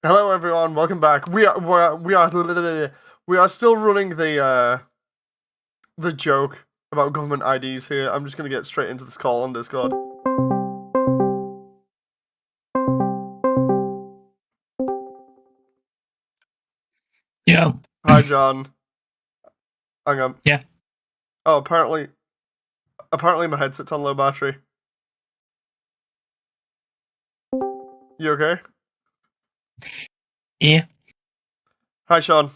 Hello, everyone. Welcome back. We are still running the joke about government IDs here. I'm just gonna get straight into this call on Discord. Yeah. Hi, John. Hang on. Yeah. Oh, apparently my headset's on low battery. You okay? Yeah. Hi, Sean.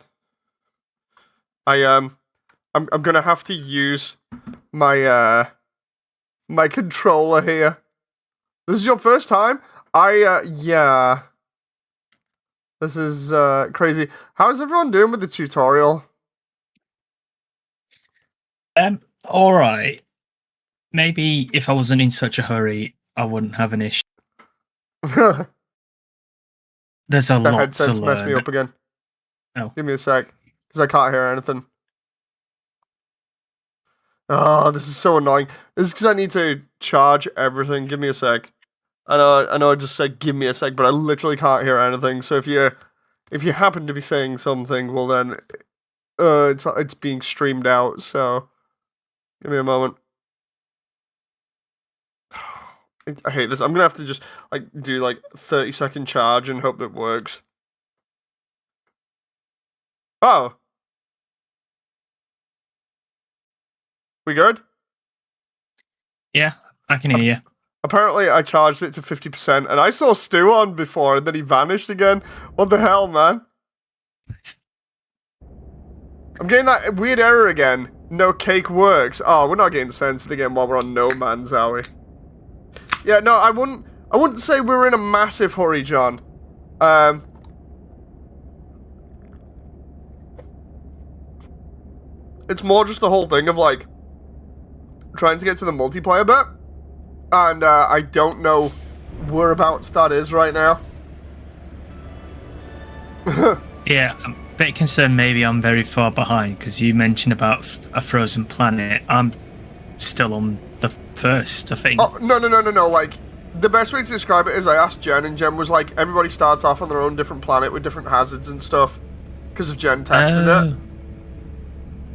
I'm gonna have to use my my controller here. This is your first time? Yeah. This is crazy. How's everyone doing with the tutorial? All right. Maybe if I wasn't in such a hurry, I wouldn't have an issue. There's a The lot to headset's learn. messed me up again. Oh. Give me a sec, because I can't hear anything. Oh, this is so annoying. This is because I need to charge everything. Give me a sec. I know I just said give me a sec, but I literally can't hear anything. So if you happen to be saying something, well then, it's being streamed out. So give me a moment. I hate this. I'm gonna have to just do 30-second charge and hope it works. Oh, we good? Yeah, I can hear you. Apparently, I charged it to 50%, and I saw Stu on before, and then he vanished again. What the hell, man? I'm getting that weird error again. No cake works. Oh, we're not getting censored again while we're on No Man's, are we? Yeah, no, I wouldn't say we're in a massive hurry, John. It's more just the whole thing of, trying to get to the multiplayer bit. And, I don't know whereabouts that is right now. Yeah, I'm a bit concerned maybe I'm very far behind, because you mentioned about a frozen planet. I'm still on the first, I think. Oh, no. The best way to describe it is I asked Jen, and Jen was like, everybody starts off on their own different planet with different hazards and stuff. Because of Jen tested it.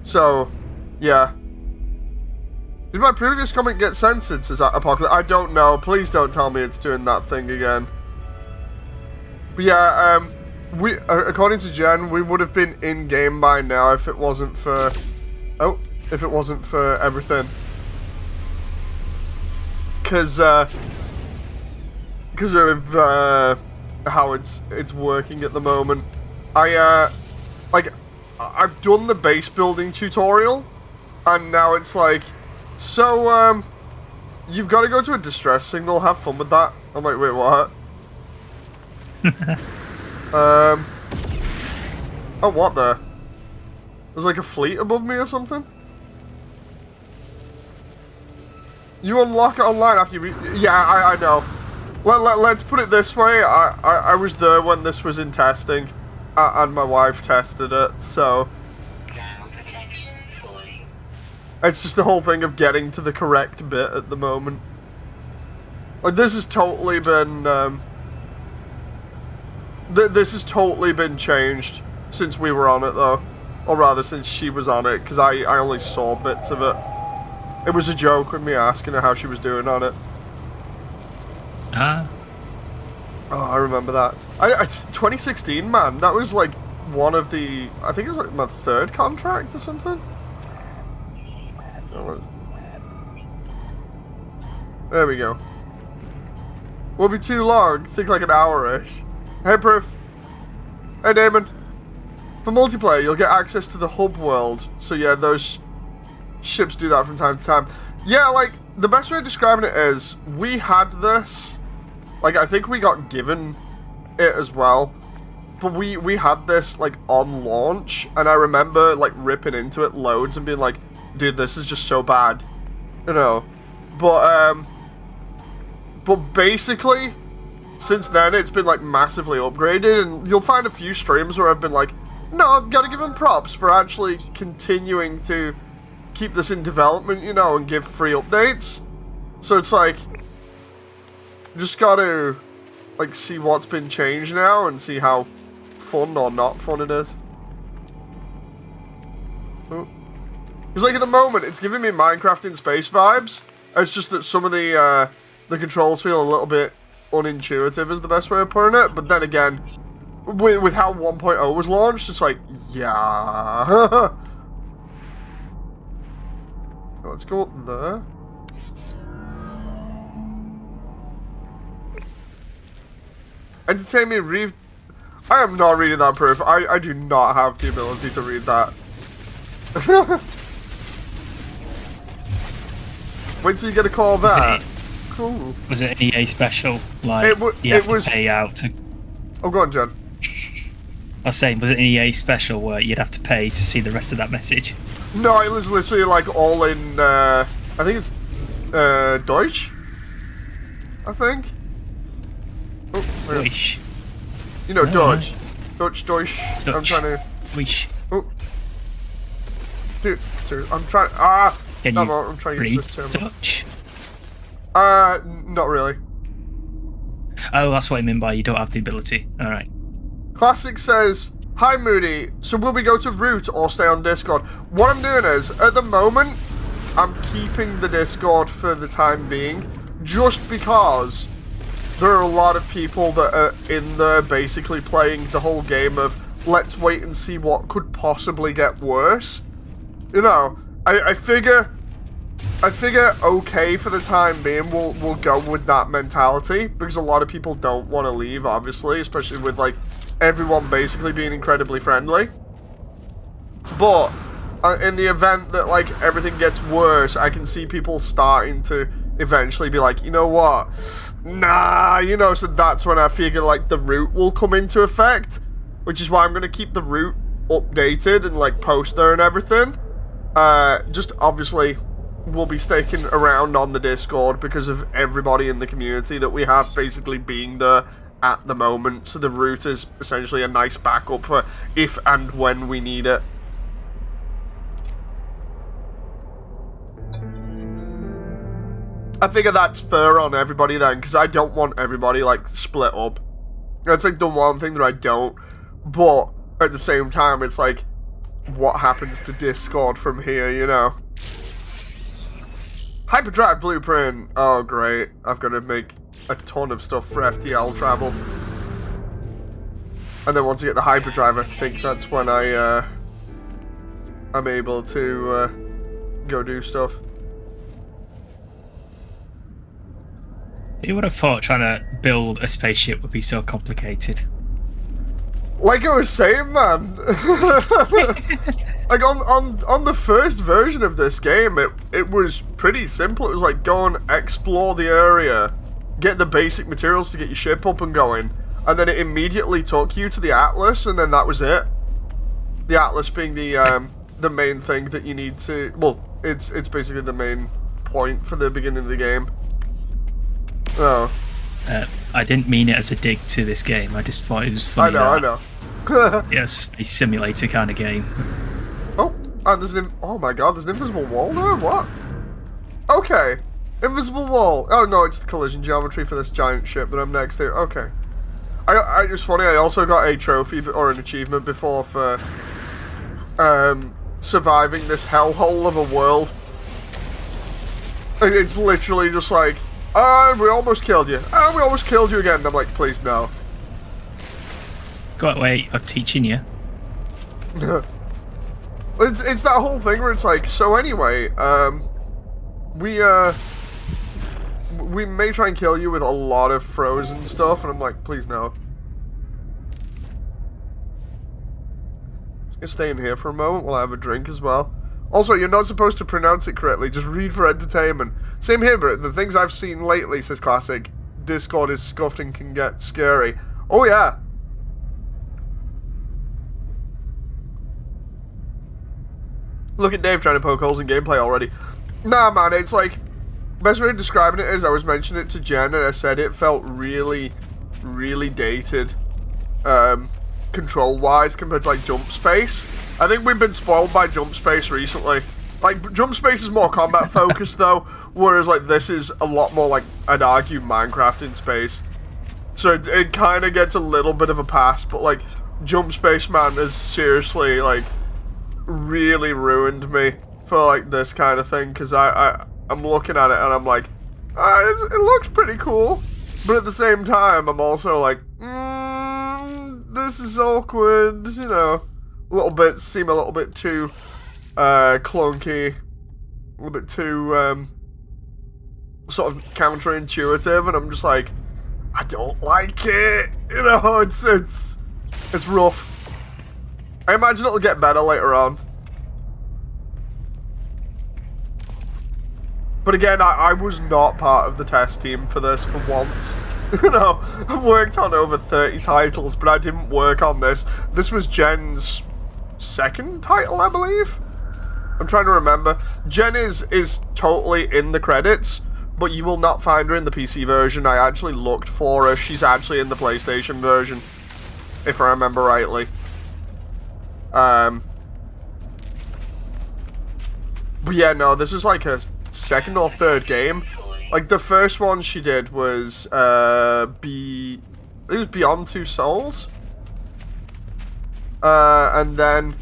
So, yeah. Did my previous comment get censored, says Apocalypse? I don't know. Please don't tell me it's doing that thing again. But yeah, according to Jen, we would have been in-game by now if it wasn't for... Oh, if it wasn't for everything. Because of how it's working at the moment. I've done the base building tutorial, and now it's like, so, you've got to go to a distress signal, have fun with that. I'm like, wait, what? Oh, what the? There's like a fleet above me or something? You unlock it online after you yeah, I know. Let's put it this way, I was there when this was in testing, and my wife tested it, so... It's just the whole thing of getting to the correct bit at the moment. Like, this has totally been, this has totally been changed since we were on it, though. Or rather, since she was on it, because I only saw bits of it. It was a joke with me asking her how she was doing on it. Ah. Oh, I remember that. 2016, man. That was, like, one of the... I think it was, like, my third contract or something. There we go. Won't be too long. Think like an hour-ish. Hey, Proof. Hey, Damon. For multiplayer, you'll get access to the hub world. So yeah, those ships do that from time to time. Yeah, like, the best way of describing it is, we had this. Like, I think we got given it as well. But we had this, like, on launch. And I remember, like, ripping into it loads and being like, dude, this is just so bad. You know. But basically, since then, it's been, like, massively upgraded, and you'll find a few streams where I've been like, no, I've got to give them props for actually continuing to keep this in development, you know, and give free updates. So it's like, you just got to like see what's been changed now and see how fun or not fun it is. Because like at the moment, it's giving me Minecraft in space vibes. It's just that some of the controls feel a little bit unintuitive is the best way of putting it. But then again, with how 1.0 was launched, it's like, yeah. Let's go up there. Entertain me, read. I am not reading that proof. I do not have the ability to read that. Wait till you get a call there. Cool. Was it an EA special? Like, you have to pay out to... Oh, go on, Jen. I was saying, was it an EA special where you'd have to pay to see the rest of that message? No, it was literally like all in, I think it's, Deutsch? I think? Oh, Deutsch. You know, Deutsch. Deutsch. I'm trying to... Deutsch. Oh. Dude, seriously, I'm trying... I'm trying to get to this terminal. Dutch? Not really. Oh, that's what I mean by you don't have the ability. Alright. Classic says, "Hi Moody, so will we go to Root or stay on Discord?" What I'm doing is, at the moment, I'm keeping the Discord for the time being, just because there are a lot of people that are in there basically playing the whole game of, let's wait and see what could possibly get worse. You know, I figure okay for the time being, we'll go with that mentality, because a lot of people don't want to leave, obviously, especially with, like, everyone basically being incredibly friendly. But in the event that like everything gets worse, I can see people starting to eventually be like, you know what, nah, you know. So that's when I figure like the route will come into effect, which is why I'm gonna keep the route updated and like post there and everything. Just obviously we'll be sticking around on the Discord because of everybody in the community that we have basically being there at the moment, so the route is essentially a nice backup for if and when we need it. I figure that's fair on everybody then, because I don't want everybody like split up. That's like the one thing that I don't, but at the same time it's like, what happens to Discord from here, you know? Hyperdrive blueprint. Oh great, I've got to make a ton of stuff for FTL travel. And then once I get the hyperdrive, I think that's when I'm able to go do stuff. You would have thought trying to build a spaceship would be so complicated. Like I was saying, man. Like on the first version of this game, it was pretty simple. It was like go and explore the area, get the basic materials to get your ship up and going, and then it immediately took you to the Atlas, and then that was it. The Atlas being the main thing that you need to. Well, it's basically the main point for the beginning of the game. Oh. I didn't mean it as a dig to this game. I just thought it was funny. I know. Yes, a simulator kind of game. Oh, and there's an. Oh my God, there's an invisible wall there. What? Okay, invisible wall. Oh no, it's the collision geometry for this giant ship that I'm next to. Okay. It was funny. I also got a trophy or an achievement before for surviving this hellhole of a world. It's literally just like, we almost killed you. We almost killed you again. And I'm like, please no. Go away, I'm teaching you. It's that whole thing where it's like, so anyway, we may try and kill you with a lot of frozen stuff, and I'm like, please no. Just gonna stay in here for a moment while I have a drink as well. Also, you're not supposed to pronounce it correctly, just read for entertainment. Same here, but the things I've seen lately, says Classic, Discord is scuffed and can get scary. Oh yeah. Look at Dave trying to poke holes in gameplay already. Nah, man, it's like, best way of describing it is, I was mentioning it to Jen and I said it felt really, really dated, control-wise compared to like Jump Space. I think we've been spoiled by Jump Space recently. Like, Jump Space is more combat focused though, whereas like this is a lot more like, I'd argue, Minecraft in space. So it kind of gets a little bit of a pass, but like Jump Space Man has seriously like really ruined me for like this kind of thing, because I'm looking at it and I'm like, it looks pretty cool, but at the same time I'm also like, this is awkward, you know, seem a little bit too clunky, a little bit too sort of counterintuitive, and I'm just like, I don't like it, you know, it's rough. I imagine it'll get better later on. But again, I was not part of the test team for this for once. You know, I've worked on over 30 titles, but I didn't work on this. This was Jen's second title, I believe? I'm trying to remember. Jen is totally in the credits, but you will not find her in the PC version. I actually looked for her. She's actually in the PlayStation version, if I remember rightly. But yeah, no, this is like a second or third game. Like, the first one she did was, I think it was Beyond Two Souls. And then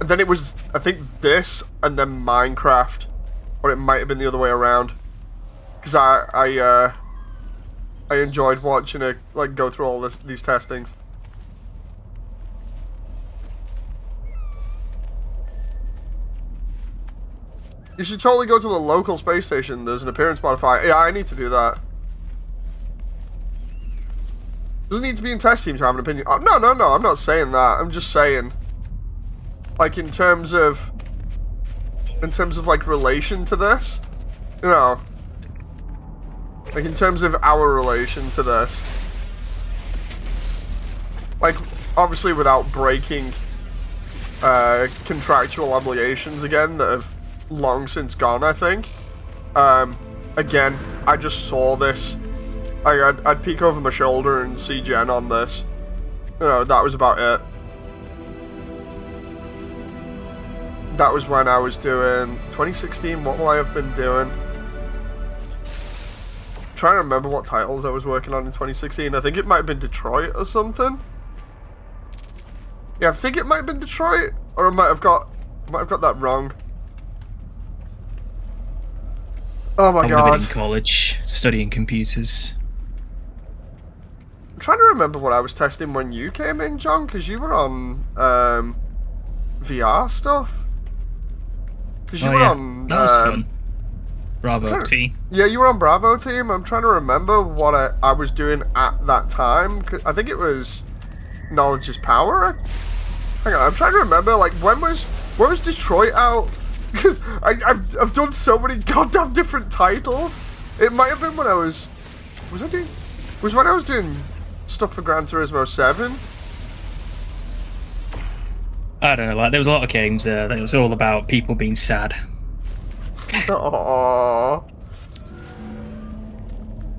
it was, I think, this, and then Minecraft. Or it might have been the other way around. Because I enjoyed watching it, like, go through all these testings. You should totally go to the local space station. There's an appearance modifier. Yeah, I need to do that. Doesn't need to be in test team to have an opinion. Oh, no, I'm not saying that. I'm just saying, like, in terms of like relation to this, you know, like in terms of our relation to this, like, obviously without breaking contractual obligations again that have long since gone, I think. Again, I just saw this. I'd peek over my shoulder and see Jen on this. You know, that was about it. That was when I was doing 2016. What will I have been doing? I'm trying to remember what titles I was working on in 2016. I think it might have been Detroit or something. Yeah, I think it might have been Detroit, or I might have got that wrong. Oh my god. I've been in college studying computers. I'm trying to remember what I was testing when you came in, John, because you were on VR stuff. Because you were on... That was fun. Bravo team. Yeah, you were on Bravo team. I'm trying to remember what I was doing at that time. I think it was Knowledge is Power. Hang on, I'm trying to remember, like, when was Detroit out? Because I've done so many goddamn different titles. It might have been when I was when I was doing stuff for Gran Turismo 7. I don't know, like, there was a lot of games there that it was all about people being sad. Aww.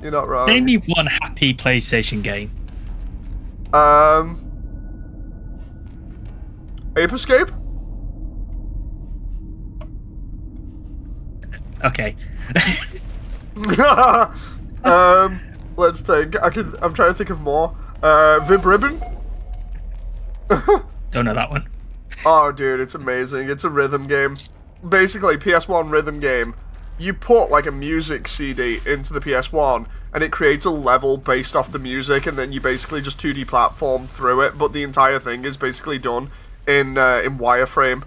You're not wrong. Name me one happy PlayStation game. Ape Escape? Okay. Let's think. I'm trying to think of more. Vib Ribbon? Don't know that one. Oh, dude, it's amazing. It's a rhythm game. Basically, PS1 rhythm game. You put, like, a music CD into the PS1, and it creates a level based off the music, and then you basically just 2D platform through it, but the entire thing is basically done in wireframe.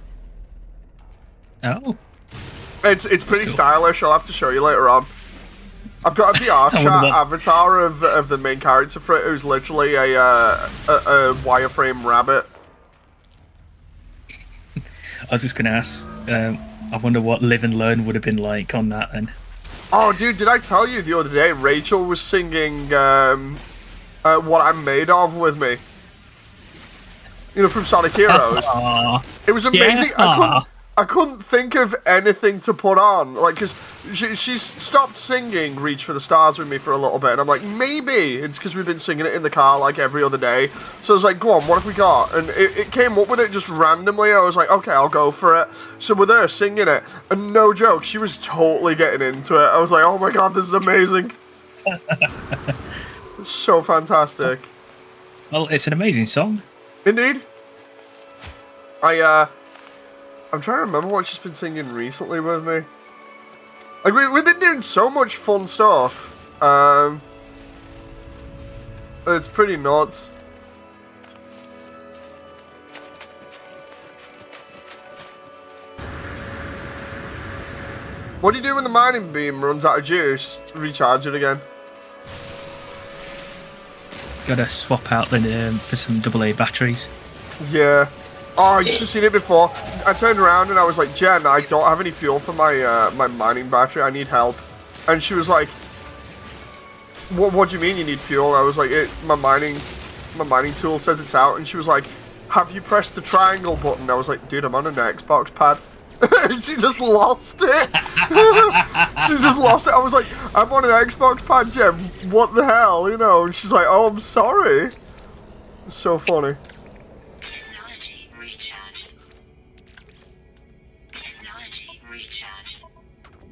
Oh. It's pretty cool. stylish. I'll have to show you later on. I've got a VR chat avatar of the main character for it, who's literally a wireframe rabbit. I was just going to ask, I wonder what Live and Learn would have been like on that then. Oh, dude, did I tell you the other day Rachel was singing What I'm Made Of with me? You know, from Sonic Heroes. It was amazing. Yeah. I couldn't think of anything to put on, like, because she's stopped singing Reach for the Stars with me for a little bit, and I'm like, maybe it's because we've been singing it in the car, like, every other day. So I was like, go on, what have we got? And it came up with it just randomly. I was like, okay, I'll go for it. So with her singing it, and no joke, she was totally getting into it. I was like, oh my god, this is amazing. So fantastic. Well, it's an amazing song. Indeed. I'm trying to remember what she's been singing recently with me. Like, we've been doing so much fun stuff. It's pretty nuts. What do you do when the mining beam runs out of juice? Recharge it again. Gotta swap out the for some AA batteries. Yeah. Oh, you should have seen it before. I turned around and I was like, Jen, I don't have any fuel for my my mining battery. I need help. And she was like, What do you mean you need fuel? I was like, my mining tool says it's out. And she was like, have you pressed the triangle button? I was like, dude, I'm on an Xbox pad. She just lost it. She just lost it. I was like, I'm on an Xbox pad, Jem. What the hell? You know? And she's like, oh, I'm sorry. It's so funny. Technology recharge. Technology recharge.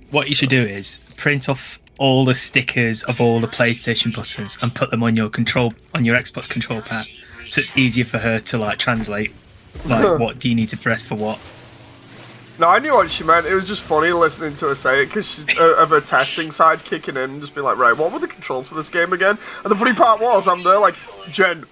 What you should do is print off all the stickers of all the PlayStation buttons and put them on your Xbox control pad, so it's easier for her to like translate. Like, what do you need to press for what? No, I knew what she meant. It was just funny listening to her say it because of her testing side kicking in and just being like, right, what were the controls for this game again? And the funny part was, I'm there like, Jen,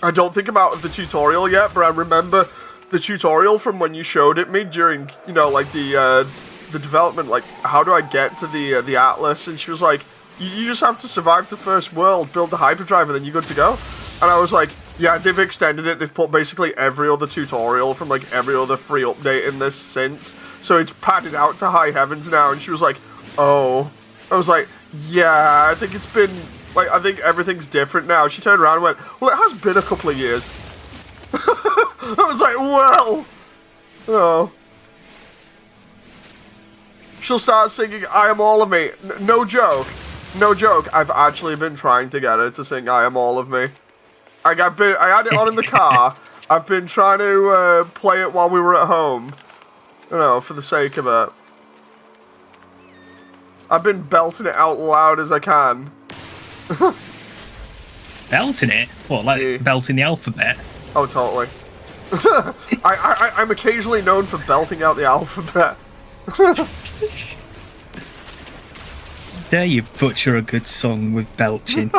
I don't think I'm out of the tutorial yet, but I remember the tutorial from when you showed it me during, you know, like the development, like, how do I get to the Atlas? And she was like, you just have to survive the first world, build the hyperdrive, and then you're good to go. And I was like, yeah, they've extended it. They've put basically every other tutorial from like every other free update in this since. So it's padded out to high heavens now. And she was like, oh. I was like, yeah, I think it's been, like, I think everything's different now. She turned around and went, well, it has been a couple of years. I was like, well, oh. She'll start singing I Am All of Me. No joke. No joke. I've actually been trying to get her to sing I Am All of Me. I had it on in the car. I've been trying to play it while we were at home. You know, for the sake of it. I've been belting it out loud as I can. Belting it? What, like Yeah. belting the alphabet? Oh, totally. I'm occasionally known for belting out the alphabet. Dare you butcher a good song with belching?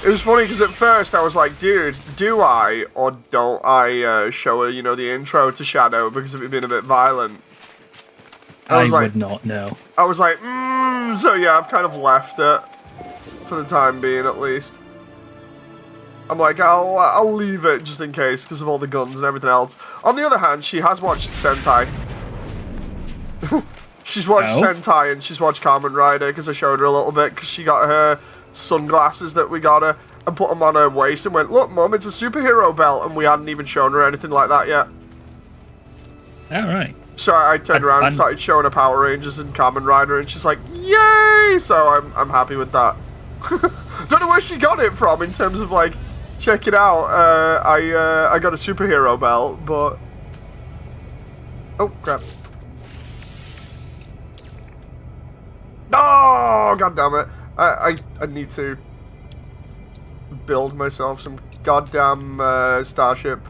It was funny because at first I was like, dude, do I or don't I show her, you know, the intro to Shadow because of it being a bit violent? I was like, would not know. I was like, so yeah, I've kind of left it for the time being at least. I'm like, I'll leave it just in case because of all the guns and everything else. On the other hand, she has watched Sentai. She's watched Sentai and she's watched Kamen Rider because I showed her a little bit because she got her sunglasses that we got her and put them on her waist and went, look, Mum, it's a superhero belt, and we hadn't even shown her anything like that yet. Alright. So I turned around and started showing her Power Rangers and Kamen Rider, and she's like, yay! So I'm happy with that. Don't know where she got it from in terms of like, check it out, I got a superhero belt, but... Oh, crap. Oh, god damn it. I need to build myself some goddamn starship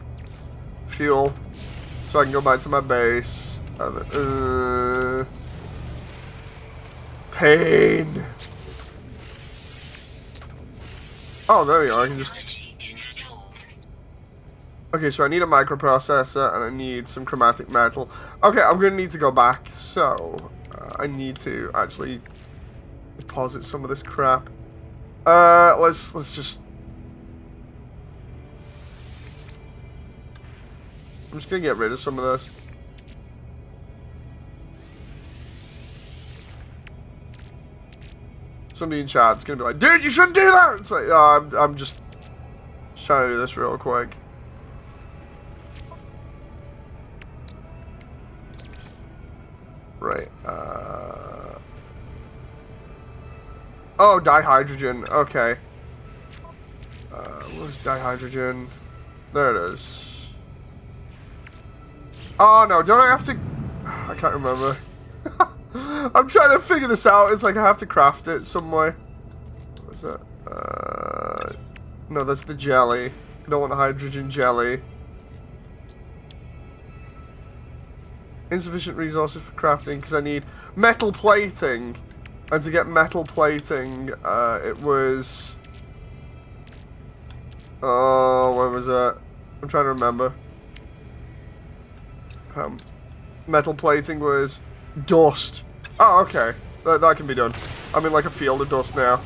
fuel so I can go back to my base. Pain. Oh, there we go. I can just... Okay, so I need a microprocessor and I need some chromatic metal. Okay, I'm going to need to go back, so I need to actually deposit some of this crap. Let's just... I'm just going to get rid of some of this. Somebody in chat's going to be like, dude, you shouldn't do that! It's like, oh, I'm just trying to do this real quick. Right, oh, dihydrogen, okay. Where's dihydrogen? There it is. Oh no, don't I have to... I can't remember. I'm trying to figure this out. It's like I have to craft it some way. What's that? No, that's the jelly. I don't want hydrogen jelly. Insufficient resources for crafting because I need metal plating. And to get metal plating, it was... Oh, where was that? I'm trying to remember. Metal plating was dust. Oh, okay. That can be done. I'm in like a field of dust now.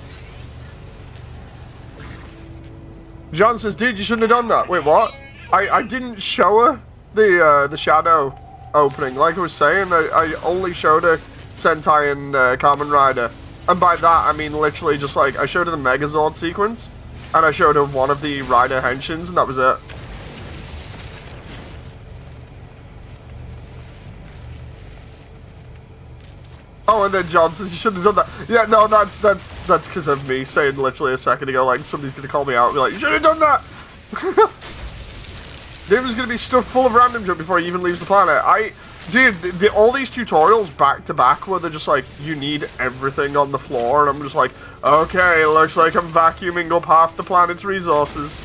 John says, dude, you shouldn't have done that. Wait, what? I didn't show her the shadow opening. Like I was saying, I only showed her Sentai and Kamen Rider. And by that, I mean literally just like, I showed her the Megazord sequence, and I showed her one of the Rider henshins, and that was it. Oh, and then John says you shouldn't have done that. Yeah, no, that's because of me saying literally a second ago, like, somebody's going to call me out and be like, you should have done that! David's going to be stuffed full of random junk before he even leaves the planet. Dude, all these tutorials back to back where they're just like, you need everything on the floor, and I'm just like, okay, looks like I'm vacuuming up half the planet's resources.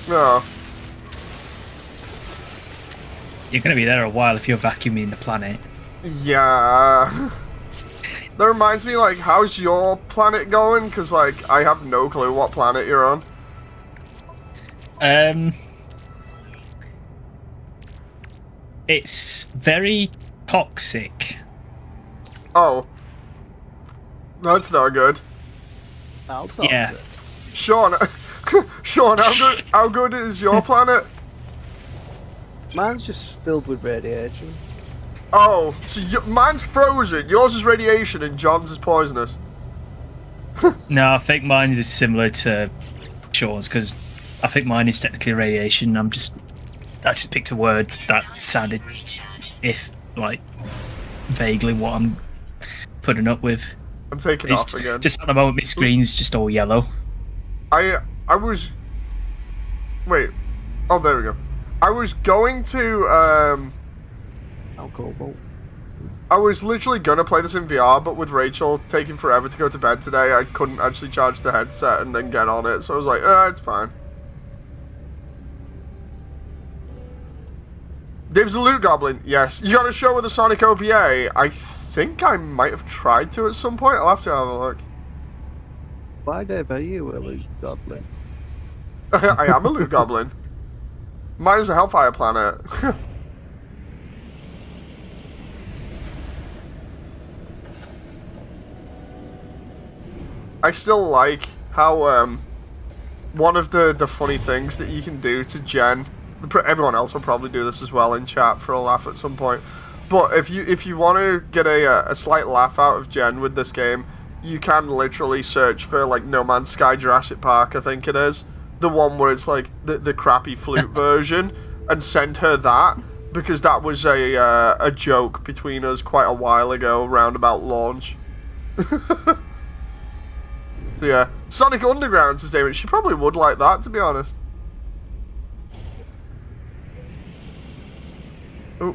No. You're going to be there a while if you're vacuuming the planet. Yeah. That reminds me, like, how's your planet going? Because, like, I have no clue what planet you're on. It's very toxic. Oh. That's not good. Yeah. Sean, Sean, how good is your planet? Mine's just filled with radiation. Oh, so mine's frozen, yours is radiation, and John's is poisonous. No, I think mine is similar to Sean's, because I think mine is technically radiation. I just picked a word that sounded, like, vaguely what I'm putting up with. I'm taking off again. Just at the moment, my screen's just all yellow. I was... Wait. Oh, there we go. I was going to, Cobalt. I was literally gonna play this in VR, but with Rachel taking forever to go to bed today, I couldn't actually charge the headset and then get on it, so I was like, it's fine. Dave's a loot goblin. Yes. You got a show with the Sonic OVA? I think I might have tried to at some point. I'll have to have a look. Why, Dave, are you a loot goblin? I am a loot goblin. Mine is a Hellfire planet. I still like how one of the funny things that you can do to Jen. Everyone else will probably do this as well in chat for a laugh at some point. But if you want to get a slight laugh out of Jen with this game, you can literally search for like No Man's Sky Jurassic Park, I think it is, the one where it's like the crappy flute version, and send her that, because that was a joke between us quite a while ago, round about launch. So yeah, Sonic Underground says David. She probably would like that, to be honest. Oh.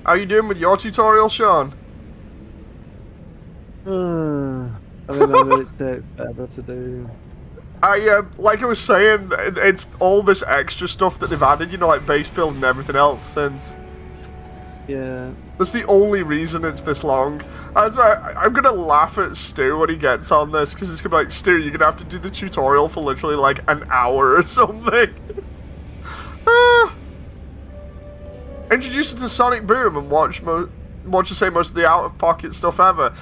How you doing with your tutorial, Sean? I remember it took forever to do. Like I was saying, it's all this extra stuff that they've added, you know, like base build and everything else since. Yeah. That's the only reason it's this long. That's why I'm gonna laugh at Stu when he gets on this, because it's gonna be like, Stu, you're gonna have to do the tutorial for literally like an hour or something. Introduce her to Sonic Boom and watch her say most of the out-of-pocket stuff ever.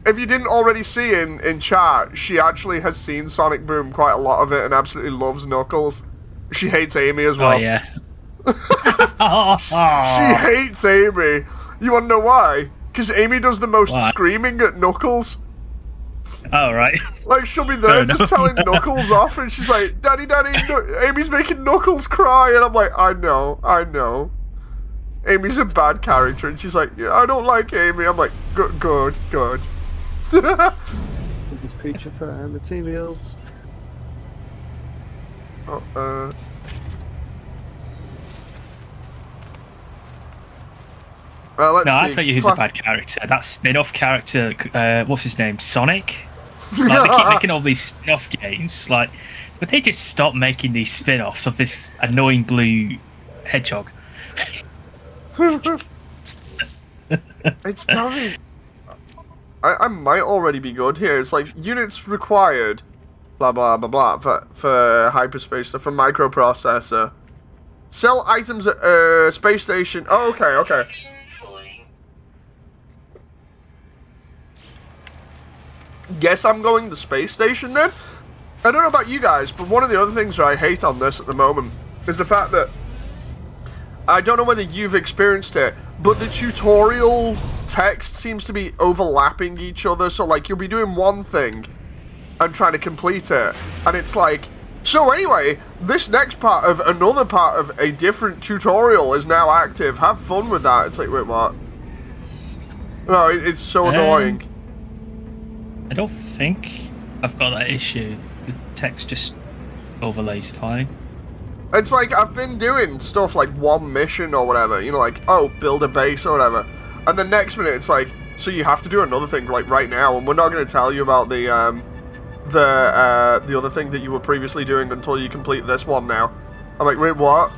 If you didn't already see in chat, she actually has seen Sonic Boom, quite a lot of it, and absolutely loves Knuckles. She hates Amy as well. Oh, yeah. She hates Amy. You want to know why? Because Amy does the most screaming at Knuckles. Oh, right. Like, she'll be there just telling Knuckles off, and she's like, Daddy, Amy's making Knuckles cry. And I'm like, I know. Amy's a bad character. And she's like, yeah, I don't like Amy. I'm like, good. This creature for materials. Oh, let's No, see. I'll tell you who's a bad character. That spin-off character, what's his name? Sonic? Like, they keep making all these spin-off games. Like, would they just stop making these spin-offs of this annoying blue hedgehog? It's telling me I might already be good here. It's like units required, blah blah blah blah for hyperspace stuff, for microprocessor. Sell items at space station. Oh, okay. Falling. Guess I'm going the space station then? I don't know about you guys, but one of the other things that I hate on this at the moment is the fact that I don't know whether you've experienced it, but the tutorial text seems to be overlapping each other. So, like, you'll be doing one thing and trying to complete it, and it's like, so anyway, this next part of another part of a different tutorial is now active. Have fun with that. It's like, wait, what? No, it's so annoying. I don't think I've got that issue. The text just overlays fine. It's like, I've been doing stuff like one mission or whatever, you know, like, oh, build a base or whatever. And the next minute, it's like, so you have to do another thing, like, right now, and we're not going to tell you about the other thing that you were previously doing until you complete this one now. I'm like, wait, what?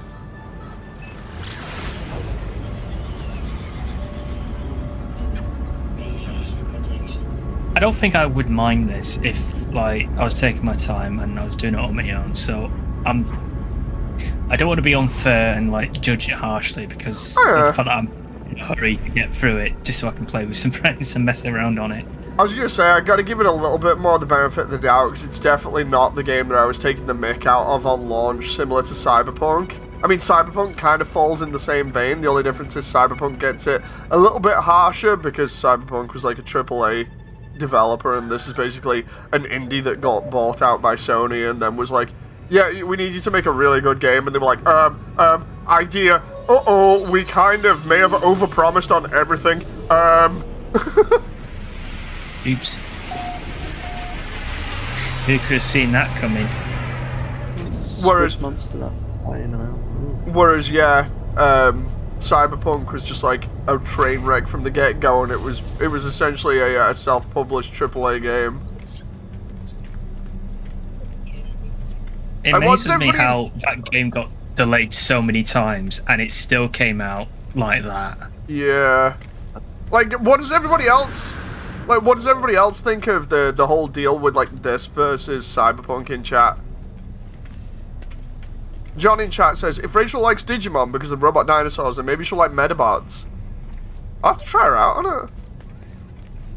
I don't think I would mind this if, like, I was taking my time and I was doing it on my own. So I don't want to be unfair and like judge it harshly because of the fact that I'm in a hurry to get through it just so I can play with some friends and mess around on it. I was going to say, I got to give it a little bit more of the benefit of the doubt, because it's definitely not the game that I was taking the mick out of on launch, similar to Cyberpunk. I mean, Cyberpunk kind of falls in the same vein. The only difference is Cyberpunk gets it a little bit harsher, because Cyberpunk was like a AAA developer, and this is basically an indie that got bought out by Sony, and then was like, yeah, we need you to make a really good game, and they were like, idea, we kind of may have overpromised on everything, Oops. Who could have seen that coming? Whereas- monster that flying around. Whereas, yeah, Cyberpunk was just like a train wreck from the get-go, and it was essentially a self-published AAA game. It amazes me how that game got delayed so many times and it still came out like that. Yeah. Like, what does everybody else think of the whole deal with, like, this versus Cyberpunk in chat? John in chat says, if Rachel likes Digimon because of robot dinosaurs, then maybe she'll like Medabots. I'll have to try her out, I don't know.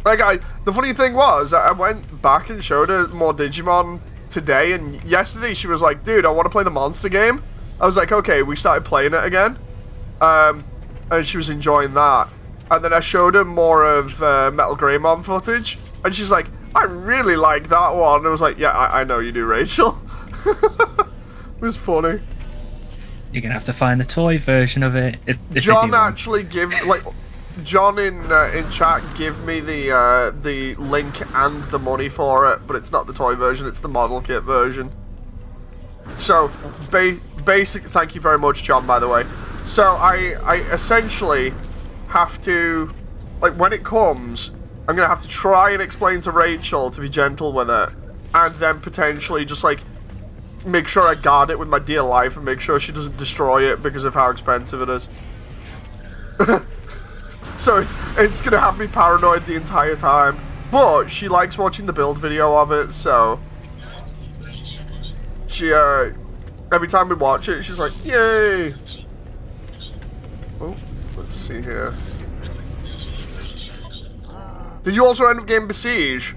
Like, the funny thing was, I went back and showed her more Digimon today, and yesterday she was like, dude, I want to play the monster game. I was like, okay, we started playing it again. And she was enjoying that. And then I showed her more of Metal Greymon footage, and she's like, I really like that one. And I was like, yeah, I know you do, Rachel. It was funny. You're gonna have to find the toy version of it. If John actually John in chat give me the link and the money for it, but it's not the toy version, it's the model kit version. So, basic. Thank you very much, John, by the way. So I essentially have to, like, when it comes, I'm gonna have to try and explain to Rachel to be gentle with it, and then potentially just like make sure I guard it with my dear life and make sure she doesn't destroy it because of how expensive it is. So it's gonna have me paranoid the entire time. But she likes watching the build video of it, so she every time we watch it, she's like, yay! Oh, let's see here. Did you also end up getting Besiege?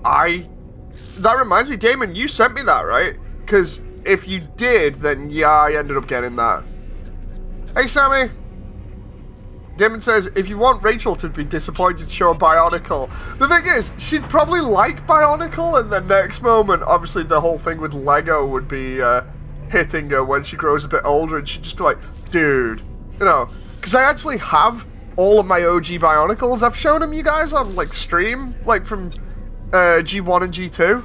That reminds me, Damon, you sent me that, right? Because if you did, then yeah, I ended up getting that. Hey, Sammy! Damon says, if you want Rachel to be disappointed, show Bionicle. The thing is, she'd probably like Bionicle, and the next moment, obviously the whole thing with Lego would be hitting her when she grows a bit older, and she'd just be like, dude, you know, because I actually have all of my OG Bionicles. I've shown them you guys on, like, stream, like, from G1 and G2.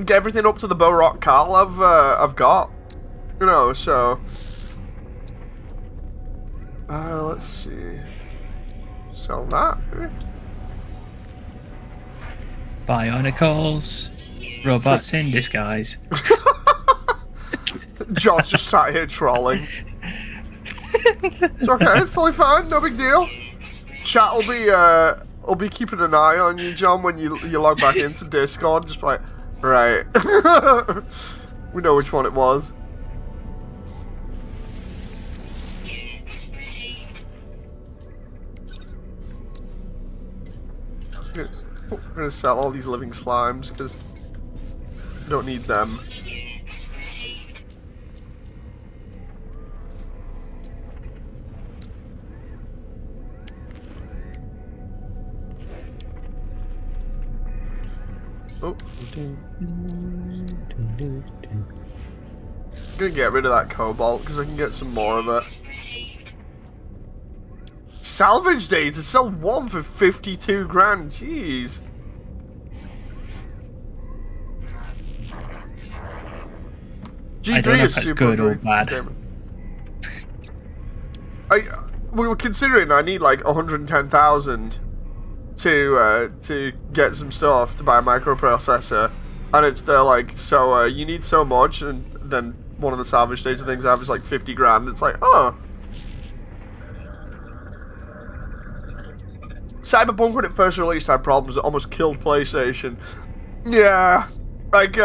Get everything up to the Bow Rock Carl I've got. You know, so... let's see. Sell that. Bionicles. Robots in disguise. John's just sat here trolling. It's okay, it's totally fine, no big deal. Chat will be keeping an eye on you, John, when you log back into Discord. Just like, right. We know which one it was. I'm gonna sell all these living slimes because I don't need them. Oh. I'm gonna get rid of that cobalt because I can get some more of it. Salvage day to sell one for 52 grand. Jeez. G3 I don't know is if that's super good or underrated bad. system. We were considering I need like 110,000 to get some stuff to buy a microprocessor, and it's they're like, so you need so much, and then one of the salvage days things I have is like 50 grand. It's like, oh. Cyberpunk, when it first released, had problems that almost killed PlayStation. Yeah, like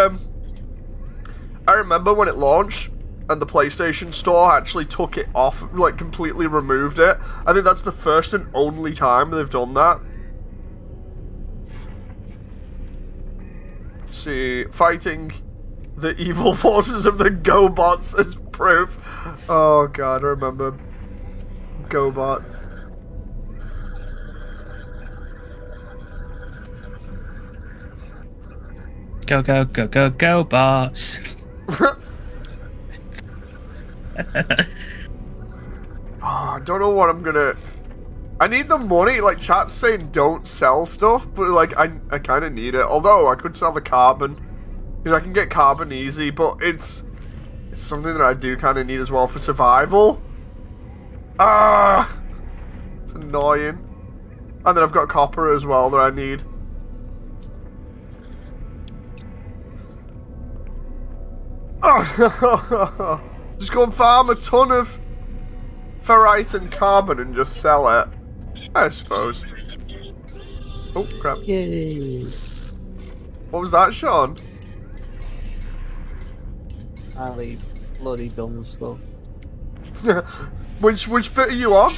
I remember when it launched and the PlayStation Store actually took it off, like completely removed it. I think that's the first and only time they've done that. Let's see, fighting the evil forces of the GoBots as proof. Oh god, I remember GoBots. Go, go, go, go, go, bots. I don't know what I'm gonna... I need the money. Like, chat's saying don't sell stuff, but like, I kind of need it. Although, I could sell the carbon, because I can get carbon easy, but it's something that I do kind of need as well for survival. It's annoying. And then I've got copper as well that I need. Just go and farm a ton of ferrite and carbon and just sell it, I suppose. Oh crap! Yay! What was that, Sean? I leave bloody dumb stuff. which bit are you on?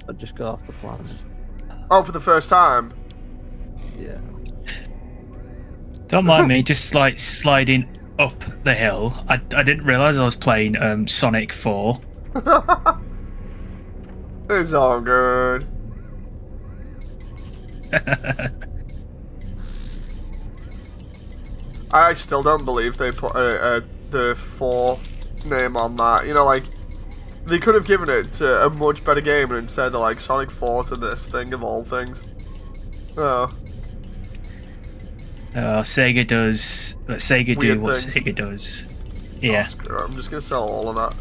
I just got off the planet. Oh, for the first time. Yeah. Don't mind me, just like sliding up the hill. I didn't realise I was playing Sonic 4. It's all good. I still don't believe they put the 4 name on that. You know, like, they could have given it to a much better game, and instead they're like Sonic 4 to this thing of all things. Oh. Sega does. Let Sega do Weird what things. Sega does. Yeah. Oh, screw it. I'm just gonna sell all of that.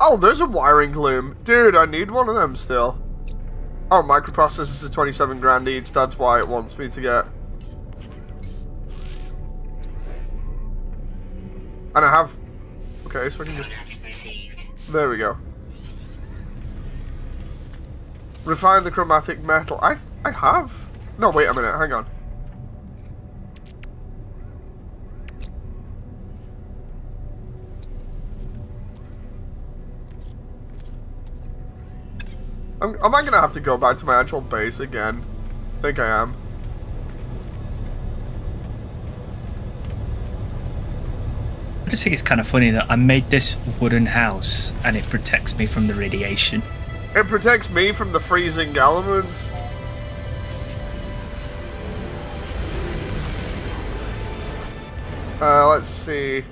Oh, there's a wiring loom. Dude, I need one of them still. Oh, microprocessors are 27 grand each. That's why it wants me to get. And I have... Okay, so I can just... There we go. Refine the chromatic metal. I have... No, wait a minute. Hang on. Am I gonna have to go back to my actual base again? I think I am. I just think it's kind of funny that I made this wooden house and it protects me from the radiation. It protects me from the freezing elements. Let's see.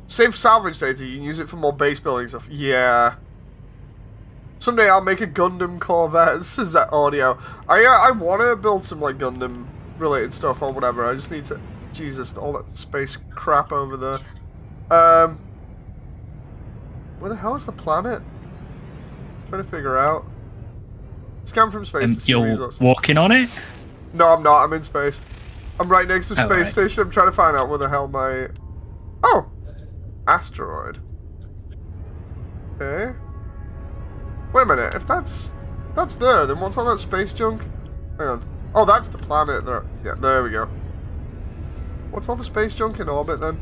Save salvage data. You can use it for more base building stuff. Yeah. Someday I'll make a Gundam Corvette, says that audio. I want to build some, like, Gundam related stuff or whatever. I just need to... Jesus, all that space crap over there. Where the hell is the planet? Trying to figure out. Scan from space to see You're resources. walking on it? No, I'm not. I'm in space. I'm right next to a space right. station. I'm trying to find out where the hell my... Oh! Asteroid. Okay. Wait a minute. If that's there, then what's all that space junk? Hang on. Oh, that's the planet there. Yeah, there we go. What's all the space junk in orbit then?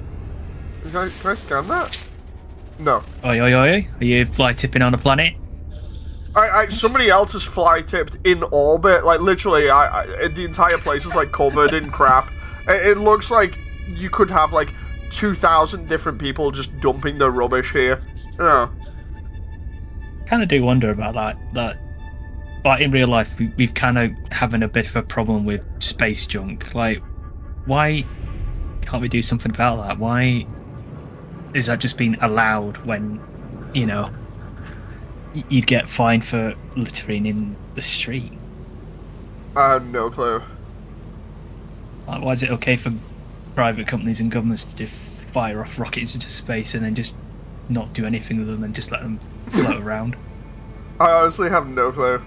Can I scan that? No. Oi, oi, oi. Are you fly tipping on a planet? Somebody else has fly tipped in orbit. Like, literally, the entire place is, like, covered in crap. It looks like you could have, like, 2,000 different people just dumping their rubbish here. Yeah. Kind of do wonder about that. Like, in real life, we've kind of having a bit of a problem with space junk. Like, why can't we do something about that? Why is that just being allowed when, you know, you'd get fined for littering in the street? I have no clue. Like, why is it okay for private companies and governments to just fire off rockets into space and then just not do anything with them and just let them float around? I honestly have no clue.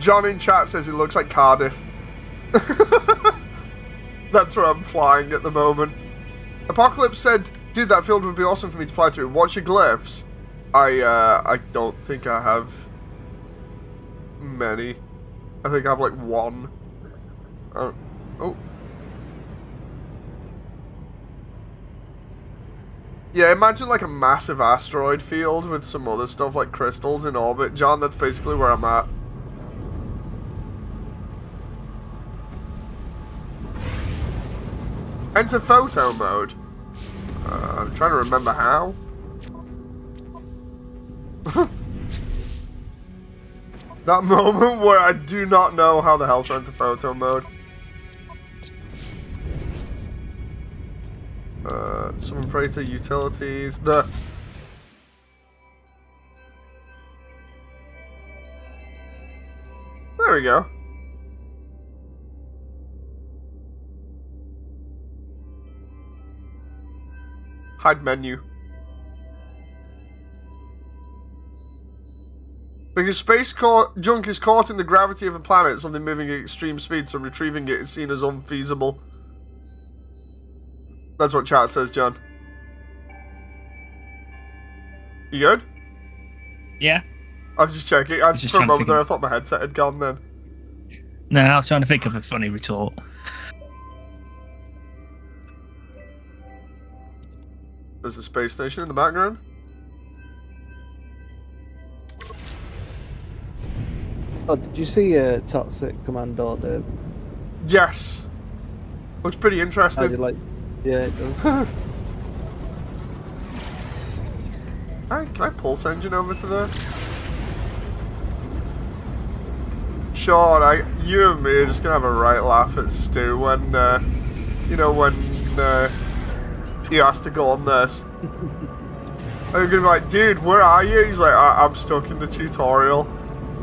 John in chat says it looks like Cardiff. That's where I'm flying at the moment. Apocalypse said, dude, that field would be awesome for me to fly through. What's your glyphs? I don't think I have many. I think I have like one. Oh. Yeah, imagine like a massive asteroid field with some other stuff like crystals in orbit. John, that's basically where I'm at. Enter photo mode. I'm trying to remember how. That moment where I do not know how the hell to enter photo mode. Summon freighter, utilities, there we go. Hide menu. Because junk is caught in the gravity of a planet, something moving at extreme speed, so retrieving it is seen as unfeasible. That's what chat says, John. You good? Yeah. I was just checking. For a moment there, I thought my headset had gone then. No, I was trying to think of a funny retort. There's a space station in the background. Oh, did you see Toxic Commando, Dave? Yes. Looks pretty How interesting. you like? Yeah, it does. Alright, can I pulse engine over to there? Sean, you and me are just gonna have a right laugh at Stu when, you know, when he has to go on this. I'm gonna be like, dude, where are you? He's like, I'm stuck in the tutorial.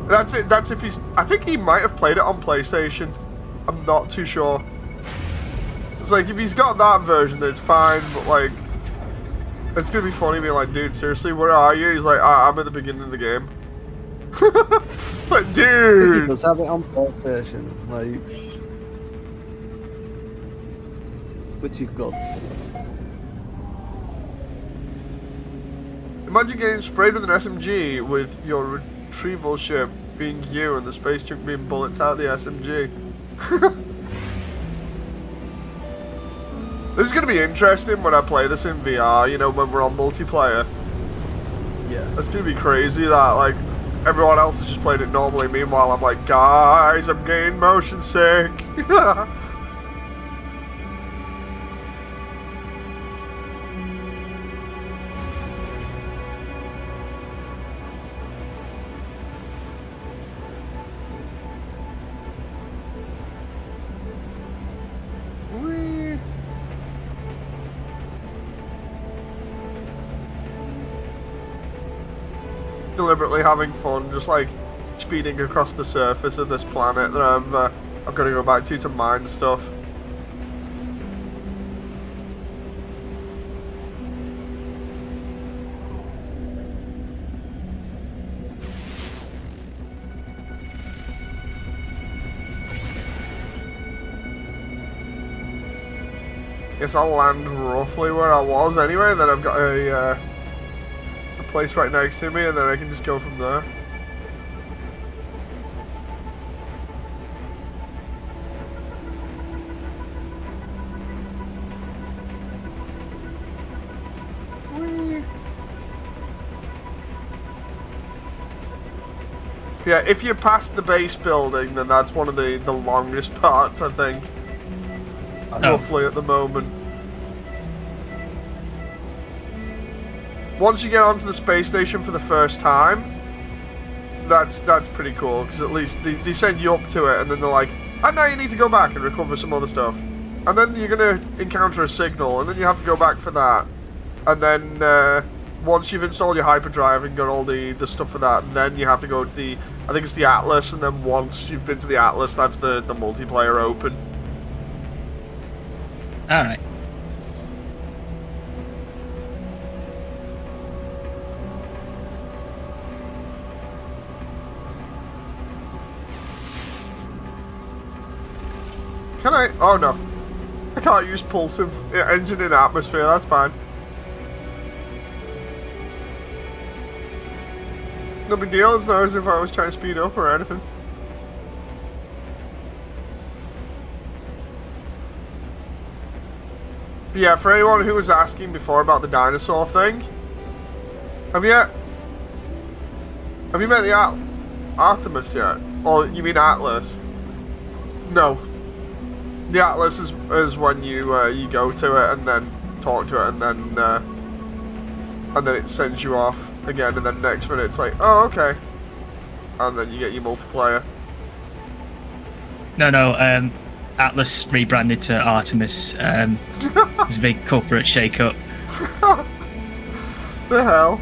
That's it. That's if he's... I think he might have played it on PlayStation. I'm not too sure. It's like, if he's got that version, then it's fine, but like... It's gonna be funny being like, dude, seriously, where are you? He's like, I'm at the beginning of the game. Like, I think dude! he does have it on PlayStation, like... Which is good. Imagine getting sprayed with an SMG with your retrieval ship being you and the space junk being bullets out of the SMG. This is going to be interesting when I play this in VR, you know, when we're on multiplayer. Yeah. It's going to be crazy that, like, everyone else has just played it normally. Meanwhile, I'm like, guys, I'm getting motion sick. deliberately having fun, just like speeding across the surface of this planet that I've got to go back to mine stuff. Guess I'll land roughly where I was anyway, then I've got a place right next to me, and then I can just go from there. Yeah, if you're past the base building, then that's one of the longest parts, I think. Roughly at the moment. Once you get onto the space station for the first time, that's pretty cool, because at least they send you up to it, and then they're like, and now you need to go back and recover some other stuff. And then you're going to encounter a signal, and then you have to go back for that. And then once you've installed your hyperdrive and got all the stuff for that, then you have to go to the, I think it's the Atlas, and then once you've been to the Atlas, that's the multiplayer open. Alright. Can I? Oh no. I can't use pulsive engine in atmosphere, that's fine. No big deal, it's not as if I was trying to speed up or anything. But yeah, for anyone who was asking before about the dinosaur thing, have you met the Artemis yet? Or you mean Atlas? No. The Atlas is when you go to it and then talk to it, and then it sends you off again, and then next minute it's like, oh okay, and then you get your multiplayer. No, Atlas rebranded to Artemis. It's a big corporate shake-up. The hell?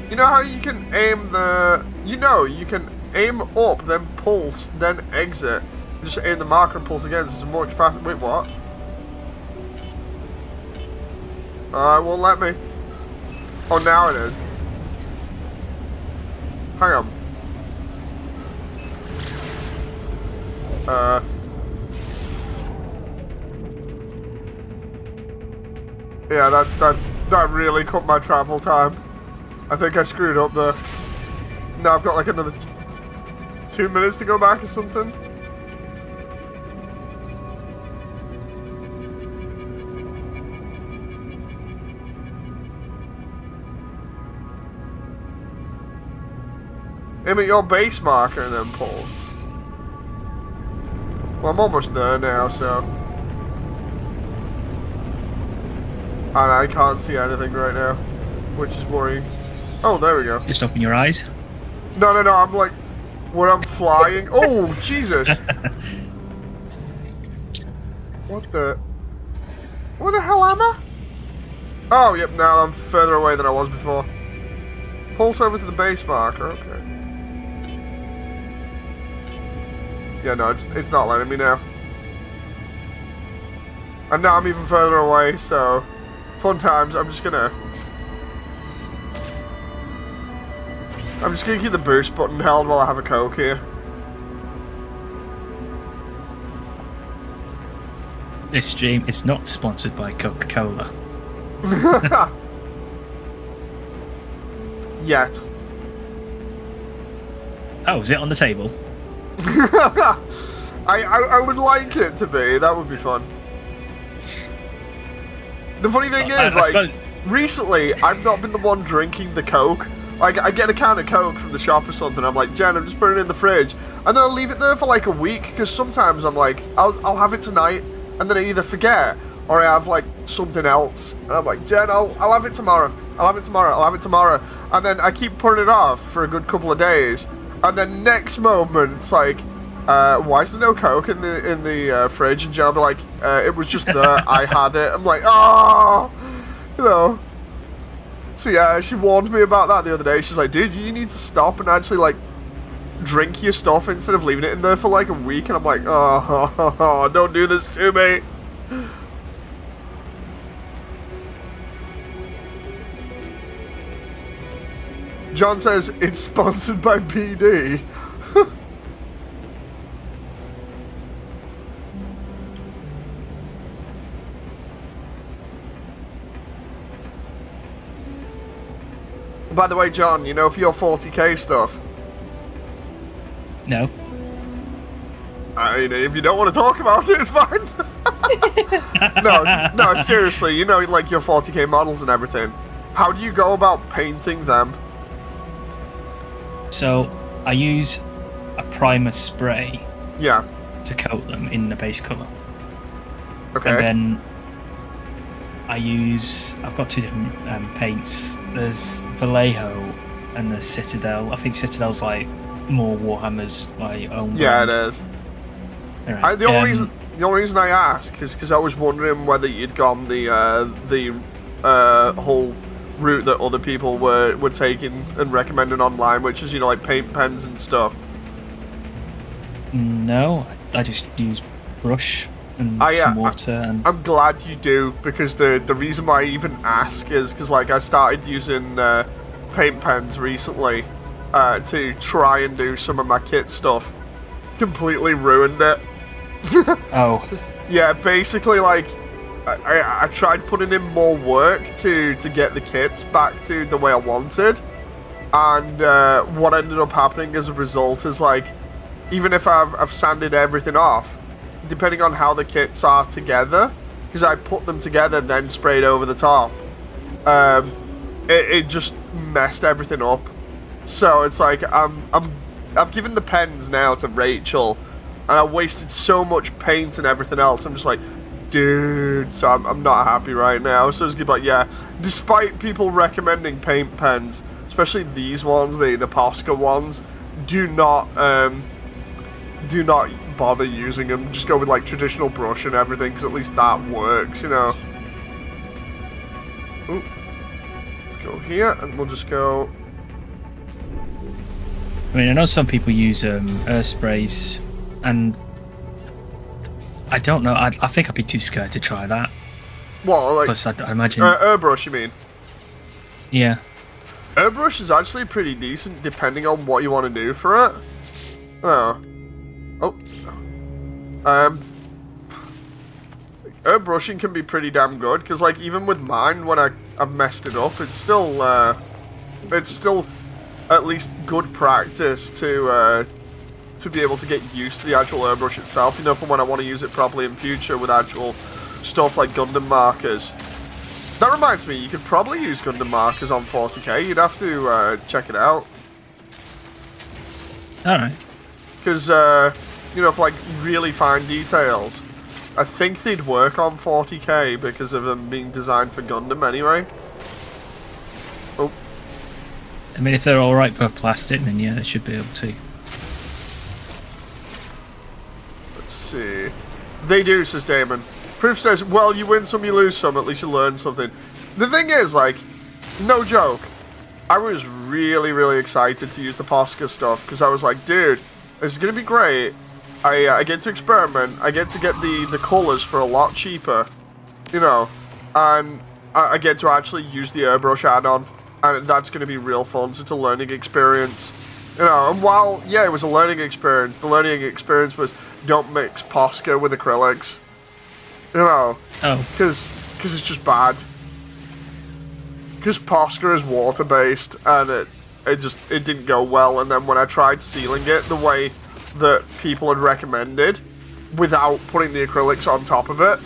You know how you can aim the... you can aim up, then pulse, then exit. Just aim the marker and pulse again, so it's much faster. Wait, what? It won't let me. Oh, now it is. Hang on. Yeah, that really cut my travel time. I think I screwed up there. Now I've got like another 2 minutes to go back or something. Aim at your base marker and then pulse. Well, I'm almost there now, so... And I can't see anything right now, which is worrying. Oh, there we go. Just open your eyes. No, I'm like... When I'm flying... Oh, Jesus! What the... Where the hell am I? Oh, yep, now I'm further away than I was before. Pulse over to the base marker, okay. Yeah, no, it's not letting me now. And now I'm even further away, so... Fun times, I'm just gonna keep the boost button held while I have a Coke here. This stream is not sponsored by Coca-Cola. Yet. Oh, is it on the table? I would like it to be. That would be fun. The funny thing is, like, recently, I've not been the one drinking the Coke. Like, I get a can of Coke from the shop or something, I'm like, Jen, I'm just putting it in the fridge. And then I'll leave it there for like a week, because sometimes I'm like, I'll have it tonight, and then I either forget, or I have like something else. And I'm like, Jen, I'll have it tomorrow. I'll have it tomorrow. I'll have it tomorrow. And then I keep putting it off for a good couple of days. And then next moment, it's like, why is there no Coke in the fridge? And Jen will be like, it was just there. I had it. I'm like, oh, you know. So yeah, she warned me about that the other day. She's like, dude, you need to stop and actually, like, drink your stuff instead of leaving it in there for, like, a week. And I'm like, oh, don't do this to me. John says, it's sponsored by PD. By the way, John, you know, for your 40k stuff, No. I mean, if you don't want to talk about it, it's fine. No, seriously, you know, like your 40k models and everything. How do you go about painting them? So I use a primer spray Yeah. to coat them in the base colour. Okay. And then I've got two different paints. There's Vallejo and the Citadel. I think Citadel's like more Warhammer's like own Yeah, brand. it is. Alright, The only reason I ask is because I was wondering whether you'd gone the whole route that other people were taking and recommending online, which is, you know, like paint pens and stuff. No, I just use brush and some water. And I'm glad you do, because the reason why I even ask is because, like, I started using paint pens recently to try and do some of my kit stuff. Completely ruined it. oh, Yeah, basically, like, I tried putting in more work to get the kits back to the way I wanted, and what ended up happening as a result is, like, even if I've sanded everything off, depending on how the kits are together, because I put them together then sprayed over the top, it just messed everything up. So it's like I've given the pens now to Rachel, and I wasted so much paint and everything else. I'm just like, dude, so I'm not happy right now. So it's like, yeah, despite people recommending paint pens, especially these ones, the Posca ones, do not bother using them. Just go with like traditional brush and everything, because at least that works, you know. Ooh. Let's go here, and we'll just go. I mean, I know some people use air sprays, and I don't know. I think I'd be too scared to try that. Well, like Plus, I imagine. airbrush, you mean? Yeah. Airbrush is actually pretty decent, depending on what you want to do for it. Oh. Airbrushing can be pretty damn good, because, like, even with mine, when I've messed it up, it's still at least good practice to be able to get used to the actual airbrush itself, you know, for when I want to use it properly in future with actual stuff like Gundam markers. That reminds me, you could probably use Gundam markers on 40k. You'd have to check it out. Alright. Because, you know, for like really fine details, I think they'd work on 40k because of them being designed for Gundam anyway. Oh. I mean, if they're alright for plastic, then yeah, they should be able to. Let's see. They do, says Damon. Proof says, well, you win some, you lose some, at least you learn something. The thing is, like, no joke, I was really, really excited to use the Posca stuff, because I was like, dude, this is going to be great. I get to experiment, I get to get the colours for a lot cheaper, you know, and I get to actually use the airbrush add-on, and that's going to be real fun, so it's a learning experience. You know, and while, yeah, it was a learning experience, the learning experience was don't mix Posca with acrylics. You know, because it's just bad. Because Posca is water-based, and it didn't go well, and then when I tried sealing it the way that people had recommended, without putting the acrylics on top of it,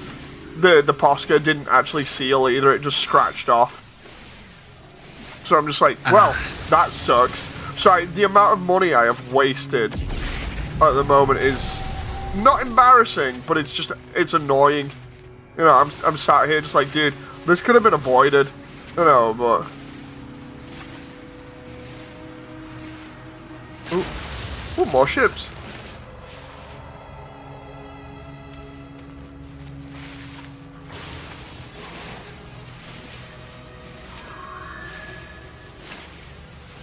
the Posca didn't actually seal either, it just scratched off. So I'm just like, well, that sucks. So the amount of money I have wasted at the moment is not embarrassing, but it's annoying. You know, I'm sat here just like, dude, this could have been avoided. You know, but ooh, more ships.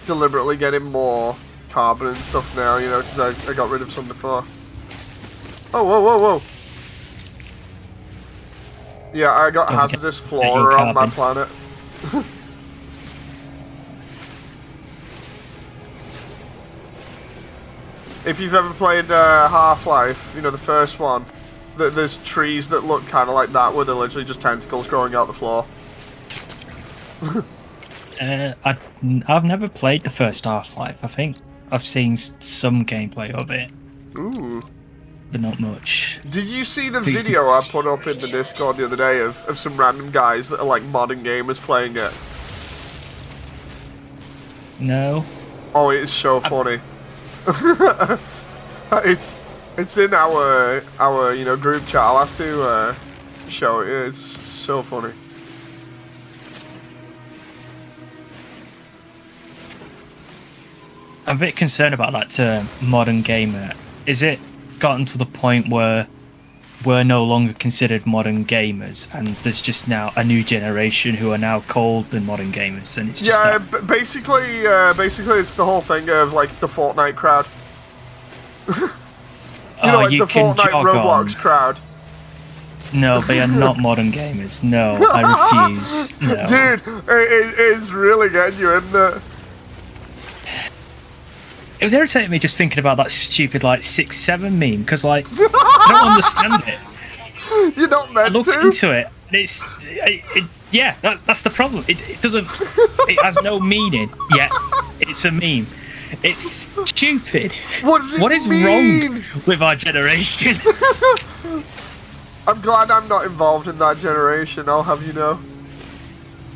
deliberately getting more carbon and stuff now, you know, because I got rid of some before. Oh, whoa, whoa, whoa. Yeah, I got hazardous flora on my planet. If you've ever played Half-Life, you know, the first one, there's trees that look kind of like that, where they're literally just tentacles growing out the floor. I've never played the first Half-Life. I think I've seen some gameplay of it. Ooh. But not much. Did you see the video I put up in the Discord the other day of some random guys that are like modern gamers playing it? No. Oh, it's so funny. It's in our you know, group chat. I'll have to show it. It's so funny. I'm a bit concerned about that term, modern gamer. Is it gotten to the point where we're no longer considered modern gamers, and there's just now a new generation who are now called the modern gamers, and it's just basically it's the whole thing of like the Fortnite crowd. you know, like the Fortnite Roblox crowd. No, they are not modern gamers. No, I refuse. No. Dude, it's really getting you, isn't it? It was irritating me just thinking about that stupid like 6-7 meme, because like I don't understand it. You're not meant I looked to. into it, and yeah, that's the problem. It doesn't. It has no meaning yet. It's a meme. It's stupid. What is wrong with our generation? I'm glad I'm not involved in that generation, I'll have you know.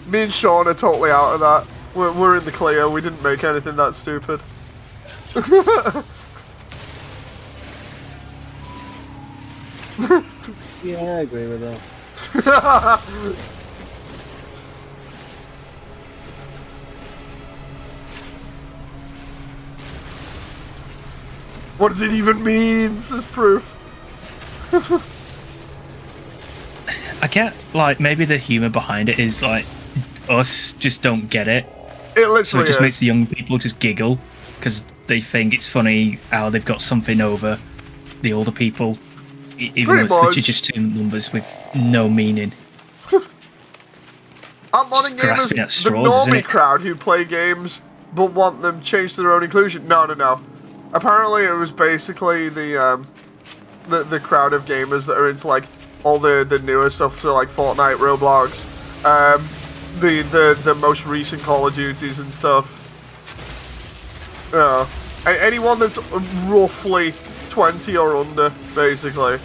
Me and Sean are totally out of that. We're in the clear. We didn't make anything that stupid. Yeah, I agree with that. What does it even mean? Says proof. I get like maybe the humor behind it is like us just don't get it. It literally So it just is. makes the young people just giggle because they think it's funny how they've got something over the older people, even though it's literally just two numbers with no meaning. Our modern gamers, grasping at the straws, isn't normie it? crowd who play games but want them changed to their own inclusion. No. Apparently, it was basically the crowd of gamers that are into like all the newer stuff, so like Fortnite, Roblox, the most recent Call of Duties and stuff. Anyone that's roughly 20 or under, basically.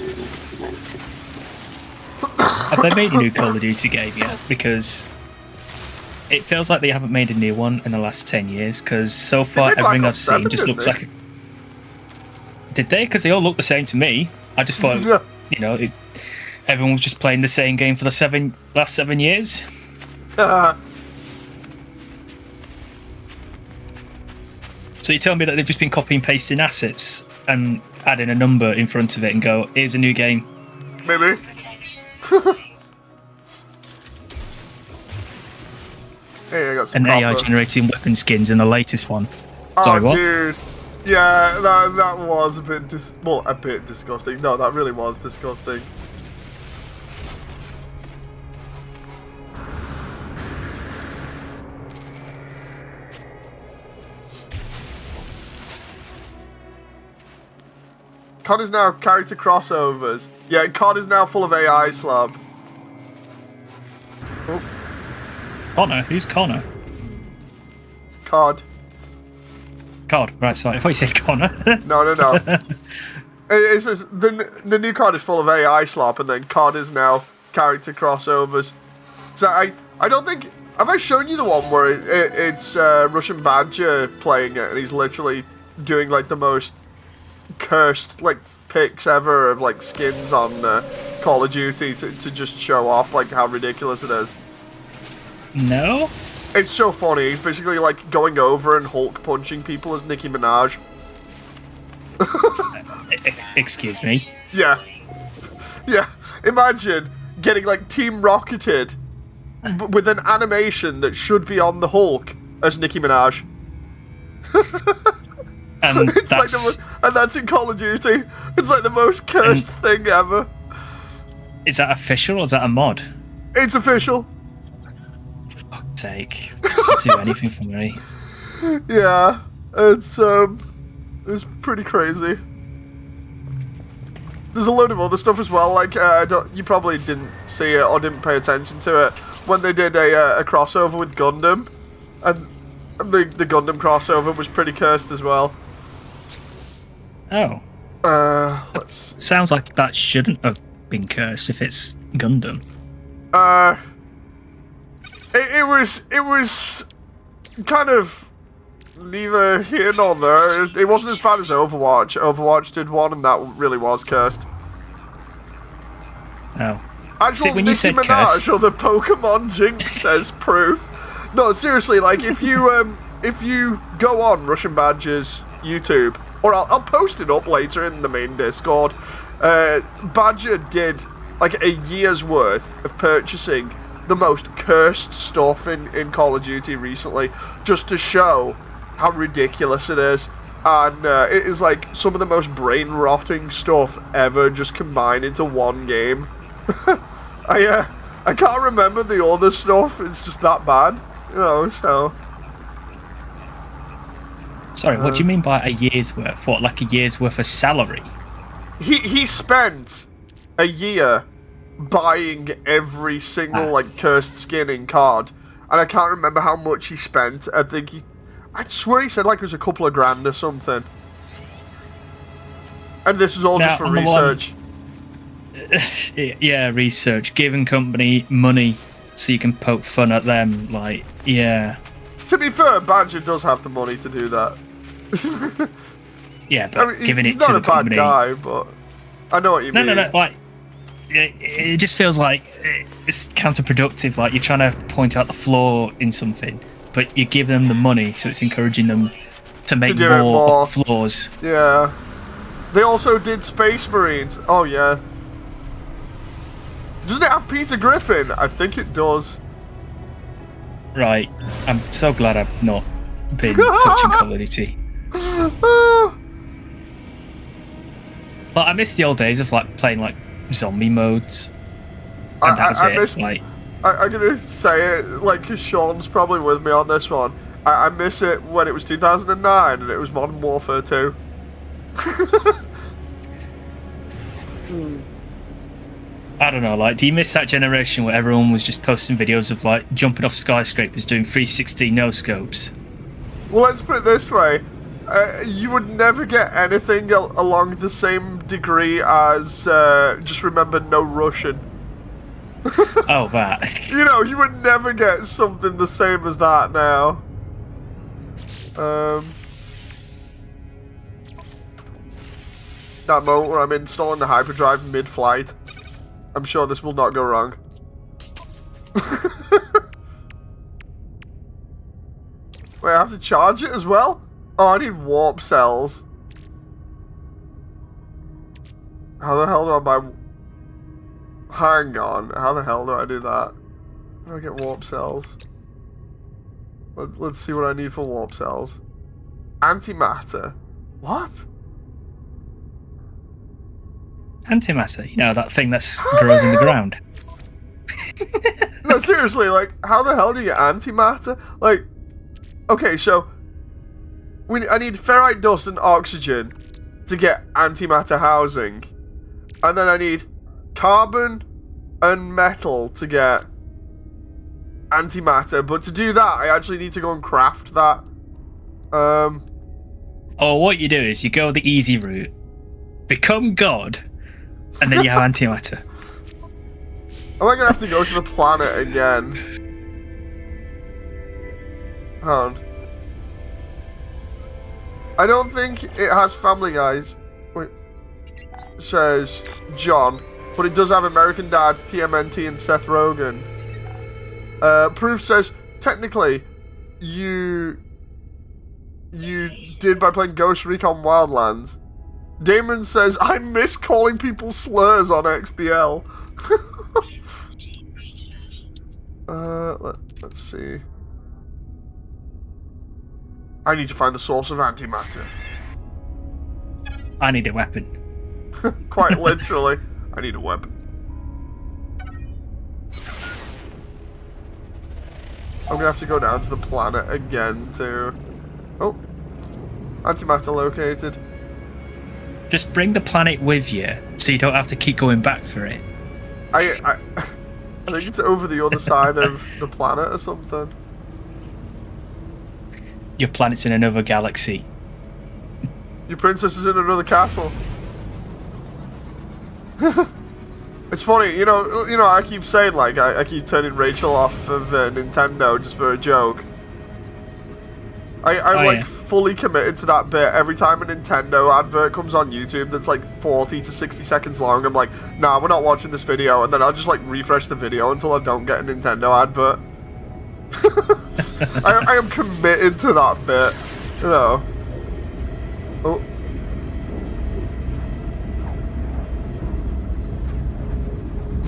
Have they made a new Call of Duty game yet? Because it feels like they haven't made a new one in the last 10 years, because so far everything I've seen just looks like... Did they? Because they all look the same to me. I just thought, you know, everyone was just playing the same game for the last 7 years. So you tell me that they've just been copying and pasting assets and adding a number in front of it and go, here's a new game. Maybe. Hey, I got some And AI generating weapon skins in the latest one. Sorry, what? Dude. Yeah, that was a bit a bit disgusting. No, that really was disgusting. COD is now character crossovers. Yeah, COD is now full of AI slab. Oh. Connor? Who's Connor? COD. COD, right, sorry. I thought you said Connor. No. It's just, the new COD is full of AI slop, and then COD is now character crossovers. So I don't think... Have I shown you the one where it's Russian Badger playing it, and he's literally doing, like, the most cursed, like, pics ever of, like, skins on Call of Duty to just show off, like, how ridiculous it is? No? It's so funny. He's basically, like, going over and Hulk punching people as Nicki Minaj. Excuse me? Yeah. Imagine getting, like, Team Rocketed with an animation that should be on the Hulk as Nicki Minaj. And It's like that's and that's in Call of Duty. It's like the most cursed thing ever. is that official or is that a mod? It's official. Fuck's sake, it doesn't do anything for me. Yeah, it's pretty crazy. There's a load of other stuff as well. Like you probably didn't see it or didn't pay attention to it when they did a crossover with Gundam, and the Gundam crossover was pretty cursed as well. Oh, Let's. sounds like that shouldn't have been cursed if it's Gundam. It was kind of neither here nor there. It wasn't as bad as Overwatch. Overwatch did one, and that really was cursed. Oh, Actual see, when Nicki you said Minaj cursed, or the Pokemon Jinx says proof. No, seriously, like if you go on Russian Badger's YouTube, or I'll post it up later in the main Discord. Badger did like a year's worth of purchasing the most cursed stuff in Call of Duty recently, just to show how ridiculous it is. And it is like some of the most brain-rotting stuff ever just combined into one game. I can't remember the other stuff, it's just that bad, you know, so... sorry, what do you mean by a year's worth? What, like a year's worth of salary? He spent a year buying every single like cursed skin in COD, and I can't remember how much he spent. I swear he said like it was a couple of grand or something. And this is all Now, just for on the research. Yeah, research. Giving company money so you can poke fun at them, like, yeah. To be fair, Badger does have the money to do that. Yeah, but I mean, giving he's it not to a the bad company... guy, but I know what you mean. No, like, it just feels like it's counterproductive. Like, you're trying to point out the flaw in something, but you give them the money, so it's encouraging them to make do it more. flaws. Yeah. They also did Space Marines. Oh, yeah. Doesn't it have Peter Griffin? I think it does. Right. I'm so glad I've not been touching Call of Duty. Like, I miss the old days of like playing like zombie modes. And that was it. Like, I'm gonna say it like 'cause Sean's probably with me on this one. I miss it when it was 2009 and it was Modern Warfare 2. I don't know, like, do you miss that generation where everyone was just posting videos of like jumping off skyscrapers doing 360 no scopes? Well, let's put it this way. You would never get anything along the same degree as just remember no Russian. Oh, that. You know, you would never get something the same as that now. That moment where I'm installing the hyperdrive mid-flight. I'm sure this will not go wrong. Wait, I have to charge it as well? Oh, I need warp cells. How the hell do I buy... Hang on, how the hell do I do that? How do I get warp cells? Let's see what I need for warp cells. Antimatter. What? Antimatter, you know, that thing that grows in the ground. No, seriously, like, how the hell do you get antimatter? Like, okay, so... I need ferrite dust and oxygen to get antimatter housing. And then I need carbon and metal to get antimatter. But to do that, I actually need to go and craft that. Or what you do is you go the easy route, become God, and then you have antimatter. Am I going to have to go to the planet again? Hold on. I don't think it has Family Guys. Wait. Says John. But it does have American Dad, TMNT, and Seth Rogen. Proof says, technically, you did by playing Ghost Recon Wildlands. Damon says, I miss calling people slurs on XBL. Let's see. I need to find the source of antimatter. I need a weapon. Quite literally, I need a weapon. I'm gonna have to go down to the planet again to... Oh. Antimatter located. Just bring the planet with you, so you don't have to keep going back for it. I think it's over the other side of the planet or something. Your planet's in another galaxy. Your princess is in another castle. It's funny, you know. I keep saying like I keep turning Rachel off of Nintendo just for a joke. I'm like fully committed to that bit. Every time a Nintendo advert comes on YouTube that's like 40 to 60 seconds long, I'm like, nah, we're not watching this video, and then I'll just like refresh the video until I don't get a Nintendo advert. I am committed to that bit, you know. Oh.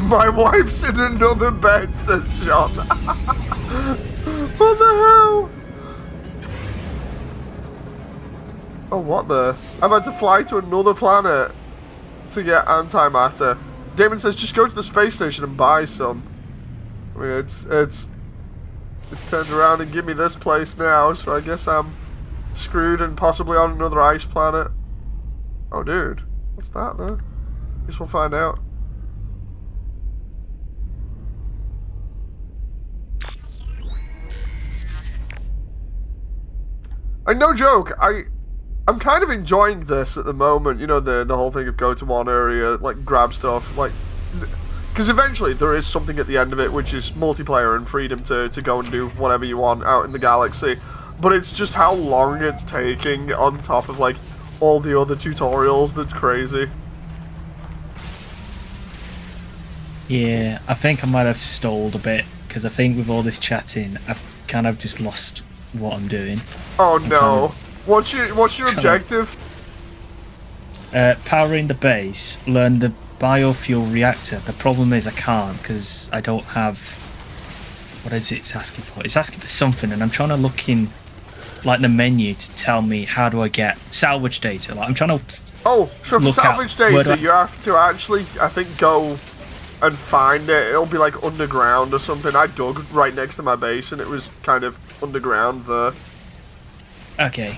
My wife's in another bed, says John. What the hell? Oh, what the? I've had to fly to another planet to get antimatter. Damon says, just go to the space station and buy some. I mean, it's turned around and give me this place now, so I guess I'm screwed and possibly on another ice planet. Oh, dude. What's that, though? Guess we'll find out. No joke, I'm kind of enjoying this at the moment, you know, the whole thing of go to one area, like, grab stuff, like, because eventually there is something at the end of it, which is multiplayer and freedom to go and do whatever you want out in the galaxy, but it's just how long it's taking on top of, like, all the other tutorials that's crazy. Yeah, I think I might have stalled a bit, because I think with all this chatting, I've kind of just lost what I'm doing. Oh no. What's your objective? Powering the base, learn the biofuel reactor. The problem is I can't because I don't have... What is it it's asking for? It's asking for something, and I'm trying to look in like the menu to tell me how do I get salvage data. Like I'm trying to... Oh, so for salvage data you have to actually, I think, go and find it. It'll be like underground or something. I dug right next to my base and it was kind of underground there. Okay.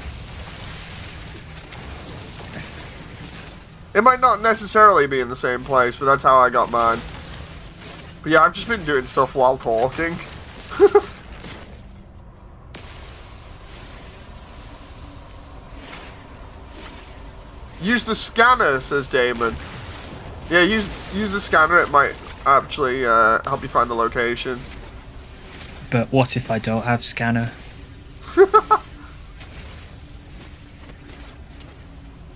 It might not necessarily be in the same place, but that's how I got mine. But yeah, I've just been doing stuff while talking. Use the scanner, says Damon. Yeah, use the scanner, it might actually help you find the location. But what if I don't have scanner?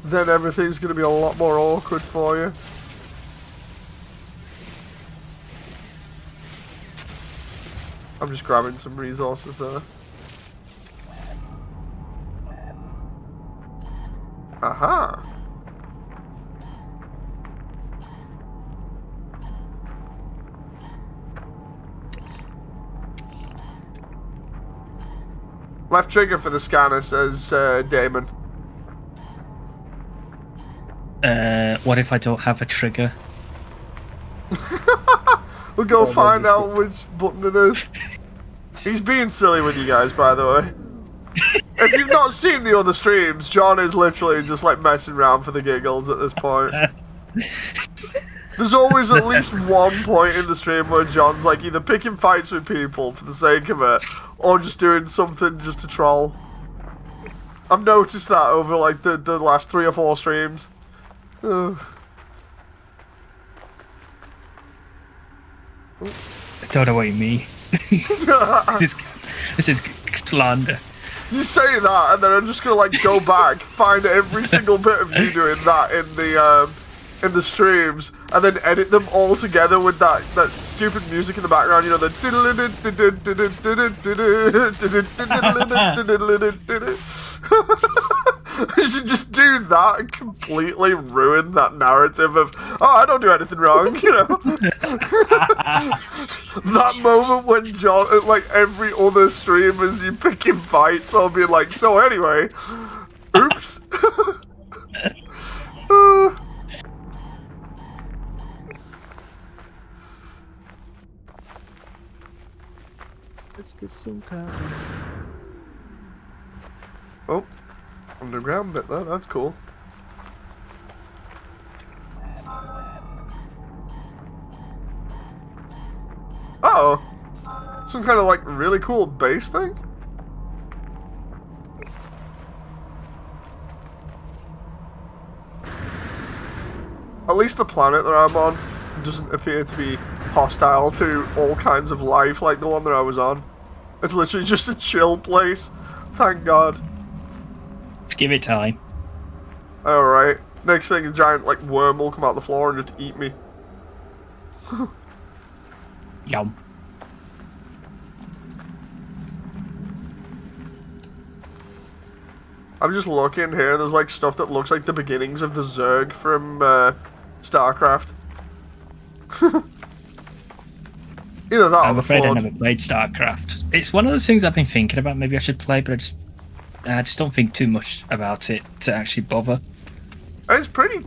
Then everything's going to be a lot more awkward for you. I'm just grabbing some resources there. Aha! Left trigger for the scanner, says Damon. What if I don't have a trigger? We'll go find out which button it is. He's being silly with you guys, by the way. If you've not seen the other streams, John is literally just like messing around for the giggles at this point. There's always at least one point in the stream where John's like either picking fights with people for the sake of it, or just doing something just to troll. I've noticed that over like the last 3 or 4 streams. Ugh. I don't know what you mean. This is slander. You say that, and then I'm just gonna like go back, find every single bit of you doing that in the streams, and then edit them all together with that stupid music in the background. You know the. I should just do that and completely ruin that narrative of, oh, I don't do anything wrong, you know? That moment when John, like every other stream as you picking fights, I'll be like, so anyway, oops. Let's get some coffee. Oh, underground bit there, that's cool. Uh-oh. Some kind of like really cool base thing? At least the planet that I'm on doesn't appear to be hostile to all kinds of life like the one that I was on. It's literally just a chill place. Thank God. Just give it time. Alright. Next thing, a giant like worm will come out the floor and just eat me. Yum. I'm just looking here, there's like stuff that looks like the beginnings of the Zerg from StarCraft. Either that or I'm the afraid I Flood. never played StarCraft. It's one of those things I've been thinking about. Maybe I should play, but I just don't think too much about it to actually bother. It's pretty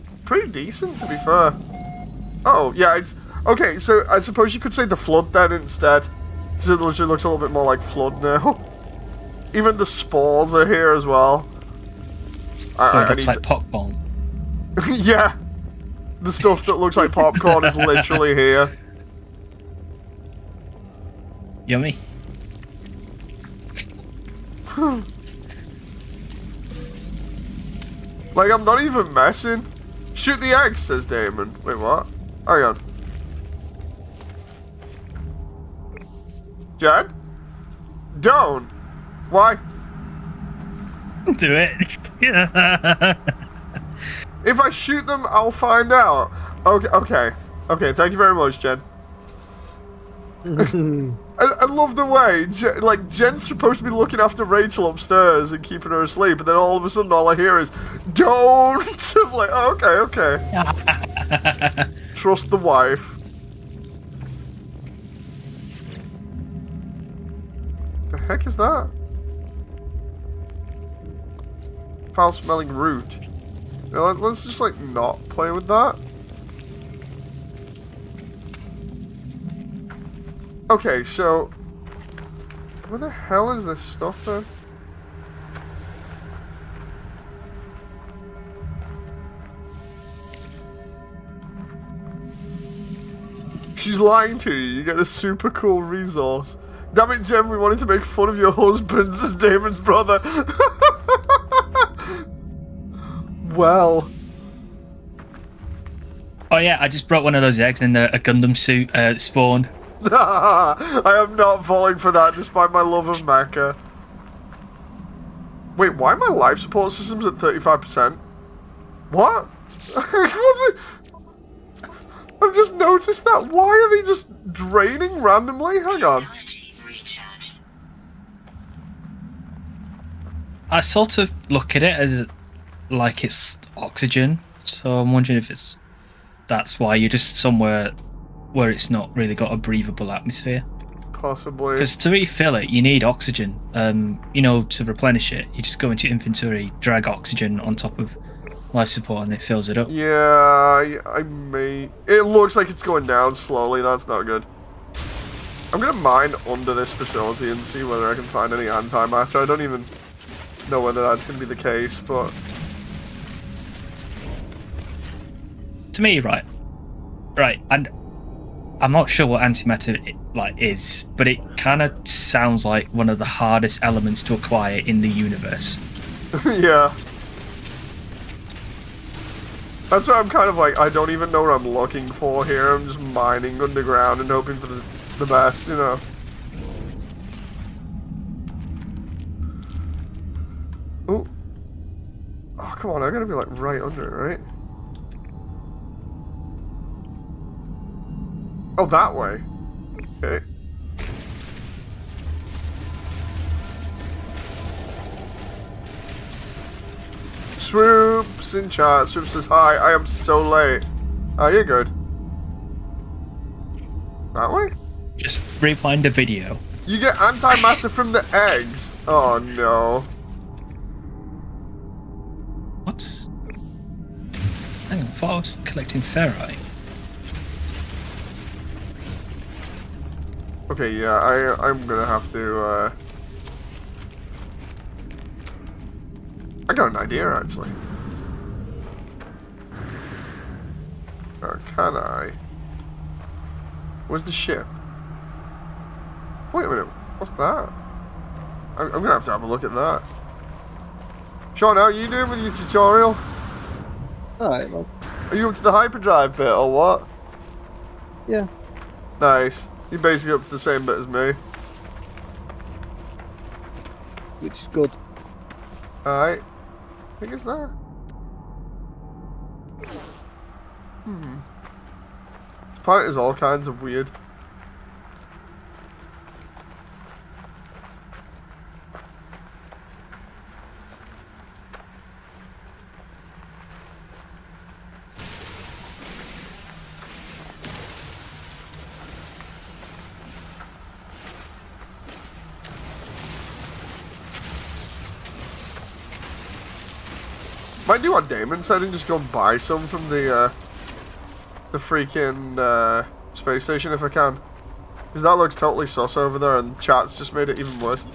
decent, to be fair. Oh, yeah, it's... Okay, so I suppose you could say the Flood then instead. Because it literally looks a little bit more like Flood now. Even the spores are here as well. It looks like popcorn. Yeah. The stuff that looks like popcorn is literally here. Yummy. Like, I'm not even messing. Shoot the eggs, says Damon. Wait, what? Hang on. Jen? Don't. Why? Do it. If I shoot them, I'll find out. Okay. Okay, thank you very much, Jen. I love the way, Jen's supposed to be looking after Rachel upstairs and keeping her asleep, and then all of a sudden all I hear is, don't! I'm like, oh, okay. Trust the wife. The heck is that? Foul-smelling root. Yeah, let's just, like, not play with that. Okay, so... Where the hell is this stuff, then? She's lying to you. You get a super cool resource. Damn it, Jem, we wanted to make fun of your husband as Damon's brother. Well... Oh yeah, I just brought one of those eggs and a Gundam suit spawned. I am not falling for that, despite my love of mecha. Wait, why are my life support systems at 35%? What? I've just noticed that. Why are they just draining randomly? Hang on. Technology recharge. I sort of look at it as like it's oxygen, so I'm wondering if that's why you're just somewhere where it's not really got a breathable atmosphere. Possibly. Because to refill it, you need oxygen. To replenish it, you just go into inventory, drag oxygen on top of life support, and it fills it up. Yeah, I may... It looks like it's going down slowly. That's not good. I'm gonna mine under this facility and see whether I can find any antimatter. I don't even know whether that's gonna be the case, but... To me, right, and I'm not sure what antimatter is, but it kind of sounds like one of the hardest elements to acquire in the universe. Yeah. That's why I'm kind of like, I don't even know what I'm looking for here. I'm just mining underground and hoping for the best, you know. Ooh. Oh, come on, I gotta be like right under it, right? Oh, that way. Okay. Swoops in chat. Swoops says hi. I am so late. Oh, you're good. That way? Just rewind the video. You get antimatter from the eggs. Oh no. What? Hang on, I thought I was collecting ferrite. Okay, yeah, I'm gonna have to, I got an idea, actually. Or can I? Where's the ship? Wait a minute, what's that? I'm gonna have to have a look at that. Sean, how are you doing with your tutorial? Alright, well, Are you up to the hyperdrive bit, or what? yeah. Nice. You're basically up to the same bit as me. Which is good. Alright. I think it's there. This planet is all kinds of weird. Might do what Damon said and just go and buy some from the freaking space station if I can. Because that looks totally sus over there and chat's just made it even worse.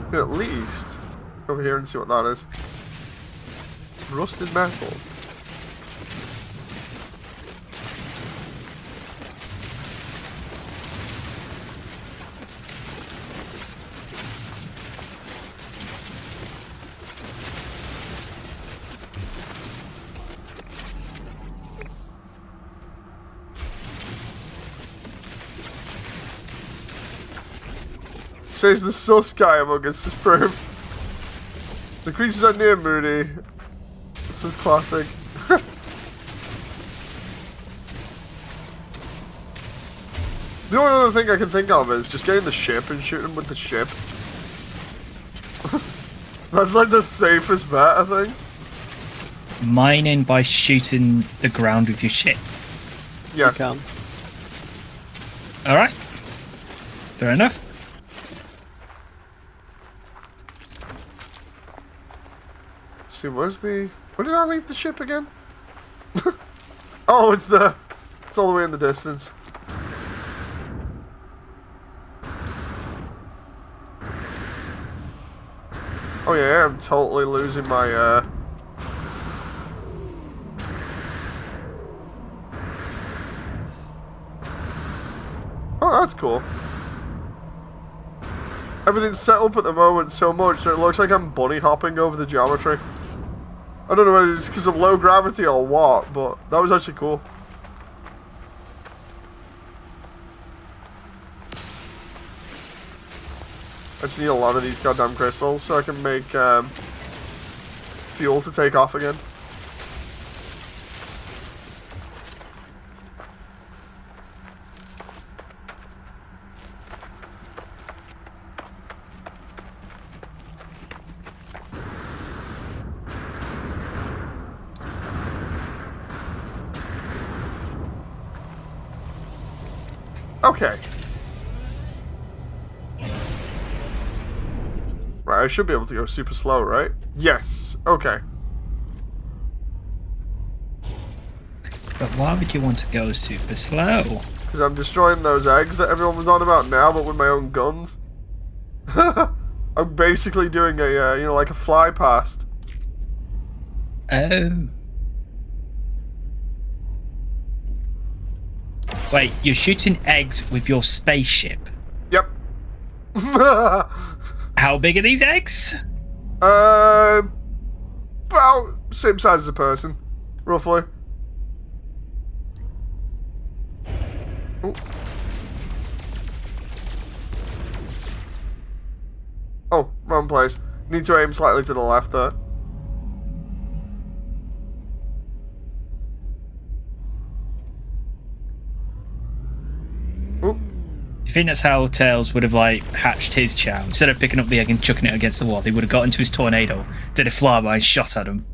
Could at least go over here and see what that is. Rusted metal. Says the sus guy among us is proof. The creatures are near Moody. This is classic. The only other thing I can think of is just getting the ship and shooting with the ship. That's like the safest bet, I think. Mining by shooting the ground with your ship. Yes. You can. Alright. Fair enough. Let's see, where's the... Where did I leave the ship again? Oh, it's there. It's all the way in the distance. Oh yeah, I'm totally losing my, Oh, that's cool. Everything's set up at the moment so much that it looks like I'm bunny hopping over the geometry. I don't know whether it's because of low gravity or what, but that was actually cool. I just need a lot of these goddamn crystals so I can make fuel to take off again. Okay. Right, I should be able to go super slow, right? Yes. Okay. But why would you want to go super slow? Because I'm destroying those eggs that everyone was on about now, but with my own guns. I'm basically doing a, you know, like a fly past. Oh. Wait, you're shooting eggs with your spaceship. Yep. How big are these eggs? About same size as a person, roughly. Ooh. Oh, wrong place. Need to aim slightly to the left there. think that's how Tails would have like hatched his chow. Instead of picking up the egg and chucking it against the wall, he would have got into his tornado, did a flyby, and shot at him.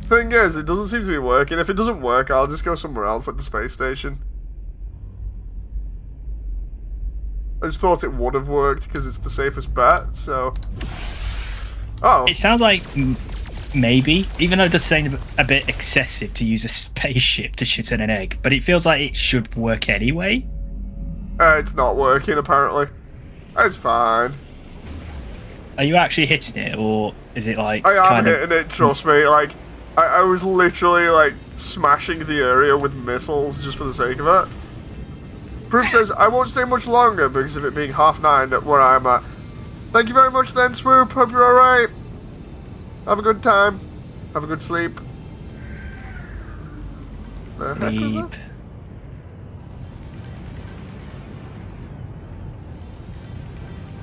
Thing is, it doesn't seem to be working. If it doesn't work, I'll just go somewhere else, like the space station. I just thought it would have worked because it's the safest bet. So. Oh. It sounds like maybe, even though it does seem a bit excessive to use a spaceship to shoot at an egg, but it feels like it should work anyway. It's not working apparently. It's fine. Are you actually hitting it, or is it like? I am hitting it. Trust me. Like, I was literally like smashing the area with missiles just for the sake of it. Proof says I won't stay much longer because of it being 9:30 at where I'm at. Thank you very much, then, Swoop. Hope you're all right. Have a good time. Have a good sleep. The heck was that?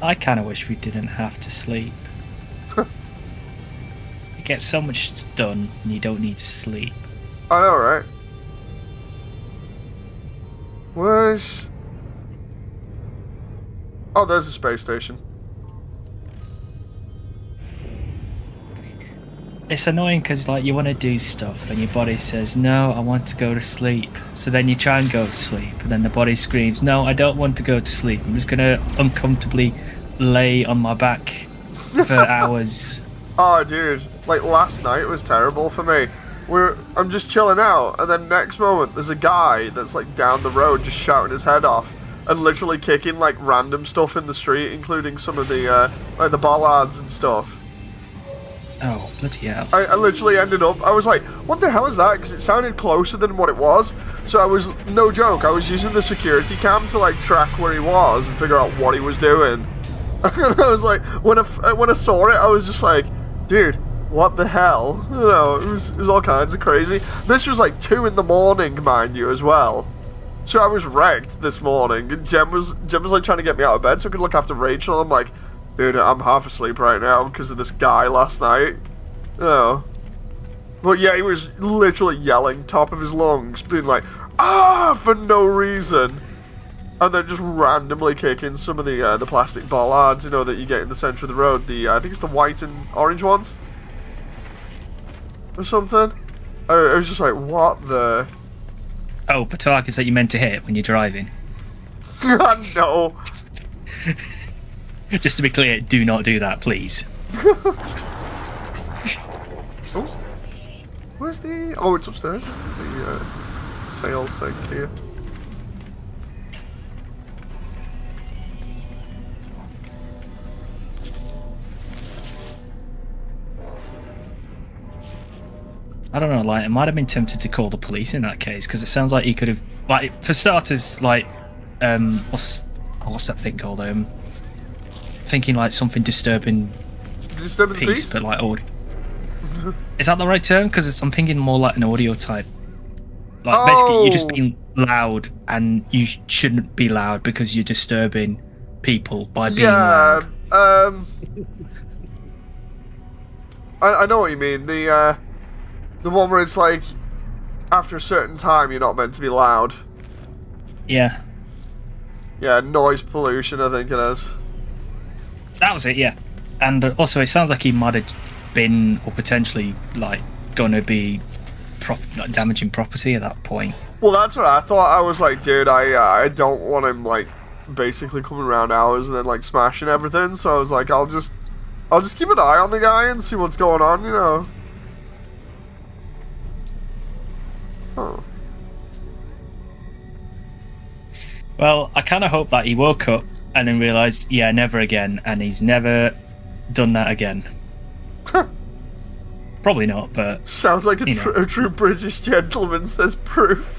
I kind of wish we didn't have to sleep. You get so much done, and you don't need to sleep. I know, right? Where's... Oh, there's a space station. It's annoying because like you want to do stuff and your body says no, I want to go to sleep. So then you try and go to sleep, and then the body screams, no, I don't want to go to sleep. I'm just gonna uncomfortably lay on my back for hours. Oh, dude, like last night was terrible for me. I'm just chilling out, and then next moment there's a guy that's like down the road just shouting his head off and literally kicking like random stuff in the street, including some of the like the bollards and stuff. Oh, bloody hell. I literally ended up, I was like, what the hell is that? Because it sounded closer than what it was. So I was, no joke, I was using the security cam to like track where he was and figure out what he was doing. And I was like, when I saw it, I was just like, dude, what the hell? You know, it was all kinds of crazy. This was like 2 in the morning, mind you, as well. So I was wrecked this morning, and Jem was like trying to get me out of bed so I could look after Rachel. I'm like, dude, I'm half asleep right now because of this guy last night. Oh. But yeah, he was literally yelling top of his lungs, being like, ah, for no reason. And then just randomly kicking some of the plastic bollards, you know, that you get in the center of the road. I think it's the white and orange ones. Or something. I was just like, what the... Oh, the targets that you meant to hit when you're driving. No. Just to be clear, do not do that, please. Oh. Where's the... Oh, it's upstairs. The sales thing here. I don't know, like, I might have been tempted to call the police in that case, because it sounds like he could have, like, for starters, like, what's that thing called? Thinking like something disturbing Disturbing the peace? but like audio. Is that the right term? Because I'm thinking more like an audio type. Like, basically, you're just being loud, and you shouldn't be loud because you're disturbing people by being loud. I know what you mean. The one where it's like, after a certain time, you're not meant to be loud. Yeah. Yeah, noise pollution, I think it is. That was it, yeah. And also, it sounds like he might have been, or potentially, like, going to be like, damaging property at that point. Well, that's what I thought. I was like, dude, I don't want him, like, basically coming around ours and then, like, smashing everything. So I was like, I'll just keep an eye on the guy and see what's going on, you know. Huh. Well, I kind of hope that he woke up and then realised, yeah, never again, and he's never done that again. Probably not, but... Sounds like a true British gentleman, says Proof.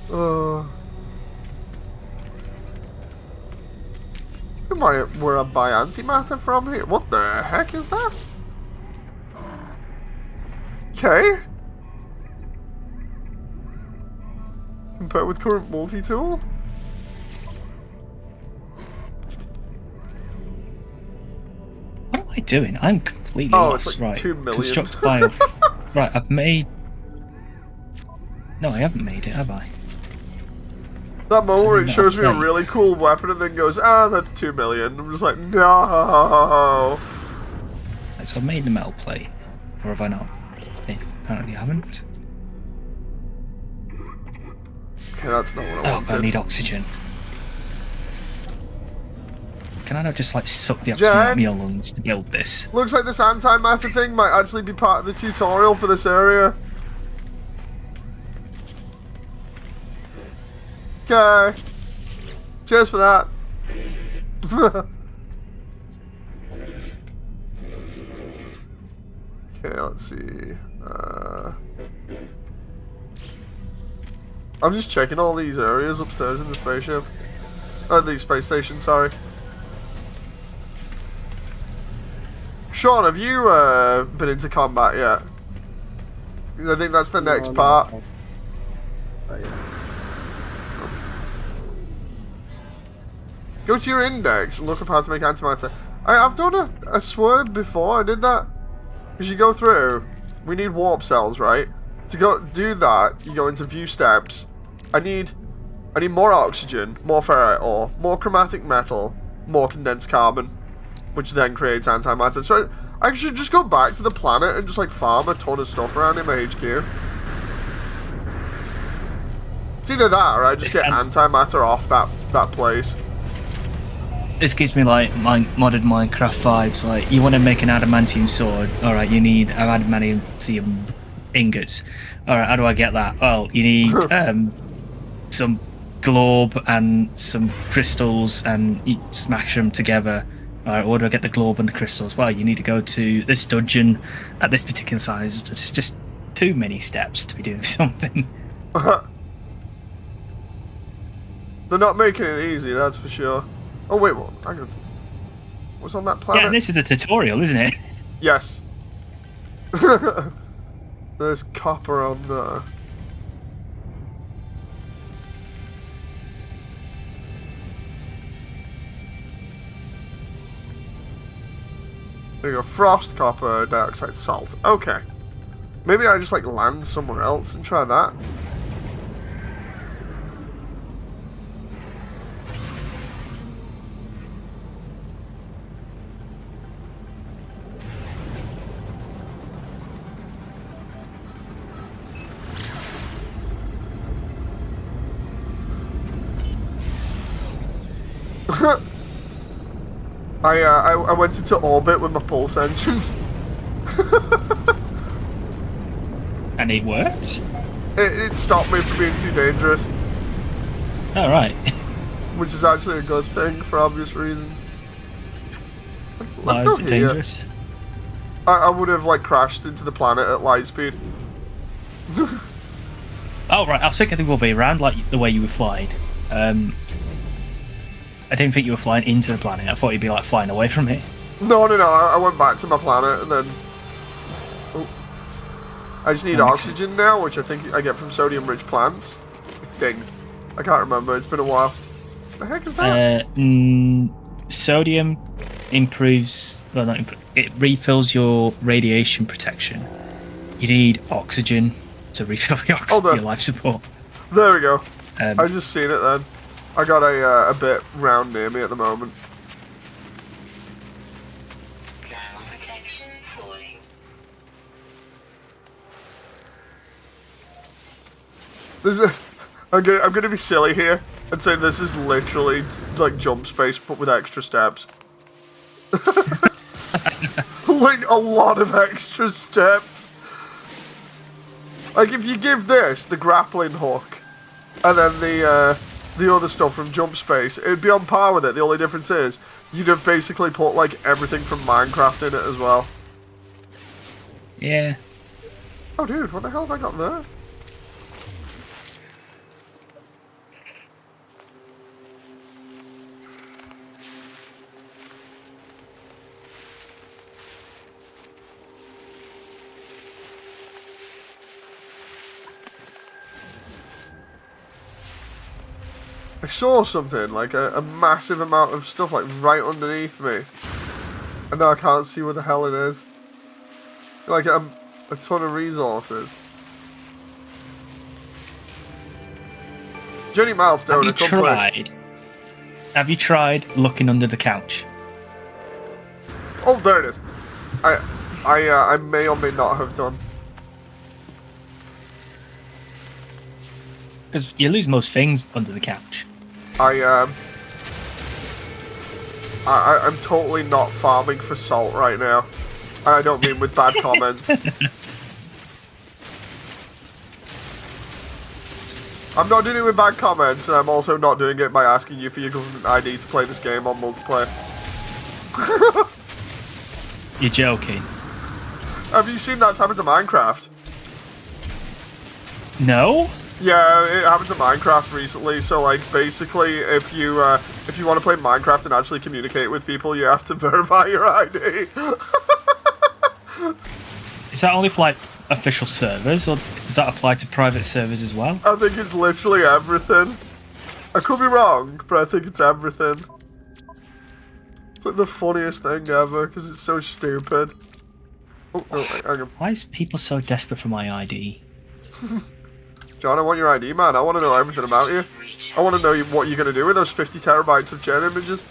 Where I buy antimatter from here? What the heck is that? Okay. Compare with current multi-tool? What am I doing? I'm completely lost. It's like right. 2 million. Construct file. Right, I've made... No, I haven't made it, have I? That moment where it It's a shows me a metal plate. really cool weapon and then goes, ah, that's 2 million. I'm just like, no. Right, so I've made the metal plate. Or have I not? Apparently I haven't. Okay, that's not what I Oh, wanted. but I need oxygen. Can I not just like suck the oxygen out of Jen? my lungs to build this? Looks like this antimatter thing might actually be part of the tutorial for this area. Okay. Cheers for that. Okay, let's see. I'm just checking all these areas upstairs in the spaceship. The space station, sorry. Sean, have you been into combat yet? I think that's the next part. No. Yeah. Go to your index and look up how to make antimatter. I've done a sword before. I did that. Because you go through, we need warp cells, right? To go do that, you go into view steps. I need more oxygen, more ferrite ore, more chromatic metal, more condensed carbon, which then creates antimatter. So I should just go back to the planet and just like farm a ton of stuff around in my HQ. It's either that or I just get antimatter off that place. This gives me like my modded Minecraft vibes. Like, you want to make an adamantium sword. Alright, you need adamantium ingots. Alright, how do I get that? Well, you need some globe and some crystals, and you smash them together. Alright, where do I get the globe and the crystals? Well, you need to go to this dungeon at this particular size. It's just too many steps to be doing something. They're not making it easy, that's for sure. Oh wait, what? Hang on. What's on that planet? Yeah, and this is a tutorial, isn't it? Yes. There's copper on there. There you go. Frost, copper, dioxide, salt. Okay. Maybe I just like land somewhere else and try that. I went into orbit with my pulse engines. And it worked? It stopped me from being too dangerous, Oh, right. which is actually a good thing for obvious reasons. Let's Why go is it here. dangerous? I would have like crashed into the planet at light speed. Oh, right. I was thinking we'll be around like the way you were flying. I didn't think you were flying into the planet. I thought you'd be like flying away from it. No. I went back to my planet and then. Oh. I just need That makes oxygen now, which I think I get from sodium-rich plants. Ding. I can't remember. It's been a while. The heck is that? Sodium improves. Well, not it refills your radiation protection. You need oxygen to refill your life support. There we go. Um, I just seen it then. I got a bit round near me at the moment. Protection falling. I'm gonna be silly here and say this is literally like jump space but with extra steps. Like a lot of extra steps. Like if you give this the grappling hook and then the other stuff from jump space, it'd be on par with it. The only difference is you'd have basically put like everything from Minecraft in it as well. yeah. Oh dude, what the hell have I got there? I saw something, like a massive amount of stuff like right underneath me. And now I can't see where the hell it is. Like a ton of resources. Journey milestone accomplished. Have you tried looking under the couch? Oh, there it is. I may or may not have done. Because you lose most things under the couch. I'm totally not farming for salt right now. And I don't mean with bad comments. I'm not doing it with bad comments, and I'm also not doing it by asking you for your government ID to play this game on multiplayer. You're joking. Have you seen that's happened to Minecraft? No? Yeah, it happened to Minecraft recently. So, like, basically, if you want to play Minecraft and actually communicate with people, you have to verify your ID. Is that only for, like, official servers, or does that apply to private servers as well? I think it's literally everything. I could be wrong, but I think it's everything. It's like the funniest thing ever, because it's so stupid. Oh, no, hang on. Why is people so desperate for my ID? John, I want your ID, man. I want to know everything about you. I want to know what you're going to do with those 50 terabytes of gen images.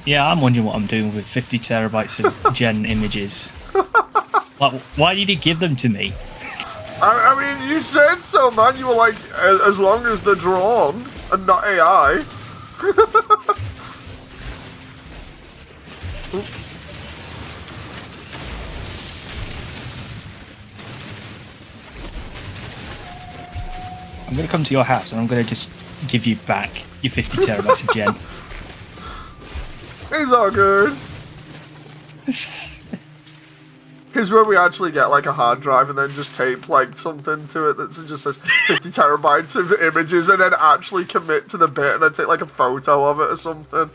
Yeah, I'm wondering what I'm doing with 50 terabytes of gen images. Like, why did you give them to me? I mean, you said so, man. You were like, as long as they're drawn and not AI. I'm going to come to your house and I'm going to just give you back your 50 terabytes of gen. It's all good. Here's where we actually get like a hard drive and then just tape like something to it that just says 50 terabytes of images and then actually commit to the bit and then take like a photo of it or something.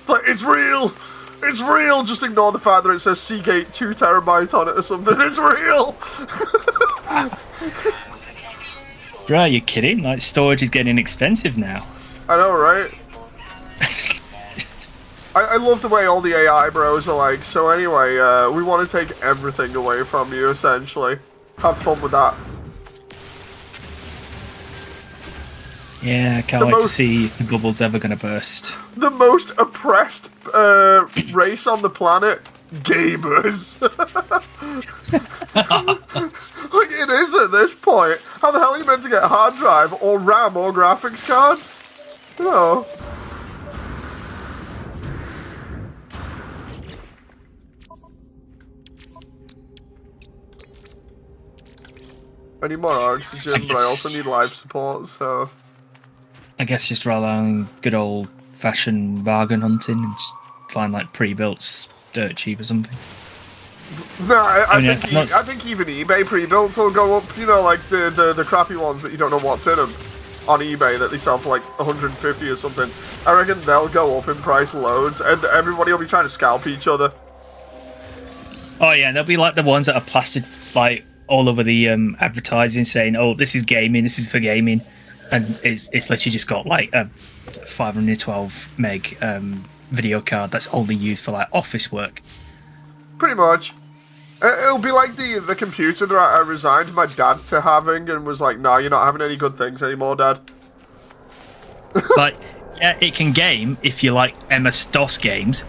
Like, it's real! It's real! Just ignore the fact that it says Seagate 2 terabyte on it or something. It's real! Bro, you're kidding? Like, storage is getting expensive now. I know, right? I love the way all the AI bros are like, so anyway, we want to take everything away from you, essentially. Have fun with that. Yeah, I can't wait to see if the bubble's ever going to burst. The most oppressed race on the planet, gamers. Like, it is at this point. How the hell are you meant to get a hard drive or RAM or graphics cards? No. I need more oxygen, but I also need life support, so... I guess just rely on good old-fashioned bargain hunting and just find, like, pre-builts dirt cheap or something. No, I think even eBay pre-builts will go up, you know, like the crappy ones that you don't know what's in them on eBay that they sell for like 150 or something. I reckon they'll go up in price loads and everybody will be trying to scalp each other. Oh yeah, they'll be like the ones that are plastered like all over the advertising saying, oh, this is gaming, this is for gaming. And it's literally just got like a 512 meg video card that's only used for like office work. Pretty much. It'll be like the computer that I resigned my dad to having and was like, nah, you're not having any good things anymore, Dad. Like, yeah, it can game if you like MS-DOS games.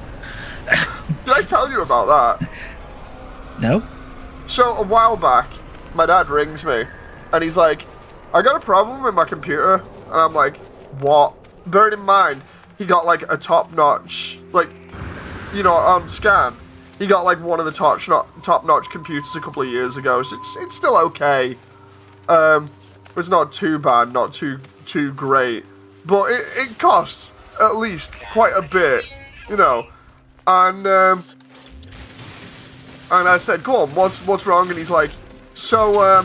Did I tell you about that? No? So, a while back, my dad rings me, and he's like, I got a problem with my computer. And I'm like, what? Bearing in mind, he got like a top-notch, like, you know, on scan. He got like one of the top-notch computers a couple of years ago, so it's still okay. It's not too bad, not too great, but it costs at least quite a bit, you know. And I said, go on, what's wrong? And he's like, so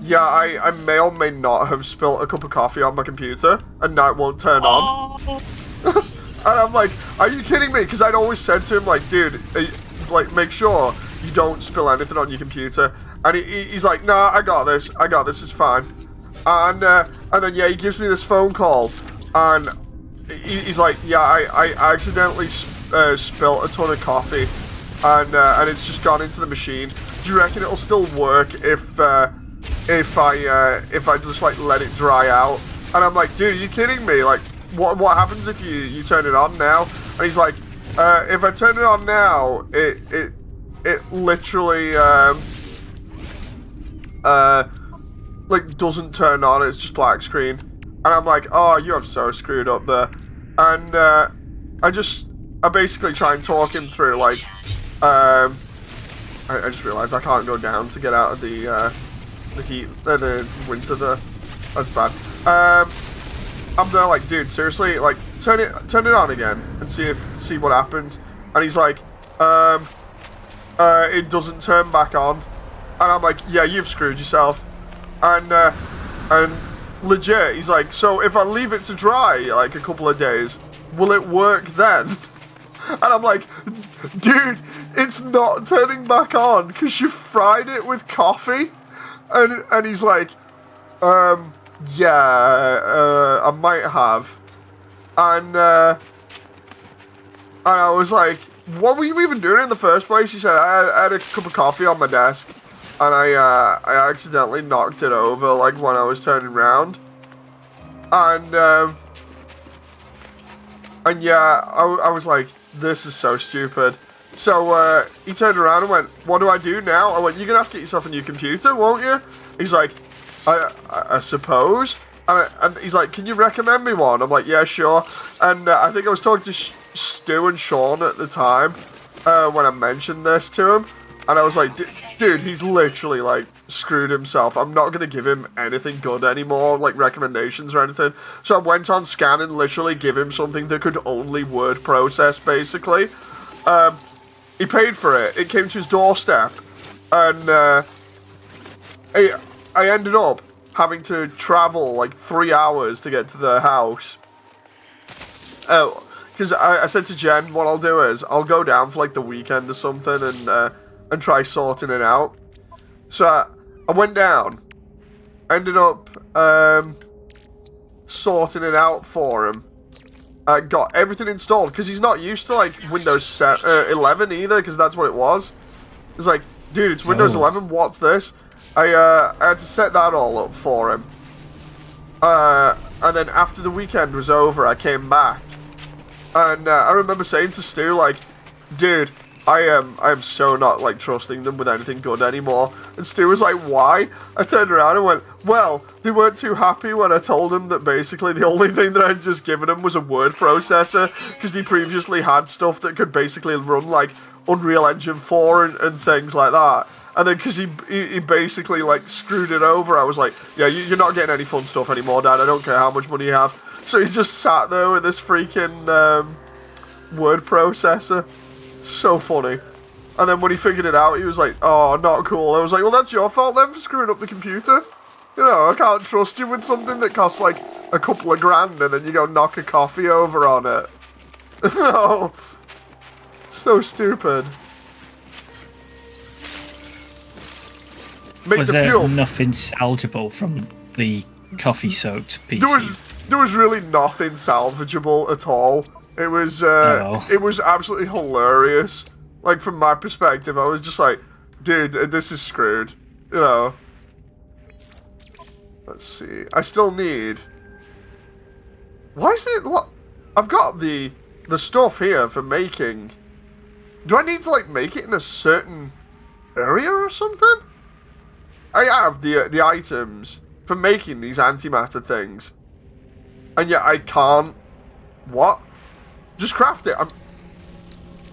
yeah, I may or may not have spilt a cup of coffee on my computer, and now it won't turn on. And I'm like, are you kidding me? Because I'd always said to him, like, dude, like, make sure you don't spill anything on your computer. And he's like, nah, I got this, it's fine. And then, yeah, he gives me this phone call, and he's like, yeah, I accidentally spilt a ton of coffee and it's just gone into the machine. Do you reckon it'll still work if I just like let it dry out? And I'm like, dude, are you kidding me? Like, what happens if you turn it on now? And he's like, if I turn it on now, it literally like doesn't turn on. It's just black screen. And I'm like, oh, you have so screwed up there. And I basically try and talk him through, like, I just realized I can't go down to get out of the heat, the winter there. That's bad. I'm there like, dude, seriously, like, turn it on again and see what happens. And he's like, it doesn't turn back on. And I'm like, yeah, you've screwed yourself. And legit, he's like, so if I leave it to dry like a couple of days, will it work then? And I'm like, dude, it's not turning back on because you fried it with coffee. And he's like, yeah, I might have. And I was like, what were you even doing in the first place? He said, I had a cup of coffee on my desk, and I accidentally knocked it over, like, when I was turning around. And yeah, I was like, this is so stupid. So he turned around and went, what do I do now? I went, you're going to have to get yourself a new computer, won't you? He's like, I suppose. And he's like, can you recommend me one? I'm like, yeah, sure. And I think I was talking to Stu and Sean at the time when I mentioned this to him. And I was like, dude, he's literally, like, screwed himself. I'm not going to give him anything good anymore, like recommendations or anything. So I went on Scan and literally give him something that could only word process, basically. He paid for it. It came to his doorstep. And I ended up having to travel like 3 hours to get to the house. Because I said to Jen, what I'll do is I'll go down for like the weekend or something and try sorting it out. So I went down, ended up sorting it out for him. I got everything installed because he's not used to like Windows 11 either, because that's what it was. It's like, dude, it's Windows 11. What's this? I had to set that all up for him. And then after the weekend was over, I came back, and I remember saying to Stu, like, dude, I am so not like trusting them with anything good anymore. And Stu was like, why? I turned around and went, well, they weren't too happy when I told them that basically the only thing that I'd just given them was a word processor, because he previously had stuff that could basically run like Unreal Engine 4 and things like that. And then because he basically like screwed it over, I was like, yeah, you're not getting any fun stuff anymore, Dad. I don't care how much money you have. So he's just sat there with this freaking word processor. So funny. And then when he figured it out, he was like, oh, not cool. I was like, well, that's your fault then for screwing up the computer. You know, I can't trust you with something that costs like a couple of grand and then you go knock a coffee over on it. No. So stupid. Was there nothing salvageable from the coffee-soaked PC? There was really nothing salvageable at all. It was it was absolutely hilarious. Like, from my perspective, I was just like, dude, this is screwed. You know. Let's see. I still need... Why is it... I've got the stuff here for making... Do I need to, like, make it in a certain area or something? I have the items for making these antimatter things. And yet I can't... What? Just craft it.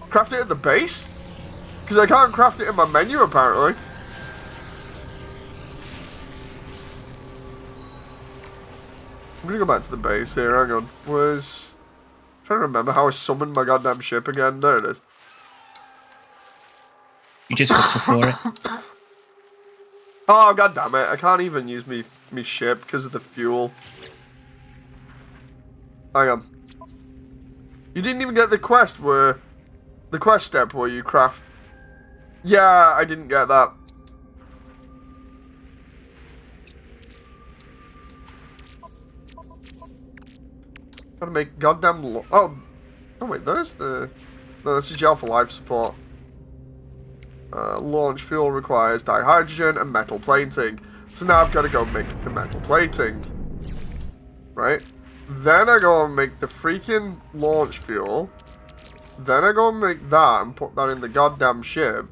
Craft it at the base? Because I can't craft it in my menu, apparently. I'm going to go back to the base here. Hang on. I'm trying to remember how I summoned my goddamn ship again. There it is. You just whistle for it. Oh, god damn it. I can't even use me ship because of the fuel. Hang on. You didn't even get the quest step where you craft... Yeah, I didn't get that. Gotta make goddamn... Oh wait, there's the... No, that's the gel for life support. Launch fuel requires dihydrogen and metal plating. So now I've got to go make the metal plating. Right? Then I go and make the freaking launch fuel. Then I go and make that and put that in the goddamn ship.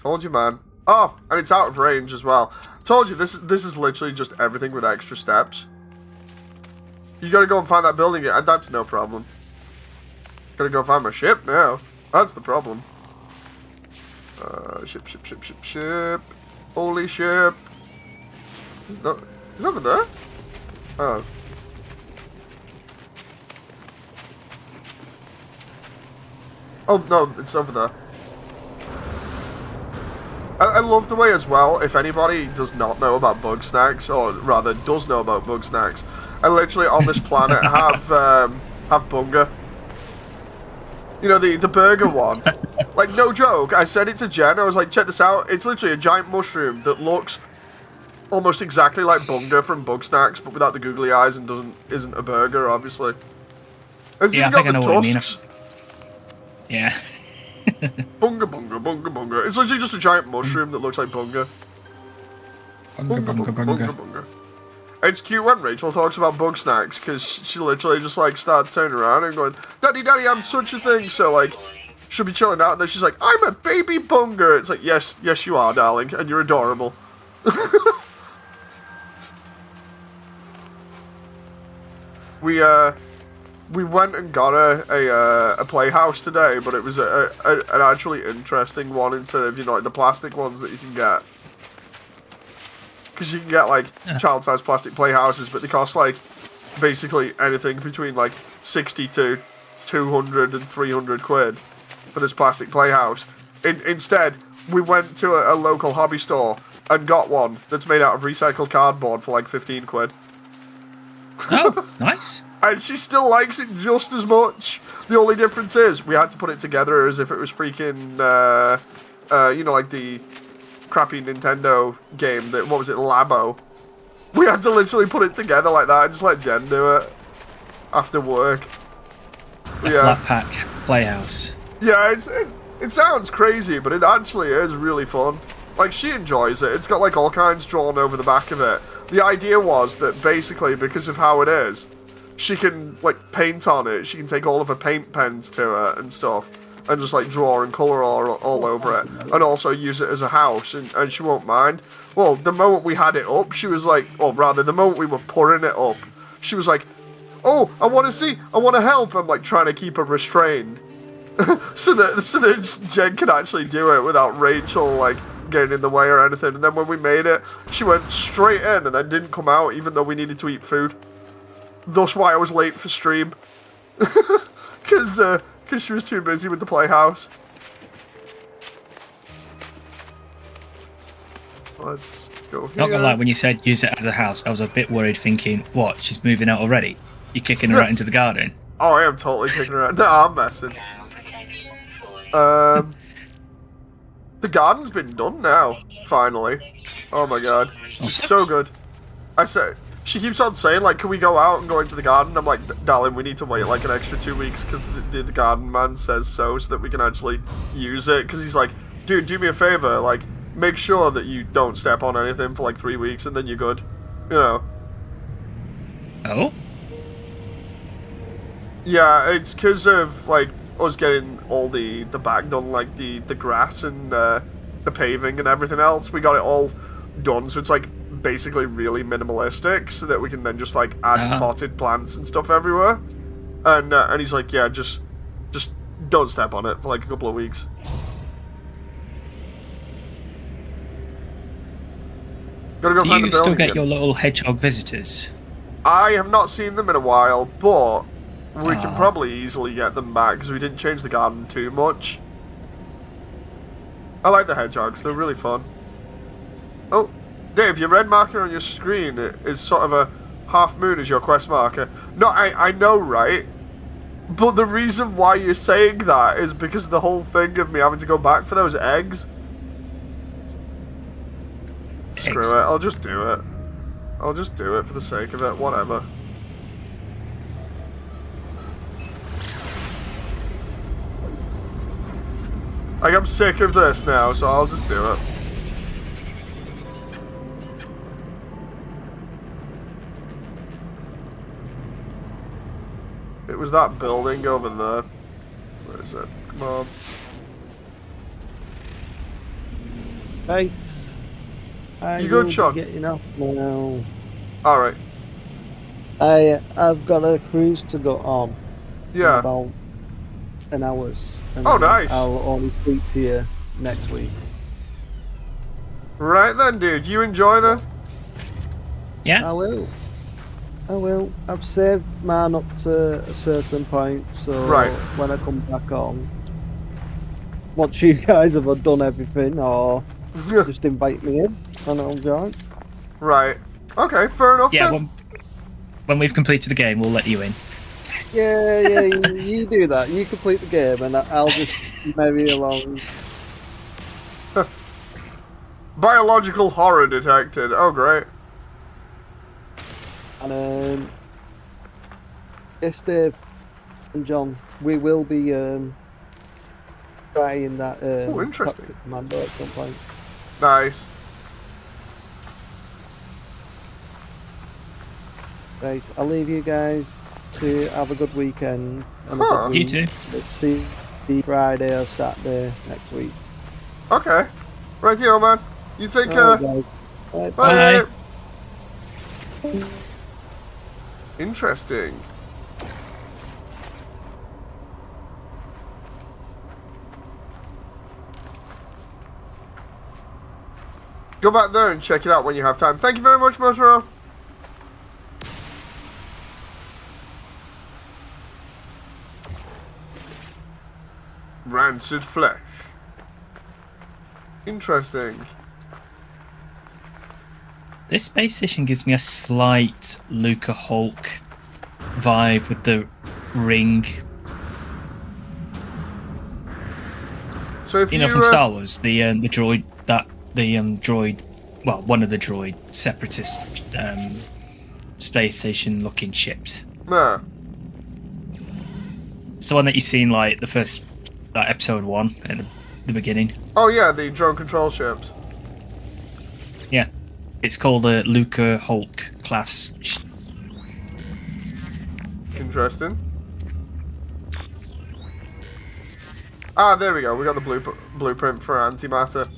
Told you, man. Oh, and it's out of range as well. Told you, this is literally just everything with extra steps. You gotta go and find that building, and that's no problem. Gotta go find my ship now. That's the problem. Ship. Holy ship. Is it over there? Oh. Oh, no, it's over there. I love the way as well, if anybody does not know about bug snacks, or rather does know about bug snacks, I literally on this planet have bunga. You know, the burger one. Like, no joke, I said it to Jen, I was like, check this out, it's literally a giant mushroom that looks almost exactly like bunga from Bug Snacks, but without the googly eyes and isn't a burger, obviously. It's Yeah, I think I know what you mean. Yeah. Bunga. It's literally just a giant mushroom that looks like bunga. Bunga. It's cute when Rachel talks about bug snacks, because she literally just, like, starts turning around and going, Daddy, I'm such a thing, so, like, she'll be chilling out, and then she's like, I'm a baby bunga. It's like, yes, you are, darling, and you're adorable. We went and got a playhouse today, but it was an actually interesting one instead of, you know, like the plastic ones that you can get. Because you can get, like, child-sized plastic playhouses, but they cost, like, basically anything between, like, 60 to 200 and 300 quid for this plastic playhouse. Instead, we went to a local hobby store and got one that's made out of recycled cardboard for, like, 15 quid. Oh, nice. And she still likes it just as much. The only difference is we had to put it together as if it was freaking, you know, like the crappy Nintendo game, what was it, Labo? We had to literally put it together like that and just let Jen do it after work. A flat pack playhouse. Yeah, it sounds crazy, but it actually is really fun. Like, she enjoys it. It's got, like, all kinds drawn over the back of it. The idea was that basically, because of how it is, she can, like, paint on it. She can take all of her paint pens to it and stuff and just, like, draw and colour all over it. And also use it as a house, and she won't mind. Well, the moment we had it up, she was like, or rather, the moment we were pouring it up, she was like, oh, I want to see, I want to help. I'm, like, trying to keep her restrained. so that Jen can actually do it without Rachel, like, getting in the way or anything. And then when we made it, she went straight in and then didn't come out, even though we needed to eat food. Thus why I was late for stream. Because she was too busy with the playhouse. Let's go here. Not gonna lie, when you said use it as a house, I was a bit worried, thinking, what, she's moving out already? You're kicking her out into the garden? Oh, I am totally kicking her out. No, I'm messing. The garden's been done now, finally. Oh my god. It's so good. I say, she keeps on saying, like, can we go out and go into the garden? I'm like, darling, we need to wait, like, an extra 2 weeks, because the garden man says so that we can actually use it. Because he's like, dude, do me a favor, like, make sure that you don't step on anything for, like, 3 weeks, and then you're good. You know. Oh? Yeah, it's because of, like, us getting all the back done, like, the grass and the paving and everything else. We got it all done, so it's, like, basically really minimalistic, so that we can then just, like, add potted plants and stuff everywhere. And he's like, yeah, just don't step on it for, like, a couple of weeks. Gotta go find the building. Do you still get again. your little hedgehog visitors? I have not seen them in a while, but we can probably easily get them back, because we didn't change the garden too much. I like the hedgehogs, they're really fun. Oh, Dave, your red marker on your screen is sort of a half moon as your quest marker. No, I know, right? But the reason why you're saying that is because of the whole thing of me having to go back for those eggs. Screw it, I'll just do it. I'll just do it for the sake of it, whatever. Like, I'm sick of this now, so I'll just do it. It was that building over there. Where is it? Come on. Right. I You good, will Sean? be getting up now. Alright. I've got a cruise to go on in Yeah. about an hour's. And Oh, then nice. I'll only speak to you next week. Right then, dude. You enjoy then? Yeah. I will. I've saved mine up to a certain point, so Right. when I come back on, once you guys have done everything, or just invite me in, and I'll join. Right. Okay, fair enough Yeah, then. when we've completed the game, we'll let you in. Yeah, you do that. You complete the game, and I'll just merry along. Biological horror detected. Oh, great. And yes, Dave and John, we will be trying that Oh, interesting. Cockpit Commando at some point. Nice. Right, I'll leave you guys to have a good weekend and Huh. a good week. You too. Let's see you Friday or Saturday next week. Okay. Rightio, man. You take care. Alright, guys. Bye. Bye. Bye. Interesting. Go back there and check it out when you have time. Thank you very much, Motoro. Rancid flesh. Interesting. This space station gives me a slight Luca Hulk vibe with the ring. So if You know, from Star Wars, the droid droid, well, one of the droid separatist space station looking ships. Nah. It's the one that you seen like the first episode 1 at the beginning. Oh yeah, the drone control ships. Yeah, it's called a Luca Hulk class. Interesting. Ah, there we go. We got the blueprint for antimatter.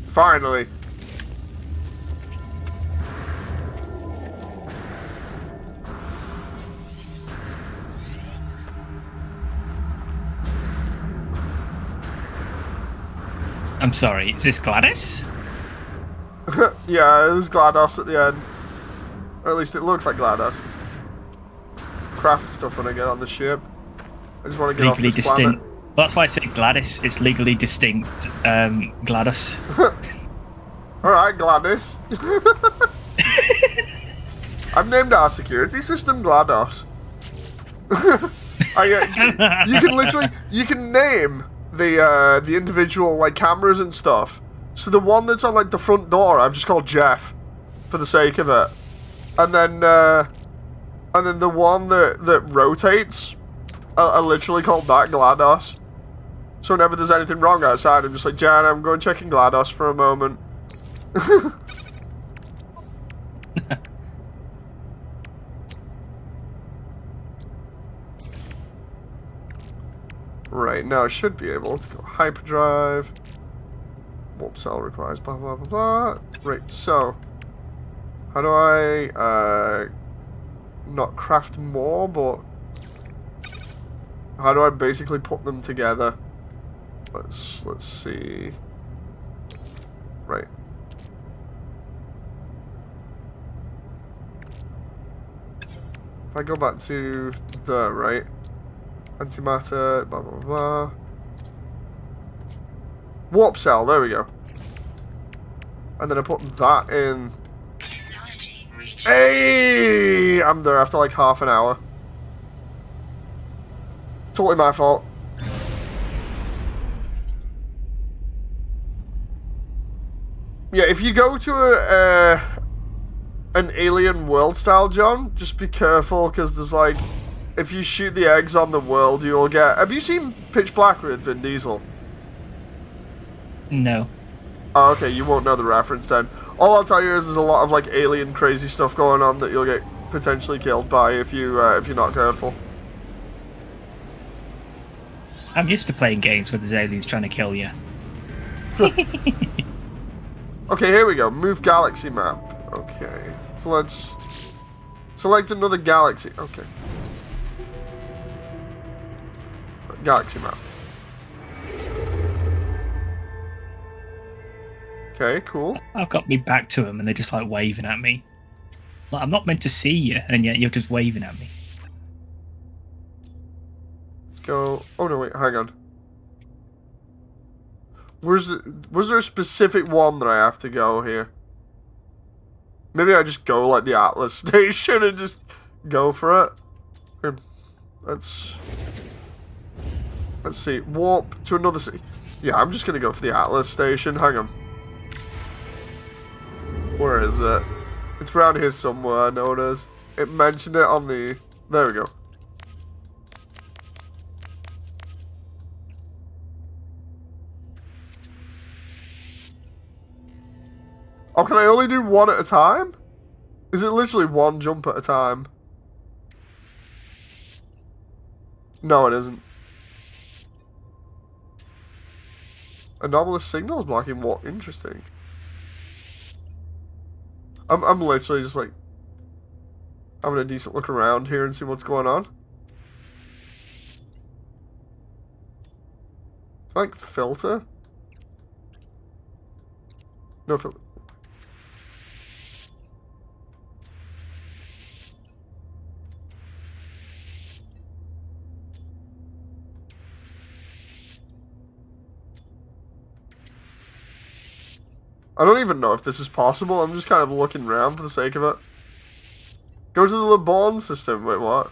Finally. I'm sorry, is this Gladys? Yeah, there's GLaDOS at the end. Or at least it looks like GLaDOS. Craft stuff when I get on the ship. I just want to get Legally off this distinct. Well, that's why I said Gladys. It's legally distinct GLaDOS. Alright, Gladys. I've named our security system GLaDOS. You can literally, you can name the individual like cameras and stuff. So the one that's on like the front door, I've just called Jeff, for the sake of it. And then the one that rotates, I literally called that GLaDOS. So whenever there's anything wrong outside, I'm just like, Jan, I'm going checking GLaDOS for a moment. Right, now I should be able to go hyperdrive. Warp cell requires blah blah blah blah. Right, so how do I not craft more, but how do I basically put them together? Let's see. Right. If I go back to the right. Antimatter, blah blah blah. Warp cell, there we go. And then I put that in. Technology reach. Hey! I'm there after like half an hour. Totally my fault. Yeah, if you go to an alien world style, John, just be careful because there's like if you shoot the eggs on the world, you'll get... Have you seen Pitch Black with Vin Diesel? No. Oh, okay, you won't know the reference then. All I'll tell you is there's a lot of like alien crazy stuff going on that you'll get potentially killed by if you're not careful. I'm used to playing games where there's aliens trying to kill you. Okay, here we go. Move galaxy map. Okay, so let's select another galaxy. Okay. Galaxy map. Okay, cool. I've got me back to them and they're just like waving at me. Like, I'm not meant to see you, and yet you're just waving at me. Let's go. Oh no, wait, hang on. Was there a specific one that I have to go here? Maybe I just go like the Atlas station and just go for it. Here, let's see. Warp to another city. Yeah, I'm just gonna go for the Atlas station. Hang on. Where is it? It's around here somewhere, I know it is. It mentioned it on the... There we go. Oh, can I only do one at a time? Is it literally one jump at a time? No, it isn't. Anomalous signals blocking what? Interesting. I'm literally just like having a decent look around here and see what's going on. Like filter? No filter. I don't even know if this is possible. I'm just kind of looking around for the sake of it. Go to the Le Bon system. Wait, what?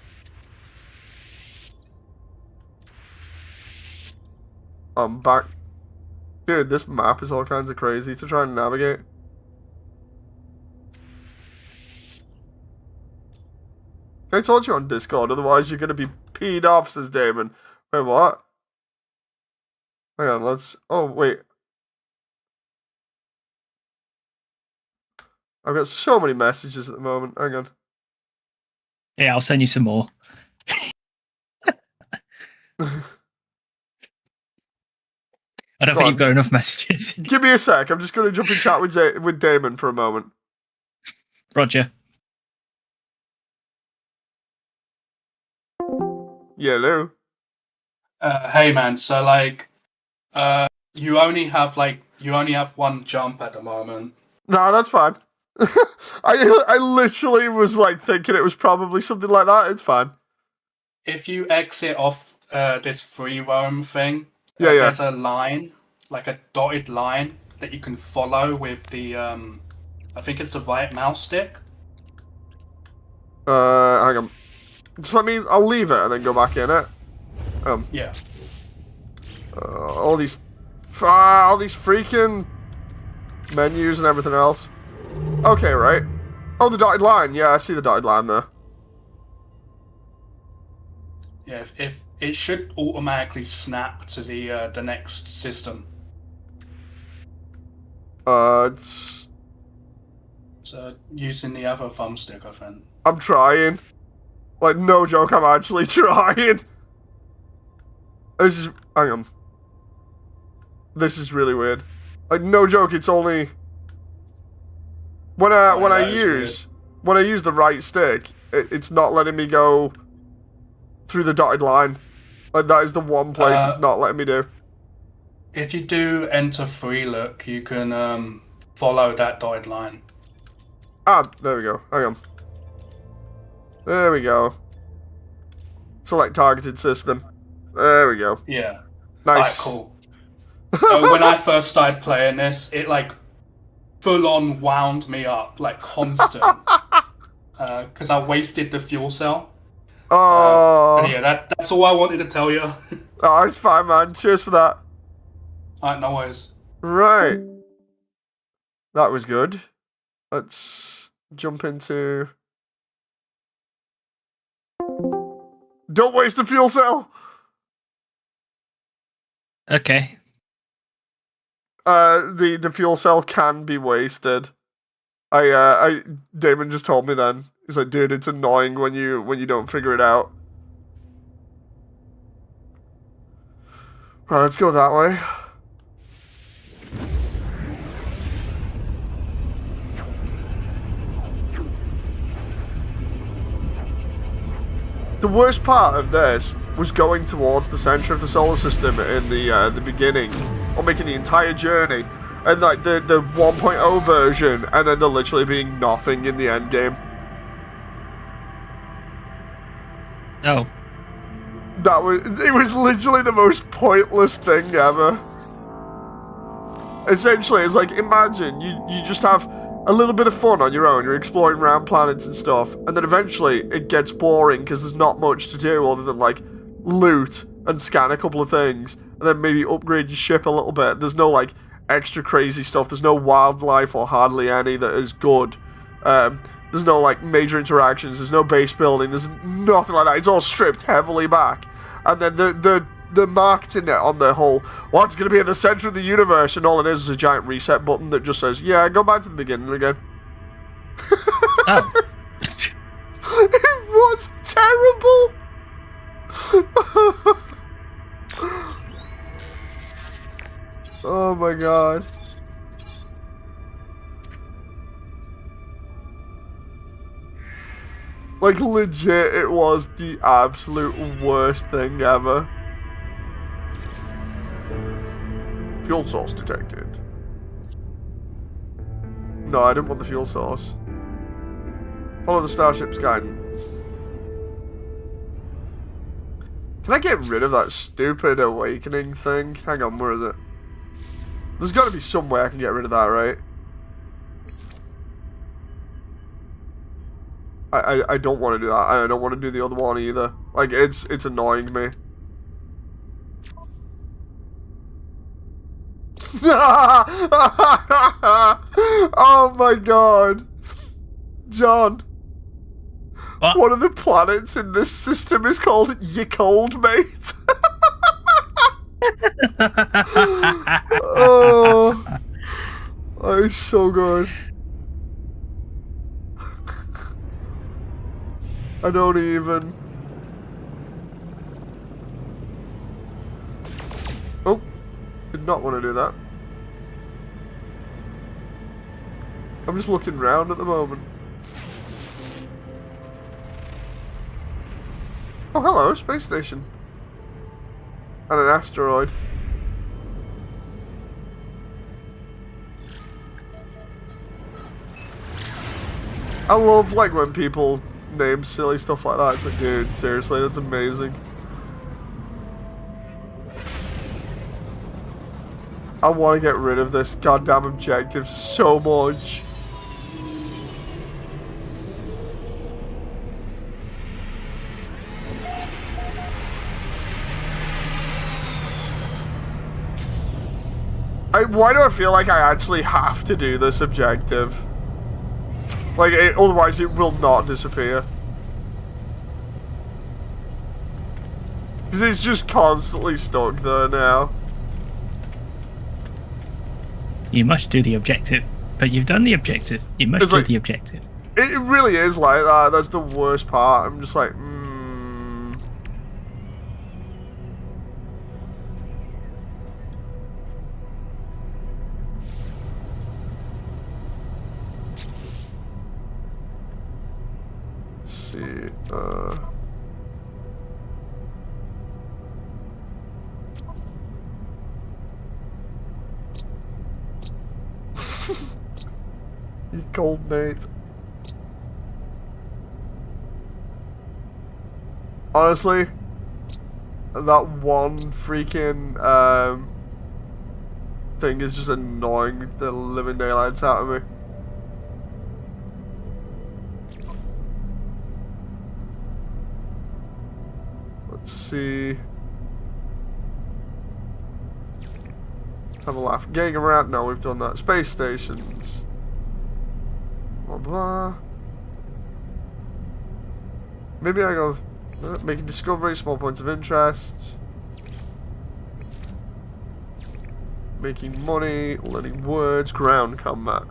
I'm back. Dude, this map is all kinds of crazy to try and navigate. I told you on Discord, otherwise you're going to be peed off, says Damon. Wait, what? Hang on, let's... Oh, wait. I've got so many messages at the moment. Hang on. Yeah, I'll send you some more. I don't think you've got enough messages. Give me a sec. I'm just going to jump in chat with Damon for a moment. Roger. Yeah, hello. Hey man, so like, you only have one jump at the moment. No, that's fine. I literally was like thinking it was probably something like that. It's fine. If you exit off this free roam thing, Yeah. there's a line, like a dotted line that you can follow with the I think it's the right mouse stick. Hang on. Just let me. I'll leave it and then go back in it. Yeah. All these freaking menus and everything else. Okay, right. Oh, the dotted line. Yeah, I see the dotted line there. Yeah. If it should automatically snap to the next system. It's... So using the other thumbstick, I think. I'm trying. Like, no joke, I'm actually trying. This is... Hang on. This is really weird. Like, no joke, it's only... When I use the right stick, it's not letting me go through the dotted line. Like, that is the one place it's not letting me do. If you do enter free look, you can follow that dotted line. Ah, there we go. Hang on. There we go. Select targeted system. There we go. Yeah. Nice. Alright, cool. So when I first started playing this, it like full on wound me up, like constant. Because I wasted the fuel cell. Oh. But yeah, that's all I wanted to tell you. Oh, it's fine, man. Cheers for that. Alright, no worries. Right. That was good. Let's jump into... Don't waste the fuel cell. Okay. The fuel cell can be wasted. Damon just told me then. He's like, dude, it's annoying when you don't figure it out. Right, let's go that way. The worst part of this was going towards the center of the solar system in the beginning, or making the entire journey, and like the 1.0 version, and then there literally being nothing in the end game. Oh. It was literally the most pointless thing ever. Essentially, it's like, imagine you just have a little bit of fun on your own, you're exploring around planets and stuff, and then eventually it gets boring because there's not much to do other than like loot and scan a couple of things, and then maybe upgrade your ship a little bit. There's no like extra crazy stuff, there's no wildlife or hardly any that is good. There's no like major interactions, there's no base building, there's nothing like that. It's all stripped heavily back. And then the marketing it on the whole, what's going to be in the center of the universe, and all it is a giant reset button that just says, yeah, go back to the beginning again. Oh. It was terrible. Oh my god. Like, legit, it was the absolute worst thing ever. Fuel source detected. No, I didn't want the fuel source. Follow the starship's guidance. Can I get rid of that stupid awakening thing? Hang on, where is it? There's got to be some way I can get rid of that, right? I don't want to do that. I don't want to do the other one either. Like, it's annoying me. Oh my god. John. What? One of the planets in this system is called Ye Cold Mate. Oh. That is so good. I don't even. Oh, did not want to do that. I'm just looking around at the moment. Oh, hello, space station. And an asteroid. I love, like, when people name silly stuff like that. It's like, dude, seriously, that's amazing. I want to get rid of this goddamn objective so much. Why do I feel like I actually have to do this objective? Like, otherwise it will not disappear. Because it's just constantly stuck there now. You must do the objective. But you've done the objective. You must do the objective. It really is like that. That's the worst part. I'm just like, Let's see, You cold mate. Honestly, that one freaking thing is just annoying the living daylights out of me. Let's see. Let's have a laugh. Getting around. No, we've done that. Space stations. Blah blah. Maybe I go Making discoveries, small points of interest. Making money, learning words, ground combat.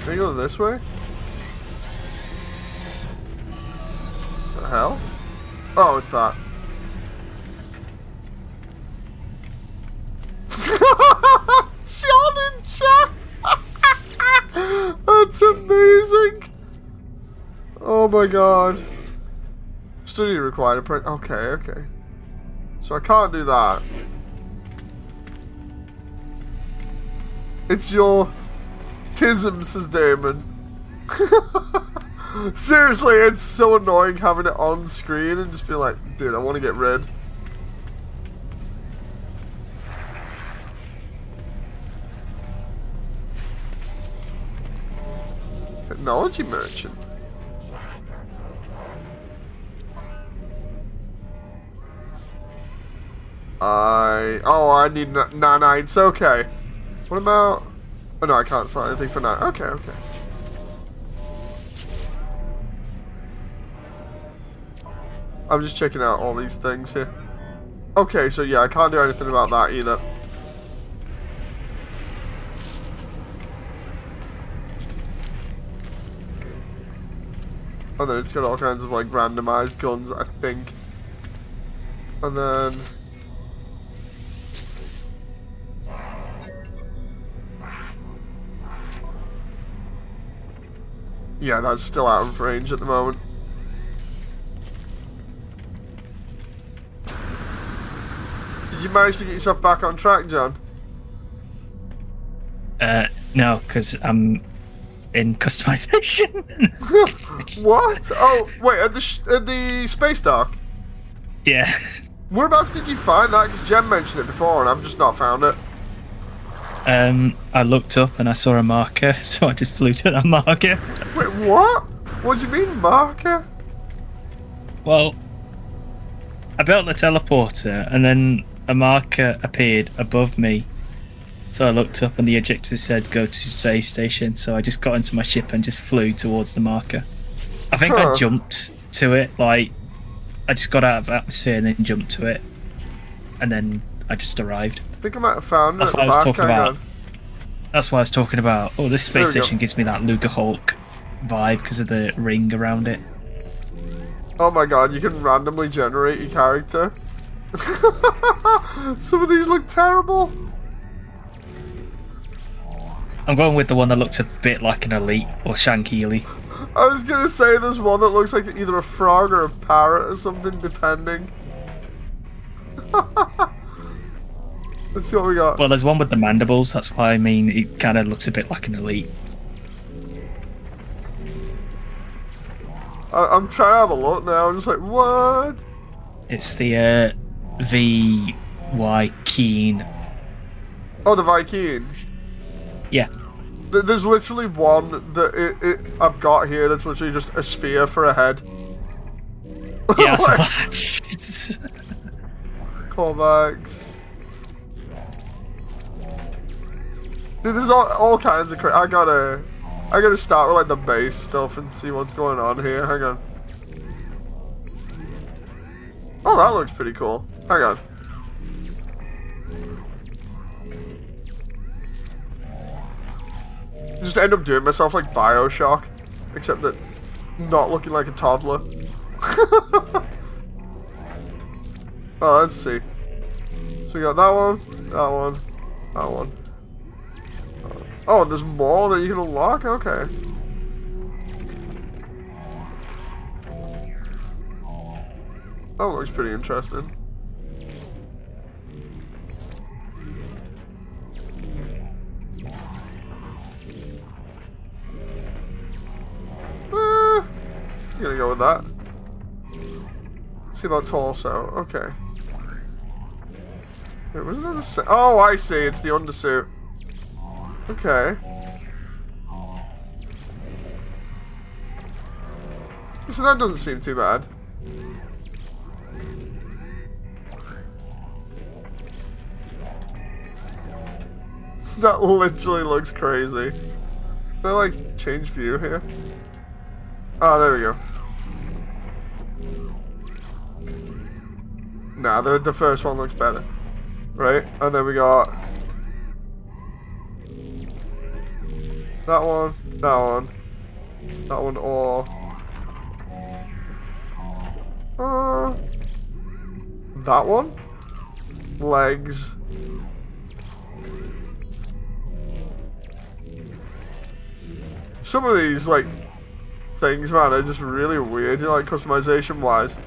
Can I go this way? The hell? Oh, it's that. John in chat! That's amazing! Oh my god. Study required. Okay. So I can't do that. It's your tism, says Damon. Seriously, it's so annoying having it on screen and just be like, dude, I want to get rid. Technology merchant. I need nanites. Okay. What about? Oh no, I can't sell anything for now. Okay. I'm just checking out all these things here. Okay, so yeah, I can't do anything about that either. And then it's got all kinds of like randomized guns, I think. And then yeah, that's still out of range at the moment. Did you manage to get yourself back on track, John? No, because I'm in customization. What? Oh, wait, at the space dock? Yeah. Whereabouts did you find that? Because Jem mentioned it before and I've just not found it. I looked up and I saw a marker, so I just flew to that marker. Wait, what? What do you mean, marker? Well, I built the teleporter and then a marker appeared above me. So I looked up and the objective said go to space station, so I just got into my ship and just flew towards the marker. I think I jumped to it, like, I just got out of atmosphere and then jumped to it. And then I just arrived. I think I might have found it That's at what the I was back. talking Hang about. on. That's what I was talking about. Oh, this There we space go. station gives me that Luger Hulk vibe because of the ring around it. Oh my god, you can randomly generate your character. Some of these look terrible. I'm going with the one that looks a bit like an elite or Shankily. I was gonna say there's one that looks like either a frog or a parrot or something, depending. Let's see what we got. Well, there's one with the mandibles. That's why I mean it kind of looks a bit like an elite. I'm trying to have a look now. I'm just like, what? It's the VY Keen. Oh, the Viking. Yeah. There's literally one that I've got here that's literally just a sphere for a head. Yeah. Like, So callbacks. Dude, there's all kinds of I gotta start with like the base stuff and see what's going on here. Hang on. Oh, that looks pretty cool. Hang on. Just end up doing myself like Bioshock, except that not looking like a toddler. Oh, let's see. So we got that one, that one, that one. Oh, there's more that you can unlock? Okay. That looks pretty interesting. I'm gonna go with that. See about torso. Okay. Wait, wasn't that the same? Oh, I see. It's the undersuit. Okay. So that doesn't seem too bad. That literally looks crazy. Can I, like, change view here? Oh, there we go. Nah, the first one looks better. Right? And then we got... that one, or... that one? Legs. Some of these, like, things, man, are just really weird, you know, like, customization-wise.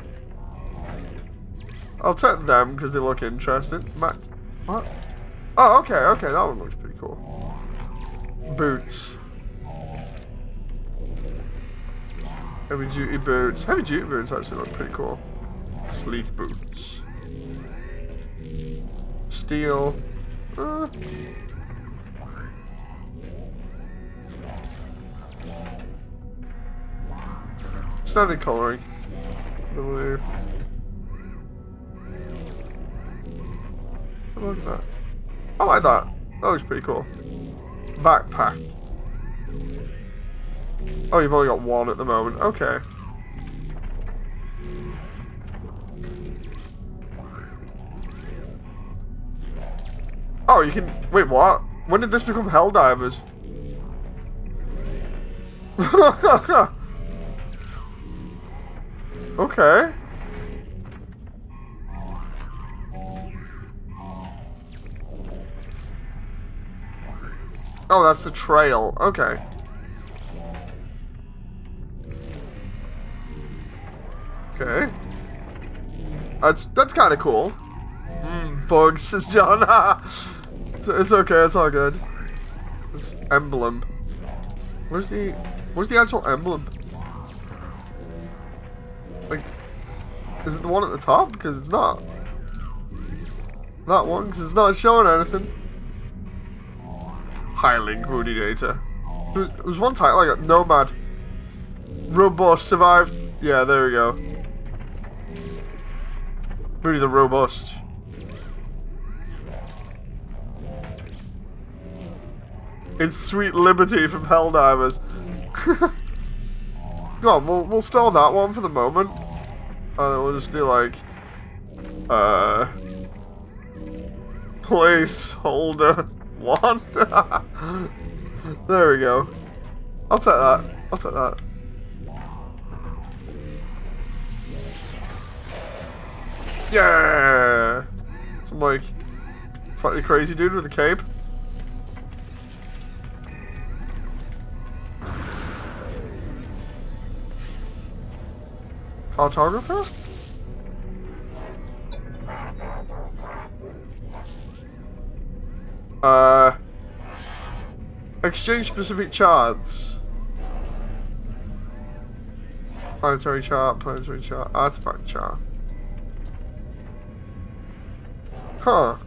I'll take them, because they look interesting. What? Oh, okay, that one looks pretty cool. Boots. Heavy-duty boots. Heavy-duty boots actually look pretty cool. Sleek boots. Steel. Standard coloring. Blue. Look at that. I like that. That looks pretty cool. Backpack. Oh, you've only got one at the moment. Okay. Oh, you can... wait, what? When did this become Helldivers? Okay. Oh, that's the trail. Okay. Okay. That's kind of cool. Bugs, says John. It's okay. It's all good. This emblem. Where's the actual emblem? Like, is it the one at the top? Because it's not. That one, because it's not showing anything. Highling Hoodie data. It was one title like Nomad. Robust survived. Yeah, there we go. Really the robust. It's Sweet Liberty from Helldivers. Go on, we'll store that one for the moment. And then we'll just do like placeholder 1. There we go. I'll take that. Yeah! Some like slightly crazy dude with a cape. Cartographer? Exchange specific charts. Planetary chart, artifact chart. Huh.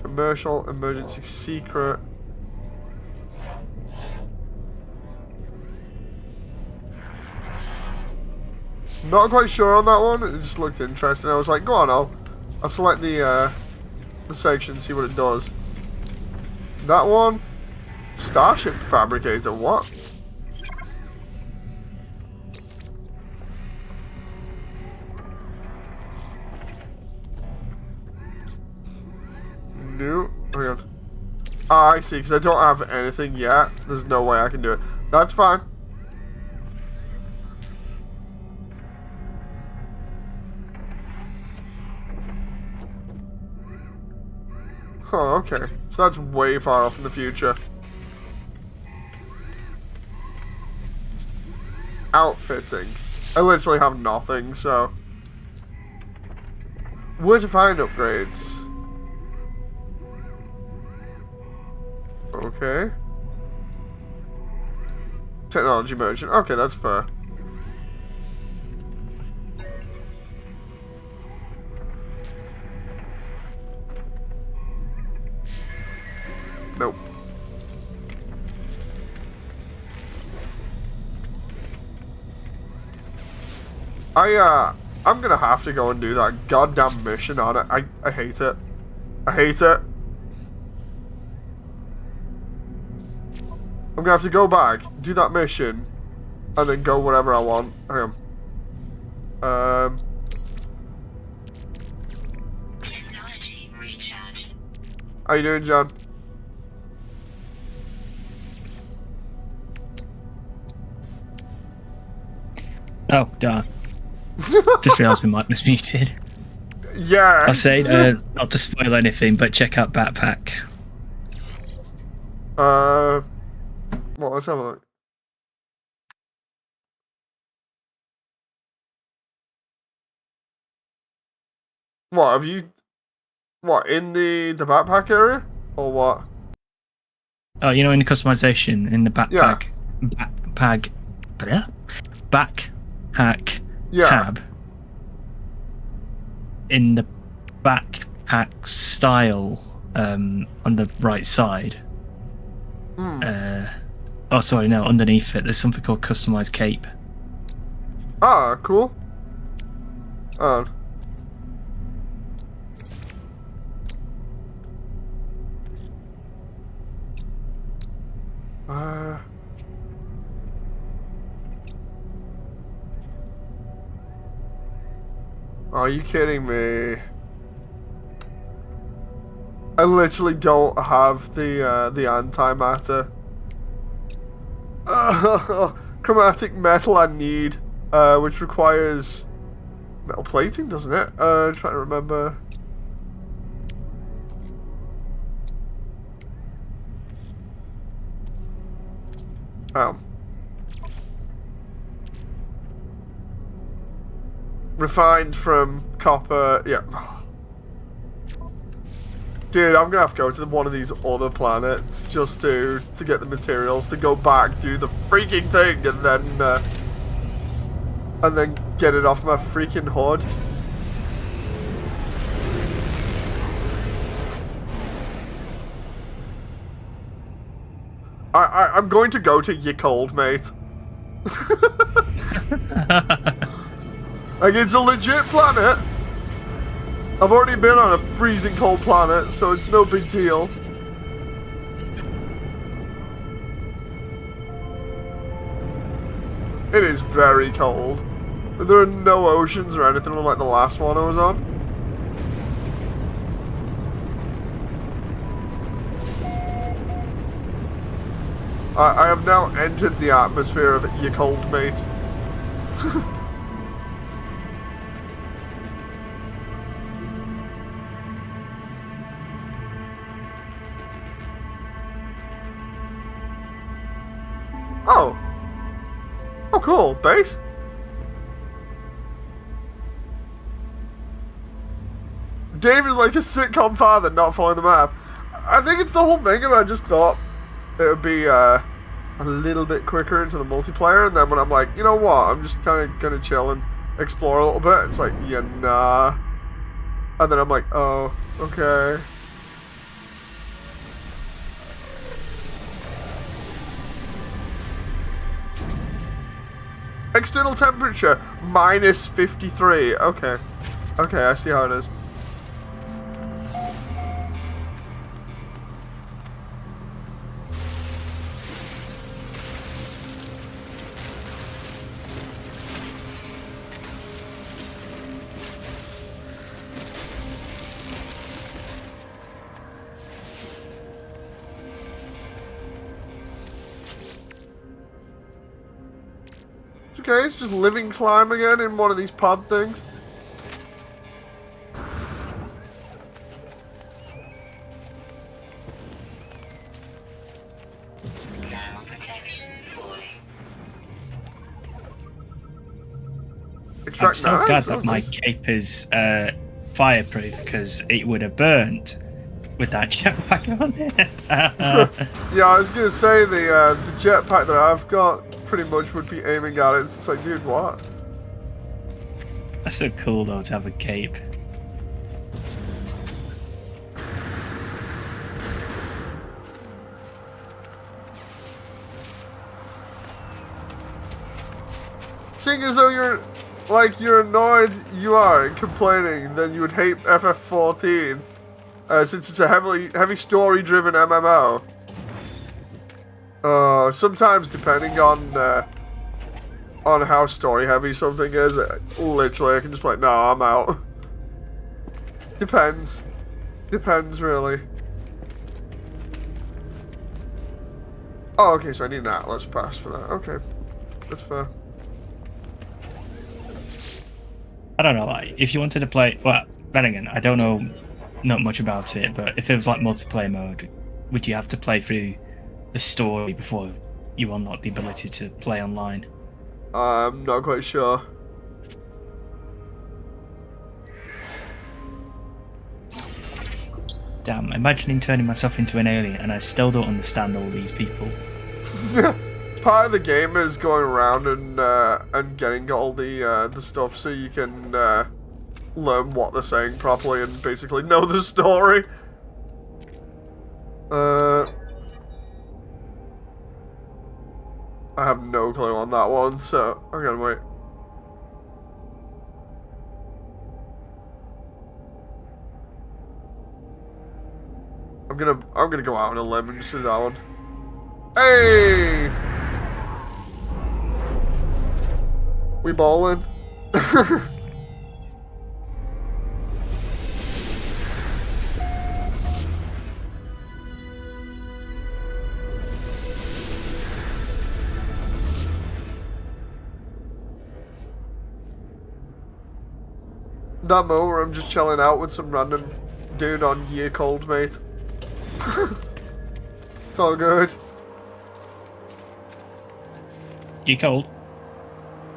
Commercial, emergency, secret. Not quite sure on that one. It just looked interesting. I was like, go on, I'll select the section, see what it does. That one, Starship Fabricator. What? No. Hang on. Ah, I see. Because I don't have anything yet. There's no way I can do it. That's fine. Oh, okay. So that's way far off in the future. Outfitting. I literally have nothing, so... Where to find upgrades? Okay. Technology merchant. Okay, that's fair. Nope. I'm gonna have to go and do that goddamn mission on it. I hate it. I hate it. I'm gonna have to go back, do that mission, and then go wherever I want. Hang on. Technology recharge. How you doing, John? Oh, darn. Just realised my mic was muted. Yeah. I say, not to spoil anything, but check out Backpack. Well, let's have a look. What have you? What in the backpack area or what? Oh, you know, in the customization, in the backpack, backpack Yeah. tab, in the backpack style, on the right side. Oh, sorry, no, underneath it, there's something called customized cape. Ah, cool. Are you kidding me? I literally don't have the antimatter. Chromatic metal I need, which requires metal plating, doesn't it? Trying to remember. Refined from copper, yeah. Dude, I'm gonna have to go to one of these other planets just to get the materials to go back, do the freaking thing, and then get it off my freaking hood. I'm going to go to Ye Cold, mate. Like, it's a legit planet. I've already been on a freezing cold planet, so it's no big deal. It is very cold. There are no oceans or anything like the last one I was on. I have now entered the atmosphere of Ye Cold, mate. Oh. Oh, cool. Base? Dave is like a sitcom father not following the map. I think it's the whole thing of I just thought it would be a little bit quicker into the multiplayer, and then when I'm like, you know what, I'm just kind of gonna chill and explore a little bit, it's like, yeah, nah. And then I'm like, oh, okay. External temperature, minus 53. Okay. Okay, I see how it is. Okay, it's just living slime again in one of these pod things. Thermal protection falling. I'm Extract so knives? glad Oh, that my nice. cape is fireproof, because it would have burnt with that jetpack on it. Yeah, I was gonna say the jetpack that I've got pretty much would be aiming at it. It's like, dude, what? That's so cool though, to have a cape. Seeing as though you're annoyed you are and complaining, then you would hate FF14, since it's a heavy story-driven MMO. Sometimes depending on how story heavy something is, literally I can just be like, no, I'm out. Depends. Depends, really. Oh, okay, so I need an Atlas pass for that. Okay, that's fair. I don't know, like, if you wanted to play... Well, then again, I don't know not much about it, but if it was like multiplayer mode, would you have to play through the story before you unlock the ability to play online? I'm not quite sure. Damn, imagining turning myself into an alien and I still don't understand all these people. Part of the game is going around and getting all the stuff so you can learn what they're saying properly and basically know the story. I have no clue on that one, so I'm gonna wait. I'm gonna go out on a limb and just do that one. Hey! We ballin'? That moment where I'm just chilling out with some random dude on year cold, mate. It's all good. You cold?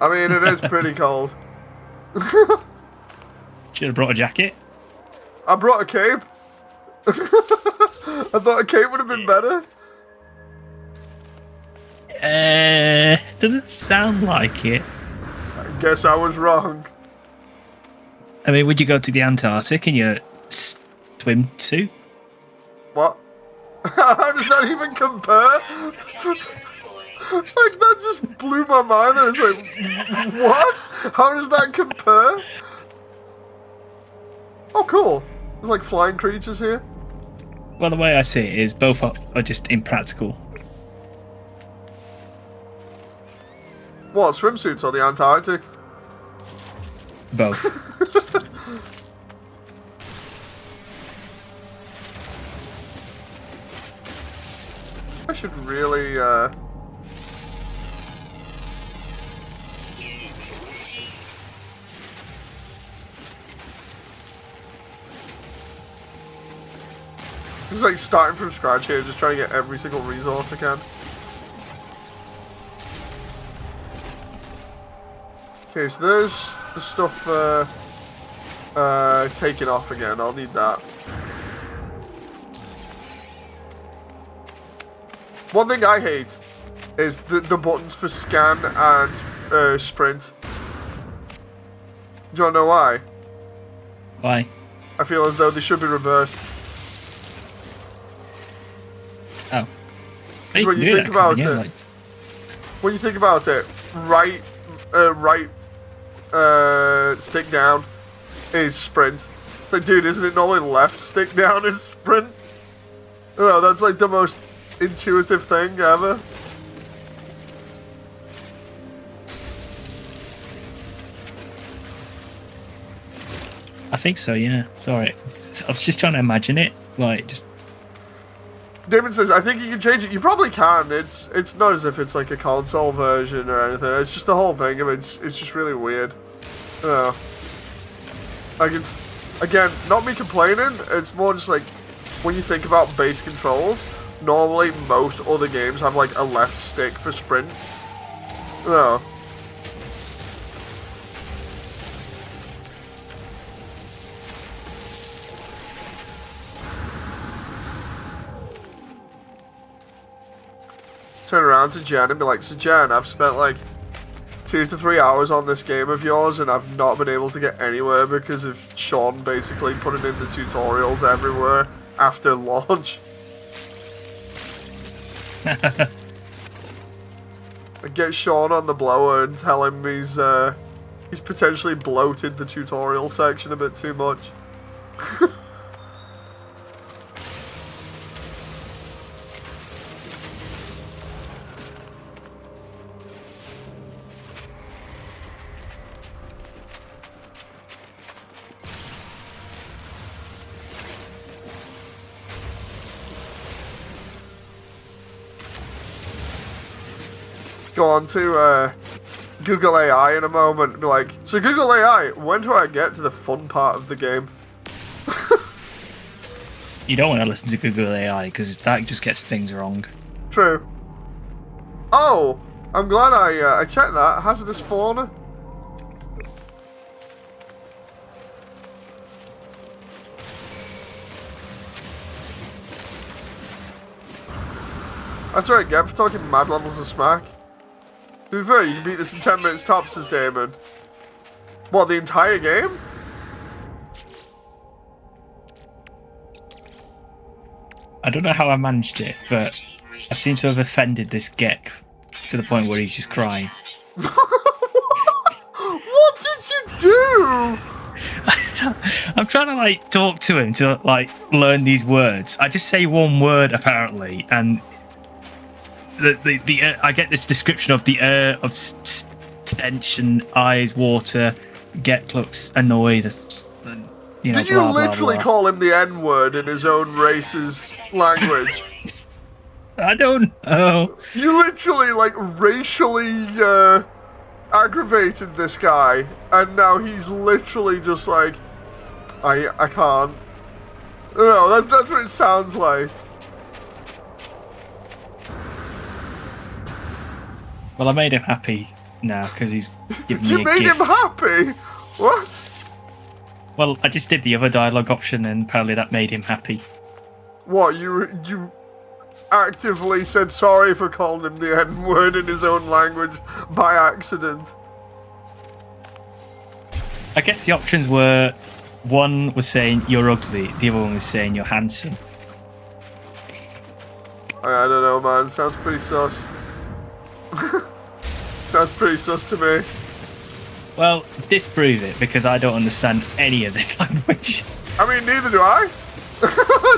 I mean, it is pretty cold. Should have brought a jacket. I brought a cape. I thought a cape would have been better. Doesn't sound like it. I guess I was wrong. I mean, would you go to the Antarctic in your swimsuit? What? How does that even compare? Like, that just blew my mind. I was like, what? How does that compare? Oh, cool. There's like flying creatures here. Well, the way I see it is both are just impractical. What, swimsuits or the Antarctic? Both. I should really, just like starting from scratch here, just trying to get every single resource I can. Okay, so there's the stuff taking off again. I'll need that. One thing I hate is the buttons for scan and sprint. Do you want to know why? Why? I feel as though they should be reversed. Oh. When you think about it, when you think about it, right stick down is sprint. It's like, dude, isn't it normally left stick down is sprint? No, that's like the most intuitive thing ever. I think so, yeah. Sorry. I was just trying to imagine it. Like, just... Damon says, I think you can change it. You probably can. It's not as if it's like a console version or anything. It's just the whole thing. I mean, it's just really weird. Like, it's, again, not me complaining. It's more just like, when you think about base controls, normally most other games have like a left stick for sprint. No. Turn around to Jen and be like, so Jen, I've spent like 2 to 3 hours on this game of yours and I've not been able to get anywhere because of Sean basically putting in the tutorials everywhere after launch. I get Sean on the blower and tell him he's potentially bloated the tutorial section a bit too much. go on to Google AI in a moment and be like, so Google AI, when do I get to the fun part of the game? You don't want to listen to Google AI because that just gets things wrong. True. Oh, I'm glad I checked that. Hazardous fauna. That's what I get for talking mad levels of smack. To be fair, you can beat this in 10 minutes tops, says Damon. What, the entire game? I don't know how I managed it, but I seem to have offended this Gek to the point where he's just crying. What did you do? I'm trying to like talk to him to like learn these words. I just say one word apparently, and the I get this description of the of stench and eyes, water. Get looks annoyed. You know, did you blah, blah, literally blah. call him the N-word in his own race's language? I don't know. You literally, like, racially aggravated this guy, and now he's literally just like, I can't. No, that's what it sounds like. Well, I made him happy now because he's given You me a made gift. him happy? What? Well, I just did the other dialogue option, and apparently that made him happy. What, you actively said sorry for calling him the N-word in his own language by accident? I guess the options were, one was saying you're ugly, the other one was saying you're handsome. I don't know, man. Sounds pretty sus. Sounds pretty sus to me. Well, disprove it, because I don't understand any of this language. I mean, neither do I.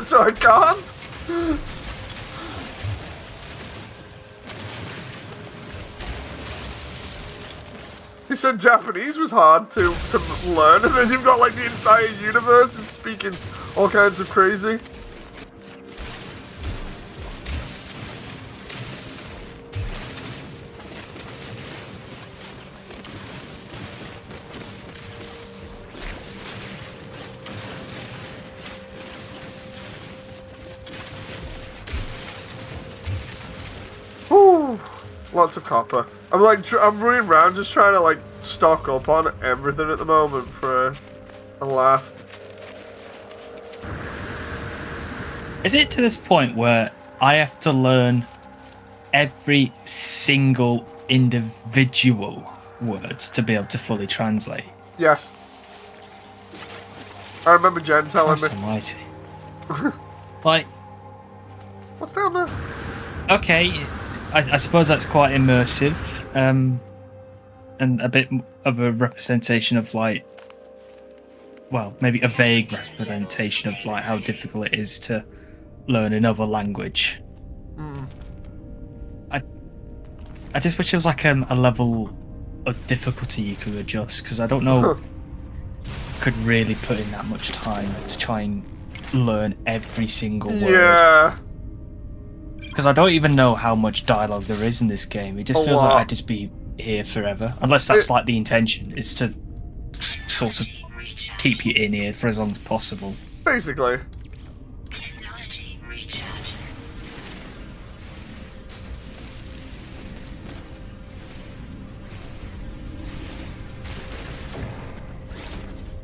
So I can't. He said Japanese was hard to learn, and then you've got like the entire universe and speaking all kinds of crazy. Ooh, lots of copper. I'm like, I'm running around just trying to like stock up on everything at the moment for a laugh. Is it to this point where I have to learn every single individual word to be able to fully translate? Yes. I remember Jen telling Christ me. almighty. Like, What's down there? okay, I suppose that's quite immersive, and a bit of a representation of like, well, maybe a vague representation of like how difficult it is to learn another language. I just wish there was like a level of difficulty you could adjust, because I don't know could really put in that much time to try and learn every single word. Yeah. Because I don't even know how much dialogue there is in this game. It just feels like I'd just be here forever. Unless that's like the intention, is to sort of keep you in here for as long as possible. Basically. Technology recharge.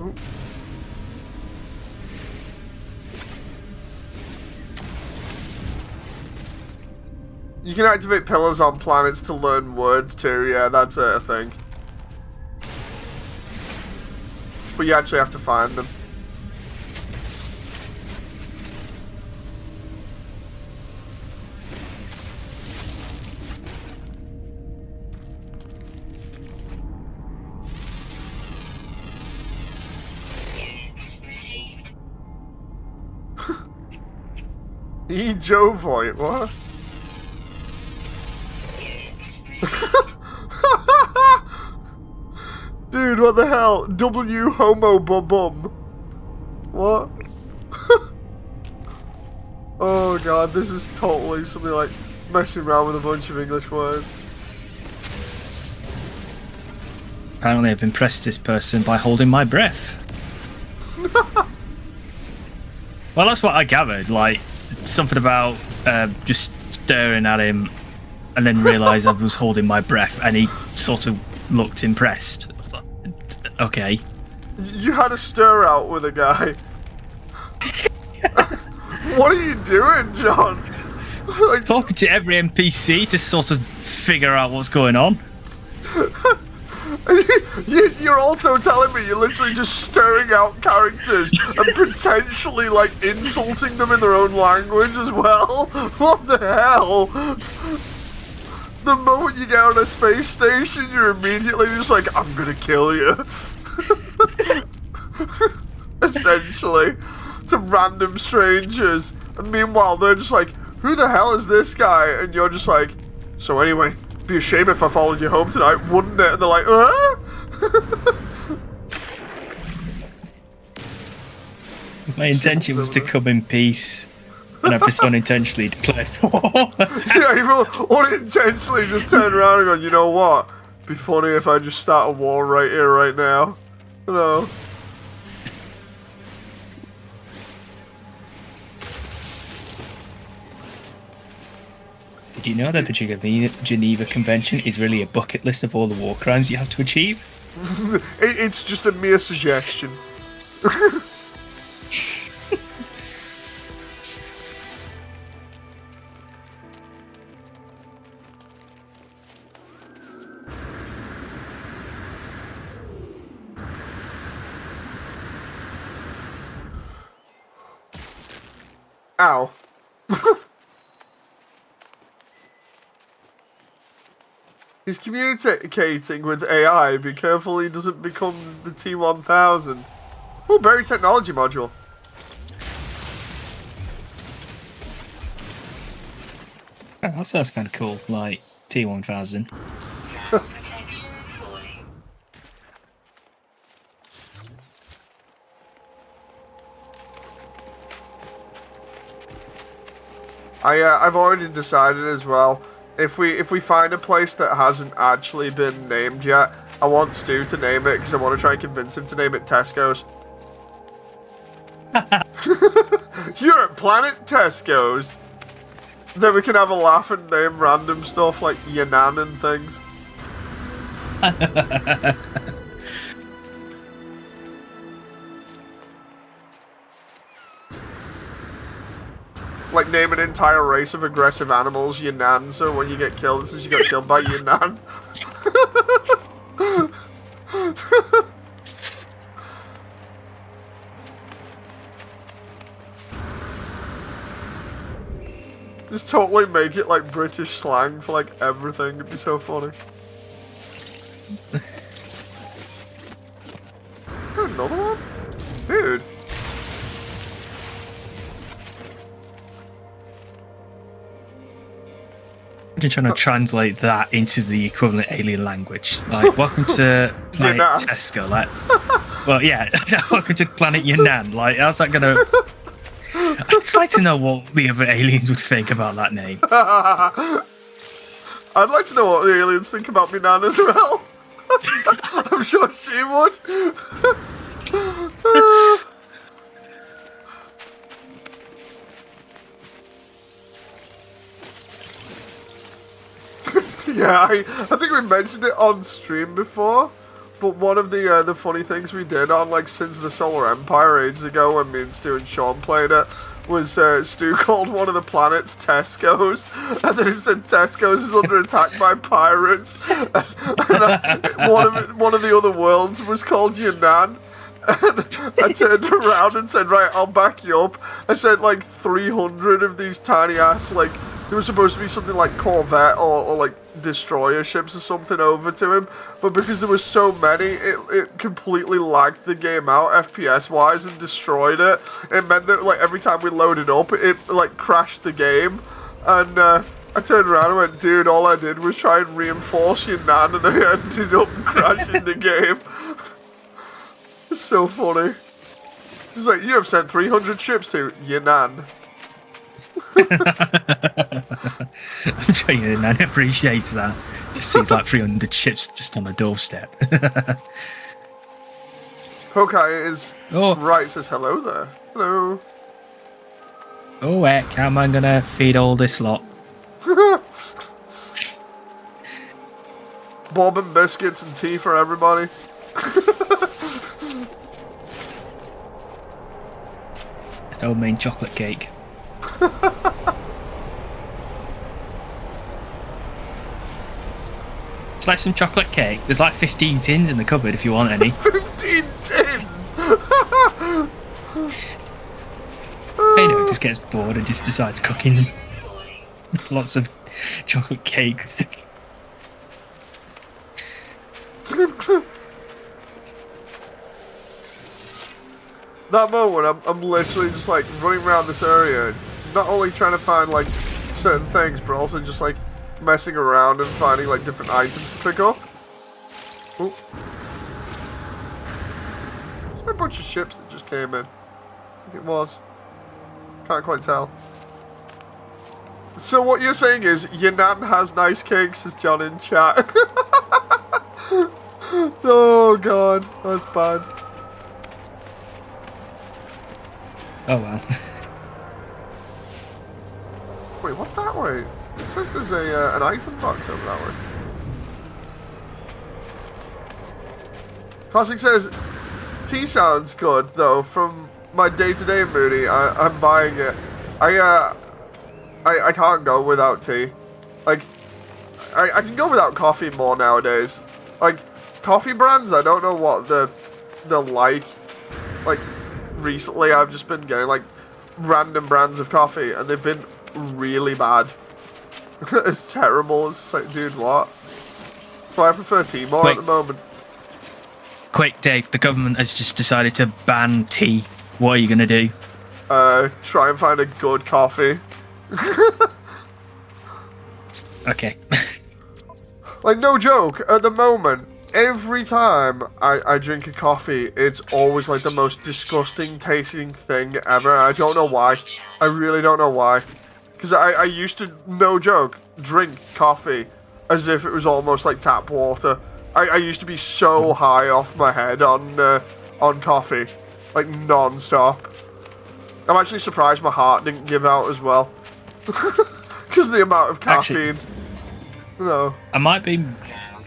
Ooh. You can activate pillars on planets to learn words too, yeah, that's a thing. But you actually have to find them. Received. Jovoit, what? Dude, what the hell? W homo bum. What? Oh god, this is totally something like messing around with a bunch of English words. Apparently, I've impressed this person by holding my breath. Well, that's what I gathered. Like, something about just staring at him and then realised I was holding my breath, and he sort of looked impressed. I was like, okay. You had a stir out with a guy. What are you doing, John? Like, Talking to every NPC to sort of figure out what's going on. You're also telling me you're literally just stirring out characters and potentially, like, insulting them in their own language as well? What the hell? The moment you get on a space station, you're immediately just like, I'm gonna kill you. Essentially. To random strangers. And meanwhile, they're just like, who the hell is this guy? And you're just like, so anyway, be a shame if I followed you home tonight, wouldn't it? And they're like, My intention was to come in peace, and I've just unintentionally declared war. Yeah, you've unintentionally just turned around and gone, you know what? Be funny if I just start a war right here, right now. You know? Did you know that the Geneva Convention is really a bucket list of all the war crimes you have to achieve? It's just a mere suggestion. Ow. He's communicating with AI. Be careful he doesn't become the T-1000. Oh, berry technology module. Oh, that sounds kind of cool, like T-1000. Protection falling. I've already decided as well. If we find a place that hasn't actually been named yet, I want Stu to name it because I want to try and convince him to name it Tesco's. You're at Planet Tesco's. Then we can have a laugh and name random stuff like Yannan and things. Like name an entire race of aggressive animals Yannan, so when you get killed, since you got killed by Yannan. Just totally make it like British slang for like everything. It'd be so funny. Another one? Dude. I'm trying to translate that into the equivalent alien language. Like, welcome to Planet Yannan. Tesco. Like, well, yeah, welcome to Planet Yannan. Like, how's that gonna? I'd just like to know what the other aliens would think about that name. I'd like to know what the aliens think about me nan as well. I'm sure she would. Yeah, I think we mentioned it on stream before, but one of the funny things we did on like Sins of the Solar Empire ages ago when me and Stu and Sean played it was Stu called one of the planets Tesco's, and then he said Tesco's is under attack by pirates, and one of the other worlds was called Yannan. And I turned around and said, right, I'll back you up. I sent like 300 of these tiny ass, like, there was supposed to be something like Corvette or like destroyer ships or something over to him, but because there were so many, it completely lagged the game out FPS wise and destroyed it. It meant that like every time we loaded up, it like crashed the game, and I turned around and went, dude, all I did was try and reinforce your nan, and I ended up crashing the game. It's so funny. It's like, you have sent 300 ships to Yannan. I'm sure your nan appreciates that. Just sees like 300 chips just on the doorstep. Hawkeye is Oh. right, says hello there. Hello. Oh heck, how am I gonna feed all this lot? Bob and biscuits and tea for everybody. Homemade chocolate cake. It's like some chocolate cake. There's like 15 tins in the cupboard if you want any. 15 tins! It just gets bored and just decides cooking them. Lots of chocolate cakes. That moment, I'm literally just like running around this area, not only trying to find like certain things, but also just like messing around and finding like different items to pick up. Oh. Is there a bunch of ships that just came in? I think it was. Can't quite tell. So what you're saying is your nan has nice cakes, says John in chat. Oh god, that's bad. Oh well. Wait, what's that way? It says there's a an item box over that way. Classic says, tea sounds good though. From my day-to-day Moody, I'm buying it. I can't go without tea. Like, I can go without coffee more nowadays. Like, coffee brands, I don't know what they're like. Like, recently I've just been getting like random brands of coffee and they've been really bad. It's terrible. It's like, dude, what? So I prefer tea more at the moment. Quick, Dave, the government has just decided to ban tea. What are you going to do? Try and find a good coffee. Okay. Like, no joke, at the moment, every time I drink a coffee, it's always like the most disgusting tasting thing ever. I don't know why. I really don't know why. Because I used to, no joke, drink coffee as if it was almost like tap water. I used to be so high off my head on coffee. Like, non-stop. I'm actually surprised my heart didn't give out as well. Because of the amount of caffeine. Actually, no. I might be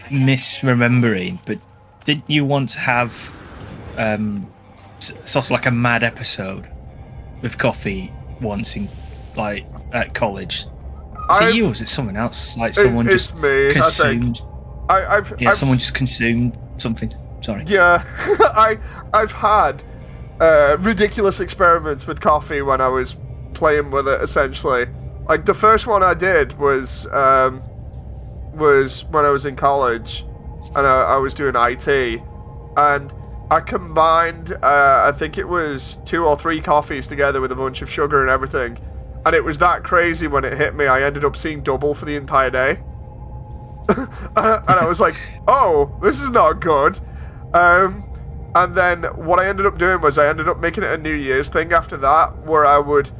misremembering, but didn't you once have sort of like a mad episode with coffee once in, like, at college? Was it you or was it someone else? Like someone it's just me, consumed... I've someone just consumed something. Sorry. Yeah, I've had ridiculous experiments with coffee when I was playing with it, essentially. Like, the first one I did was when I was in college, and I was doing IT, and I combined, I think it was 2 or 3 coffees together with a bunch of sugar and everything, and it was that crazy when it hit me, I ended up seeing double for the entire day. And I was like, oh, this is not good. And then what I ended up doing was I ended up making it a New Year's thing after that, where I would,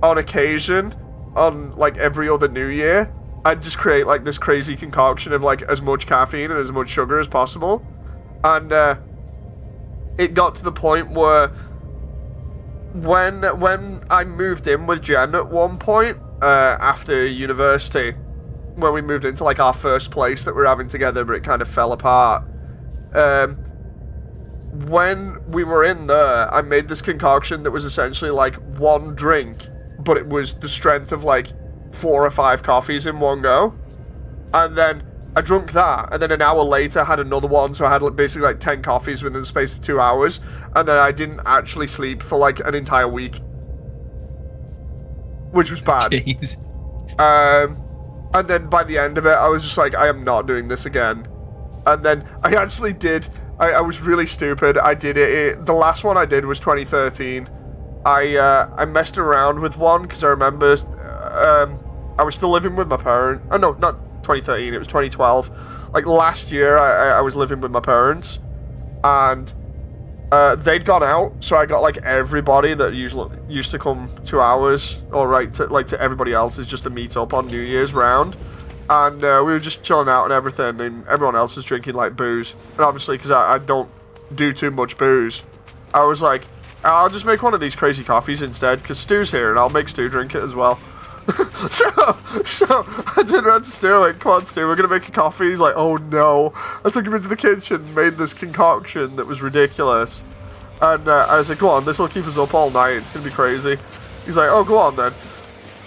on occasion, on like every other New Year, I'd just create like this crazy concoction of like as much caffeine and as much sugar as possible. And it got to the point where when I moved in with Jen at one point, after university, when we moved into like our first place that we were having together, but it kind of fell apart. When we were in there, I made this concoction that was essentially like one drink, but it was the strength of like 4 or 5 coffees in one go. And then I drank that, and then an hour later I had another one, so I had like basically like 10 coffees within the space of 2 hours, and then I didn't actually sleep for like an entire week. Which was bad. Jeez. And then by the end of it, I was just like, I am not doing this again. And then I actually did. I was really stupid. I did it. The last one I did was 2013. I messed around with one because I remember I was still living with my parents. Oh, no, not 2013. It was 2012. Like last year, I was living with my parents. And they'd gone out, so I got like everybody that usually used to come to ours, or right to everybody else's, just to meet up on New Year's round, and we were just chilling out and everything, and everyone else was drinking like booze, and obviously because I don't do too much booze, I was like, I'll just make one of these crazy coffees instead, because Stu's here, and I'll make Stu drink it as well. so I did around to Stu, like, come on Stu, we're gonna make a coffee. He's like, oh no. I took him into the kitchen, made this concoction that was ridiculous, and I was like, go on, this will keep us up all night, it's gonna be crazy. He's like, oh, go on then.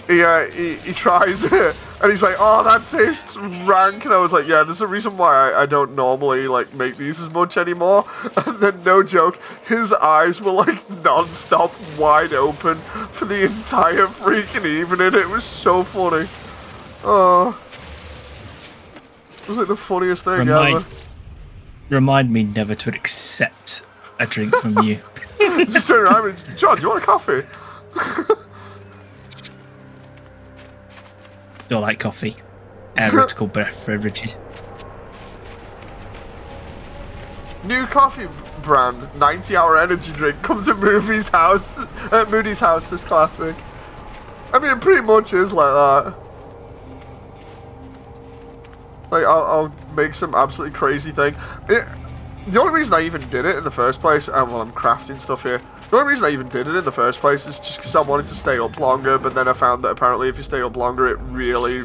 He tries it, and he's like, oh, that tastes rank, and I was like, yeah, there's a reason why I don't normally, like, make these as much anymore. And then, no joke, his eyes were, like, non-stop wide open for the entire freaking evening. It was so funny. Oh. It was, like, the funniest thing ever. Remind me never to accept a drink from you. Just turn around and, John, do you want a coffee? Don't like coffee. Heretical beverages. New coffee brand, 90-hour energy drink, comes at Moody's house. This classic. I mean, it pretty much is like that. Like, I'll make some absolutely crazy thing. The only reason I even did it in the first place, well, I'm crafting stuff here. The only reason I even did it in the first place is just because I wanted to stay up longer, but then I found that apparently if you stay up longer, it really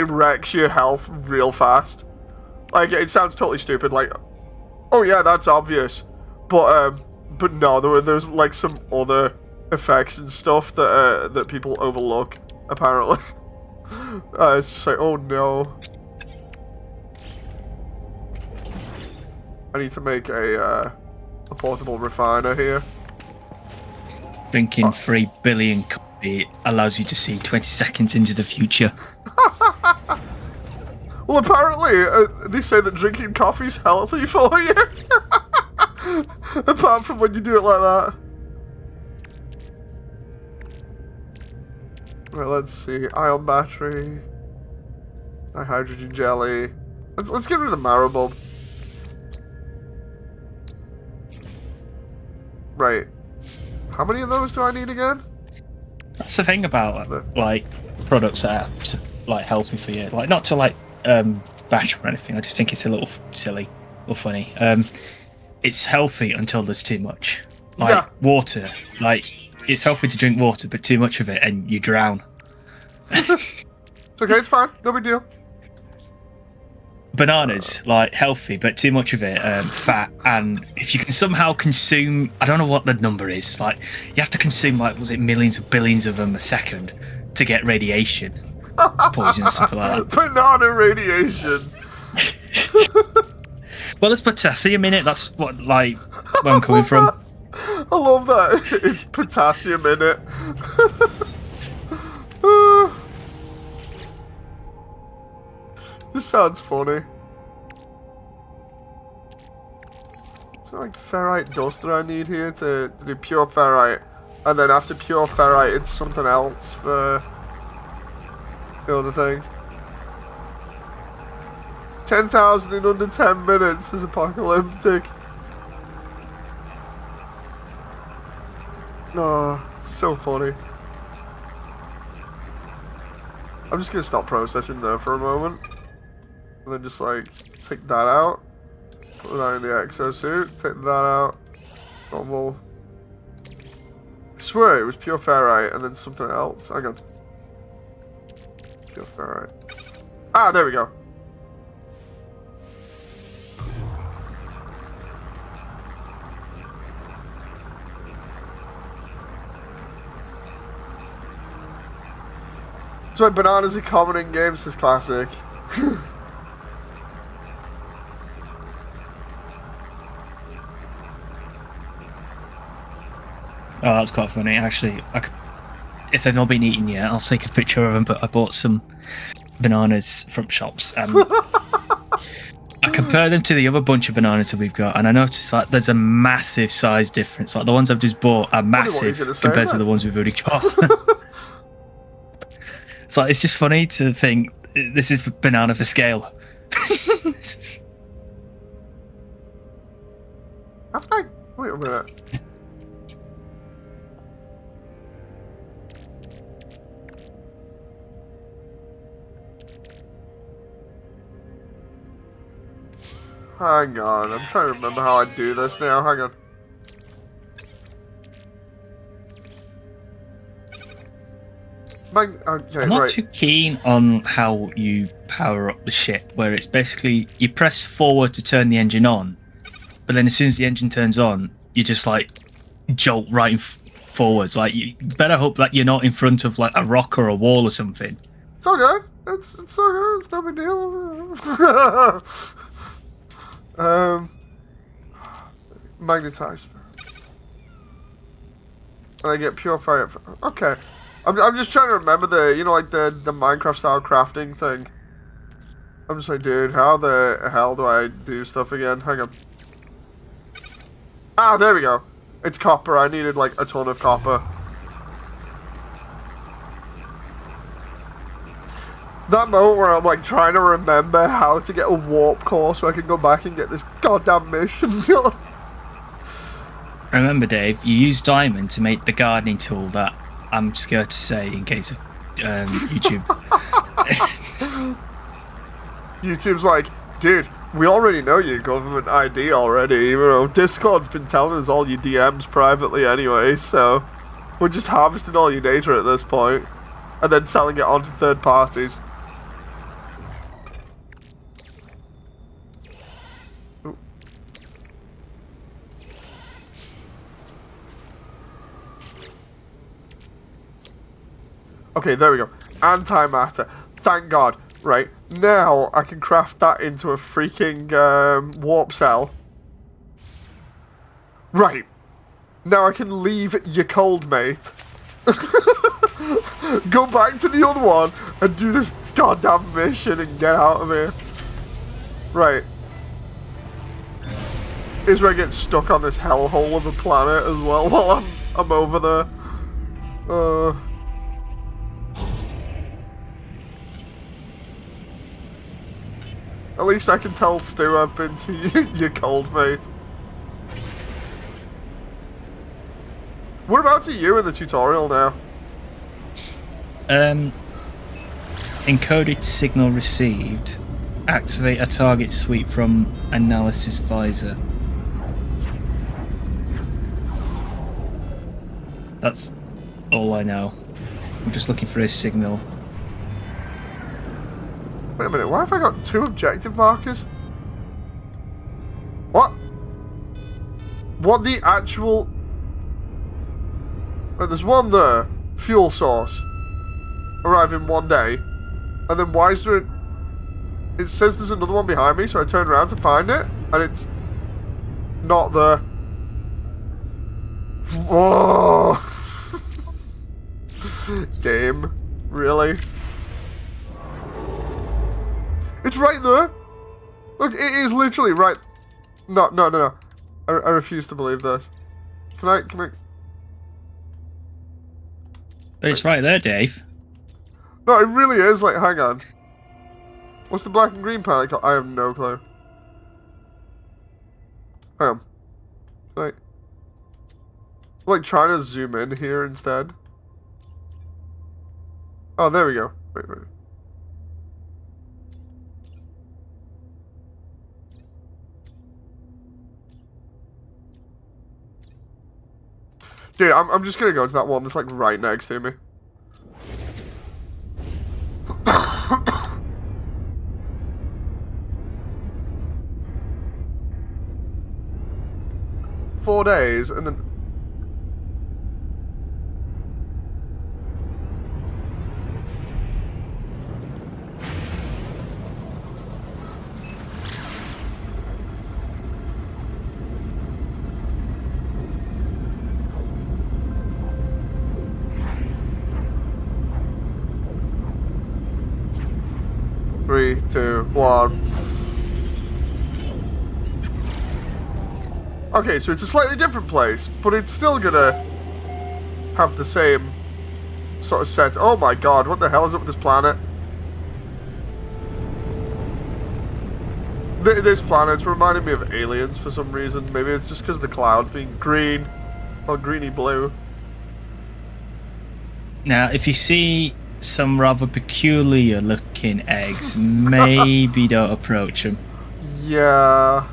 wrecks your health real fast. Like, it sounds totally stupid, like, oh yeah, that's obvious. But no, there's like some other effects and stuff that people overlook, apparently. It's just like, oh no. I need to make a portable refiner here. Drinking 3 billion coffee allows you to see 20 seconds into the future. Well, apparently, they say that drinking coffee's healthy for you. Apart from when you do it like that. Right, let's see. Ion battery. Hydrogen jelly. Let's get rid of the marrow bulb. Right. How many of those do I need again? That's the thing about like products that are like healthy for you. Like not to like bash or anything. I just think it's a little silly or funny. It's healthy until there's too much. Like water. Like it's healthy to drink water, but too much of it and you drown. It's okay. It's fine. No big deal. Bananas, like healthy, but too much of it, fat. And if you can somehow consume, I don't know what the number is. Like you have to consume, like, was it millions of billions of them a second to get radiation? It's poison or something like that. Banana radiation. Well, there's potassium in it. That's what, like, where I'm coming from. I love that. It's potassium in it. This sounds funny. Is there like ferrite dust that I need here to do pure ferrite? And then after pure ferrite, it's something else for the other thing. 10,000 in under 10 minutes is apocalyptic. Oh, so funny. I'm just gonna stop processing there for a moment. And then just like, take that out. Put that in the exosuit. Take that out. Normal. I swear it was pure ferrite and then something else. Hang on. Pure ferrite. Ah, there we go. That's why bananas are common in games, this classic. Oh, that's quite funny. Actually, if they've not been eaten yet, I'll take a picture of them, but I bought some bananas from shops, and I compare them to the other bunch of bananas that we've got, and I noticed like there's a massive size difference. Like the ones I've just bought are massive compared to the ones we've already got. It's like, it's just funny to think this is banana for scale. Wait a minute. Hang on, I'm trying to remember how I do this now. Hang on. Okay, I'm not right. too keen on how you power up the ship, where it's basically you press forward to turn the engine on, but then as soon as the engine turns on, you just like jolt right forwards. Like you better hope that you're not in front of like a rock or a wall or something. It's all good. It's all good. It's no big deal. Magnetized. And I get pure fire. Okay. I'm just trying to remember the, you know, like the Minecraft style crafting thing. I'm just like, dude, how the hell do I do stuff again? Hang on. Ah, there we go. It's copper. I needed like a ton of copper. That moment where I'm like trying to remember how to get a warp core so I can go back and get this goddamn mission done. Remember, Dave, you use diamond to make the gardening tool that I'm scared to say in case of YouTube. YouTube's like, dude, we already know your government ID already. You know, Discord's been telling us all your DMs privately anyway, so we're just harvesting all your data at this point and then selling it on to third parties. Okay, there we go. Antimatter. Thank God. Right. Now I can craft that into a freaking warp cell. Right. Now I can leave your cold mate. Go back to the other one and do this goddamn mission and get out of here. Right. Here's where I get stuck on this hellhole of a planet as well while I'm over there. At least I can tell Stu I've been to your cold mate. Whereabouts are you in the tutorial now? Encoded signal received. Activate a target sweep from analysis visor. That's all I know. I'm just looking for a signal. Wait a minute, why have I got 2 objective markers? What? What the actual... Wait, there's one there. Fuel source. Arrive in 1 day. And then why is there... It says there's another one behind me, so I turn around to find it, and it's... not there. Whoa! Game. Really? It's right there. Look, it is literally right. No. I refuse to believe this. Can I? But it's right there, Dave. No, it really is. Like, hang on. What's the black and green planet called? I have no clue. Hang on. Like, trying to zoom in here instead. Oh, there we go. Wait. Dude, I'm just gonna go to that one that's like right next to me. Four days and then... Three, two, one. Okay, so it's a slightly different place, but it's still gonna have the same sort of set. Oh my god, what the hell is up with this planet? This planet's reminding me of aliens for some reason. Maybe it's just because the clouds being green or greeny blue. Now, if you see some rather peculiar looking eggs, maybe don't approach them. Yeah.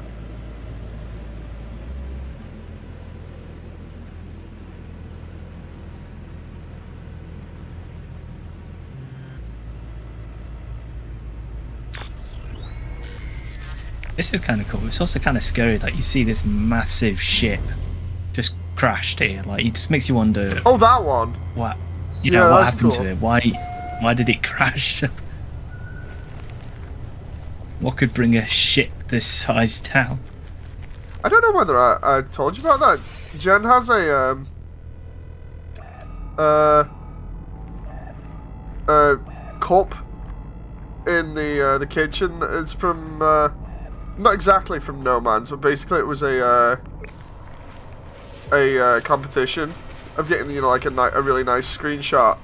This is kind of cool. It's also kind of scary that you see this massive ship just crashed here. Like, it just makes you wonder Oh, that one. what, Yeah, what that's happened cool. to it. Why did it crash? What could bring a ship this size down? I don't know whether I told you about that. Jen has a cup in the kitchen. It's from not exactly from No Man's, but basically it was a competition of getting, you know, like a really nice screenshot,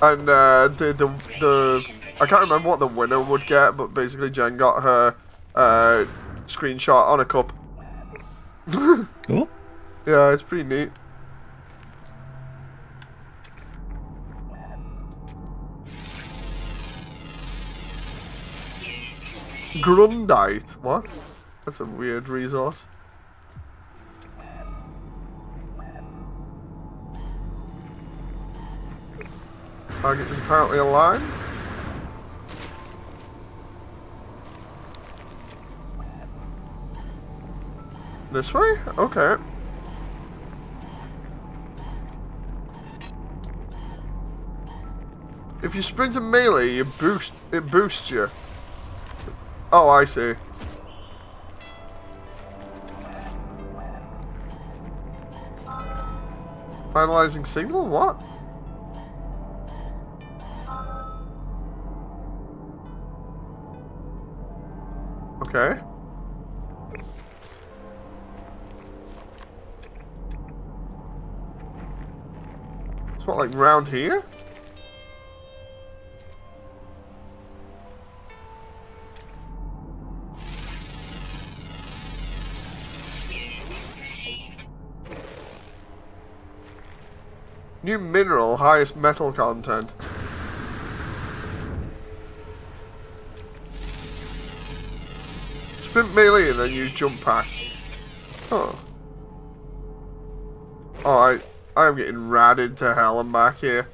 and the I can't remember what the winner would get, but basically Jen got her screenshot on a cup. Cool. Yeah, it's pretty neat. Grundite? What? That's a weird resource. Target is apparently aligned. This way? Okay. If you sprint in melee, it boosts you. Oh, I see. Finalizing signal? What? Okay. It's what, like round here? New mineral, highest metal content. Sprint melee and then use jump pack. Oh. Oh, I am getting ratted to hell and back here.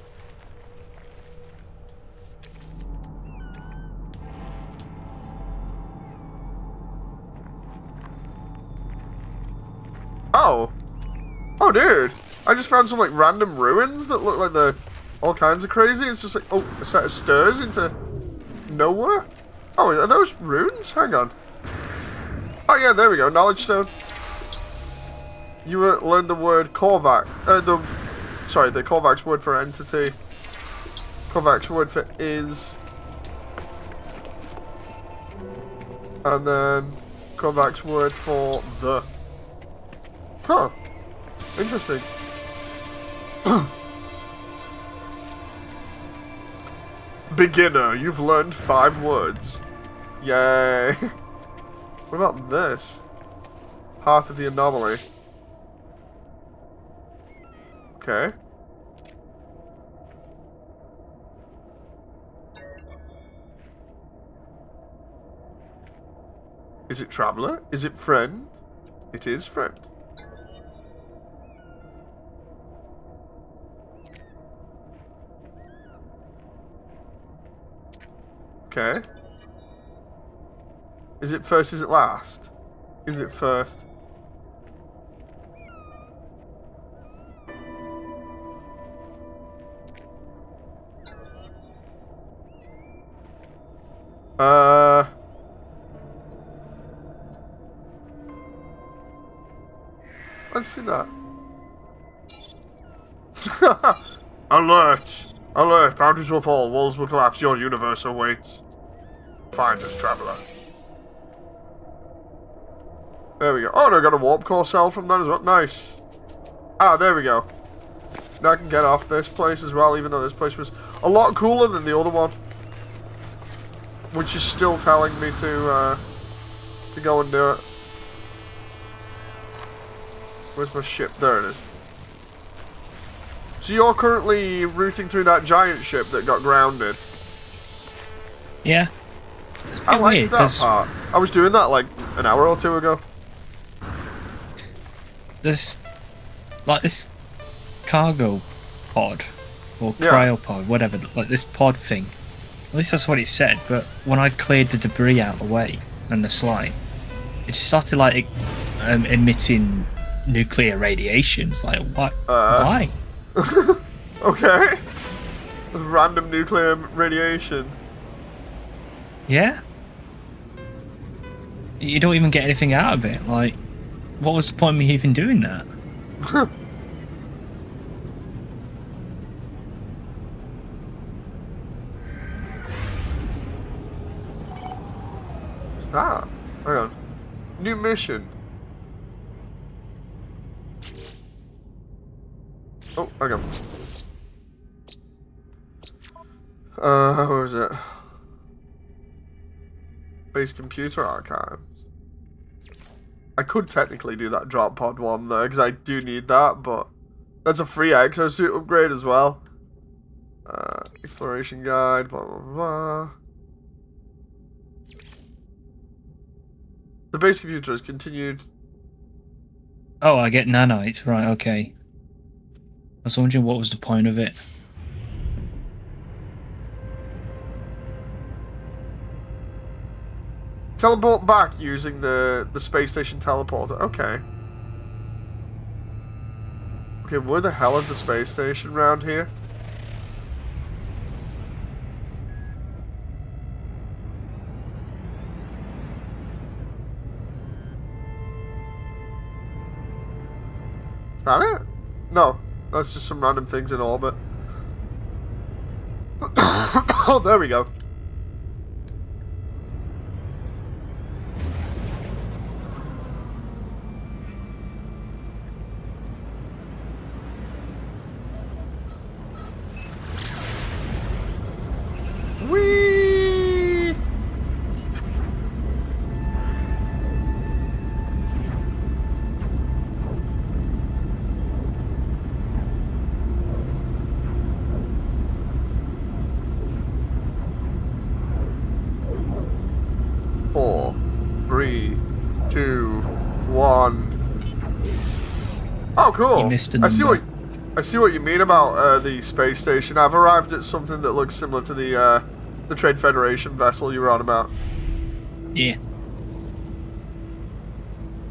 Oh. Oh, dude. I just found some, like, random ruins that look like they're all kinds of crazy. It's just like, oh, a set of stairs into nowhere? Oh, are those runes? Hang on. Oh, yeah, there we go. Knowledge stone. You learned the word Korvax. The Korvax word for entity. Korvax word for is. And then Korvax word for the. Huh. Interesting. Beginner, you've learned 5 words. Yay. What about this? Heart of the anomaly. Okay. Is it traveler? Is it friend? It is friend. Okay. Is it first, is it last? Is it first? Let's see that. Alert! Alert! Boundaries will fall, walls will collapse, your universe awaits. Find us, traveler. There we go. Oh, and I got a warp core cell from that as well. Nice. Ah, there we go. Now I can get off this place as well, even though this place was a lot cooler than the other one. Which is still telling me to to go and do it. Where's my ship? There it is. So you're currently routing through that giant ship that got grounded. Yeah. It's a bit I like weird. that part. I was doing that like an hour or two ago. There's like this cargo pod or Yeah. cryopod, whatever, like this pod thing. At least that's what it said. But when I cleared the debris out of the way and the slime, it just started like emitting nuclear radiation. It's like, what? Why? Okay. Random nuclear radiation. Yeah. You don't even get anything out of it. Like, what was the point of me even doing that? What's that? Hang on. New mission. Oh, hang on. Where is it? Base computer archives. I could technically do that drop pod one though, because I do need that, but that's a free exosuit upgrade as well. Exploration guide, blah blah blah. The base computer has continued. Oh, I get nanites. Right, okay. I was wondering what was the point of it. Teleport back using the space station teleporter. Okay. Okay, where the hell is the space station around here? Is that it? No, that's just some random things in orbit. Oh, there we go. Whee! Four, 3, 2, 1. Oh, cool! You missed a I see number. what you mean about the space station. I've arrived at something that looks similar to the Trade Federation vessel you were on about. Yeah.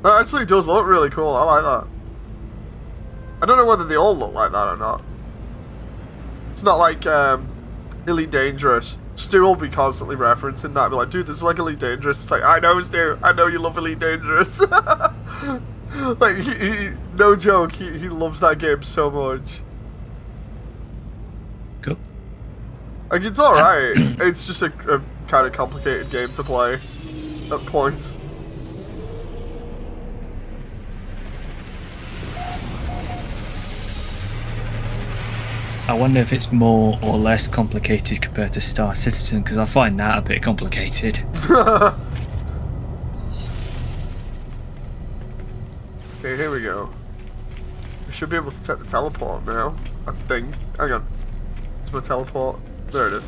That actually does look really cool. I like that. I don't know whether they all look like that or not. It's not like Elite Dangerous. Stu will be constantly referencing that. Be like, dude, this is like Elite Dangerous. It's like, I know, Stu. I know you love Elite Dangerous. Like, no joke. He loves that game so much. Cool. Like, it's alright. It's just a kind of complicated game to play at points. I wonder if it's more or less complicated compared to Star Citizen, because I find that a bit complicated. Okay, here we go. We should be able to set the teleport now, I think. Hang on. It's my teleport. There it is.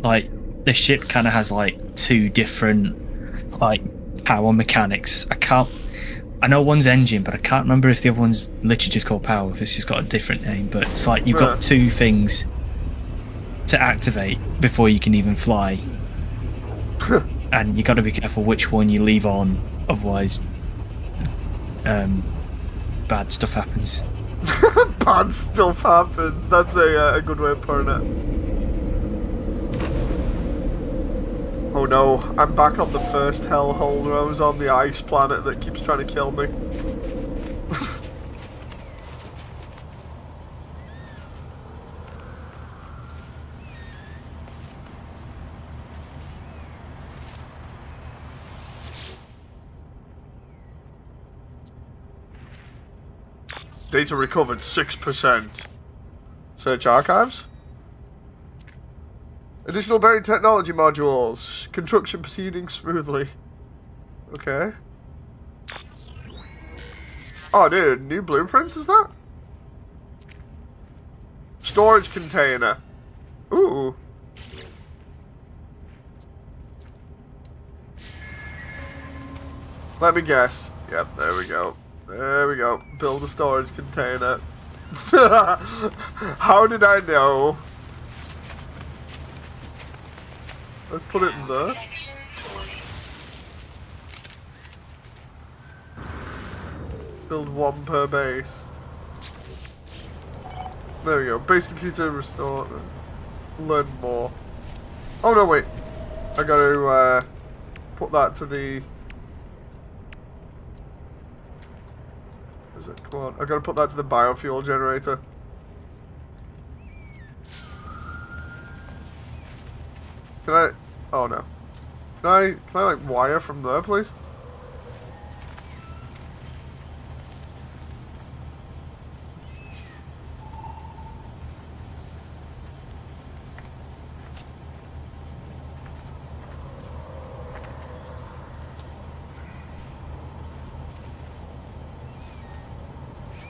Like, the ship kind of has like two different like power mechanics. I know one's engine, but I can't remember if the other one's literally just called power, if it's just got a different name. But it's like you've got two things to activate before you can even fly. And you got to be careful which one you leave on, otherwise bad stuff happens. Bad stuff happens. That's a good way of putting it. Oh no, I'm back on the first hellhole. I was on the ice planet that keeps trying to kill me. Data recovered 6%. Search archives? Additional buried technology modules. Construction proceeding smoothly. Okay. Oh, dude, new blueprints, is that? Storage container. Ooh. Let me guess. Yep, there we go. There we go. Build a storage container. How did I know? Let's put it in there. Protection falling. Build one per base. There we go. Base computer restore. Learn more. Oh no, wait. I gotta put that to the. Is it? Come on. I gotta put that to the biofuel generator. Can I? Oh no. Can I like wire from there, please?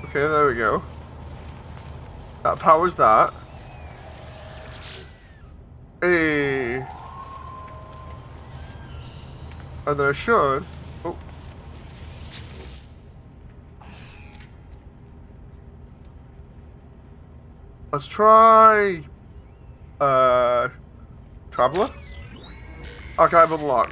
Okay, there we go. That powers that. Hey. And then I should. Oh. Let's try. Traveler? Archive unlocked.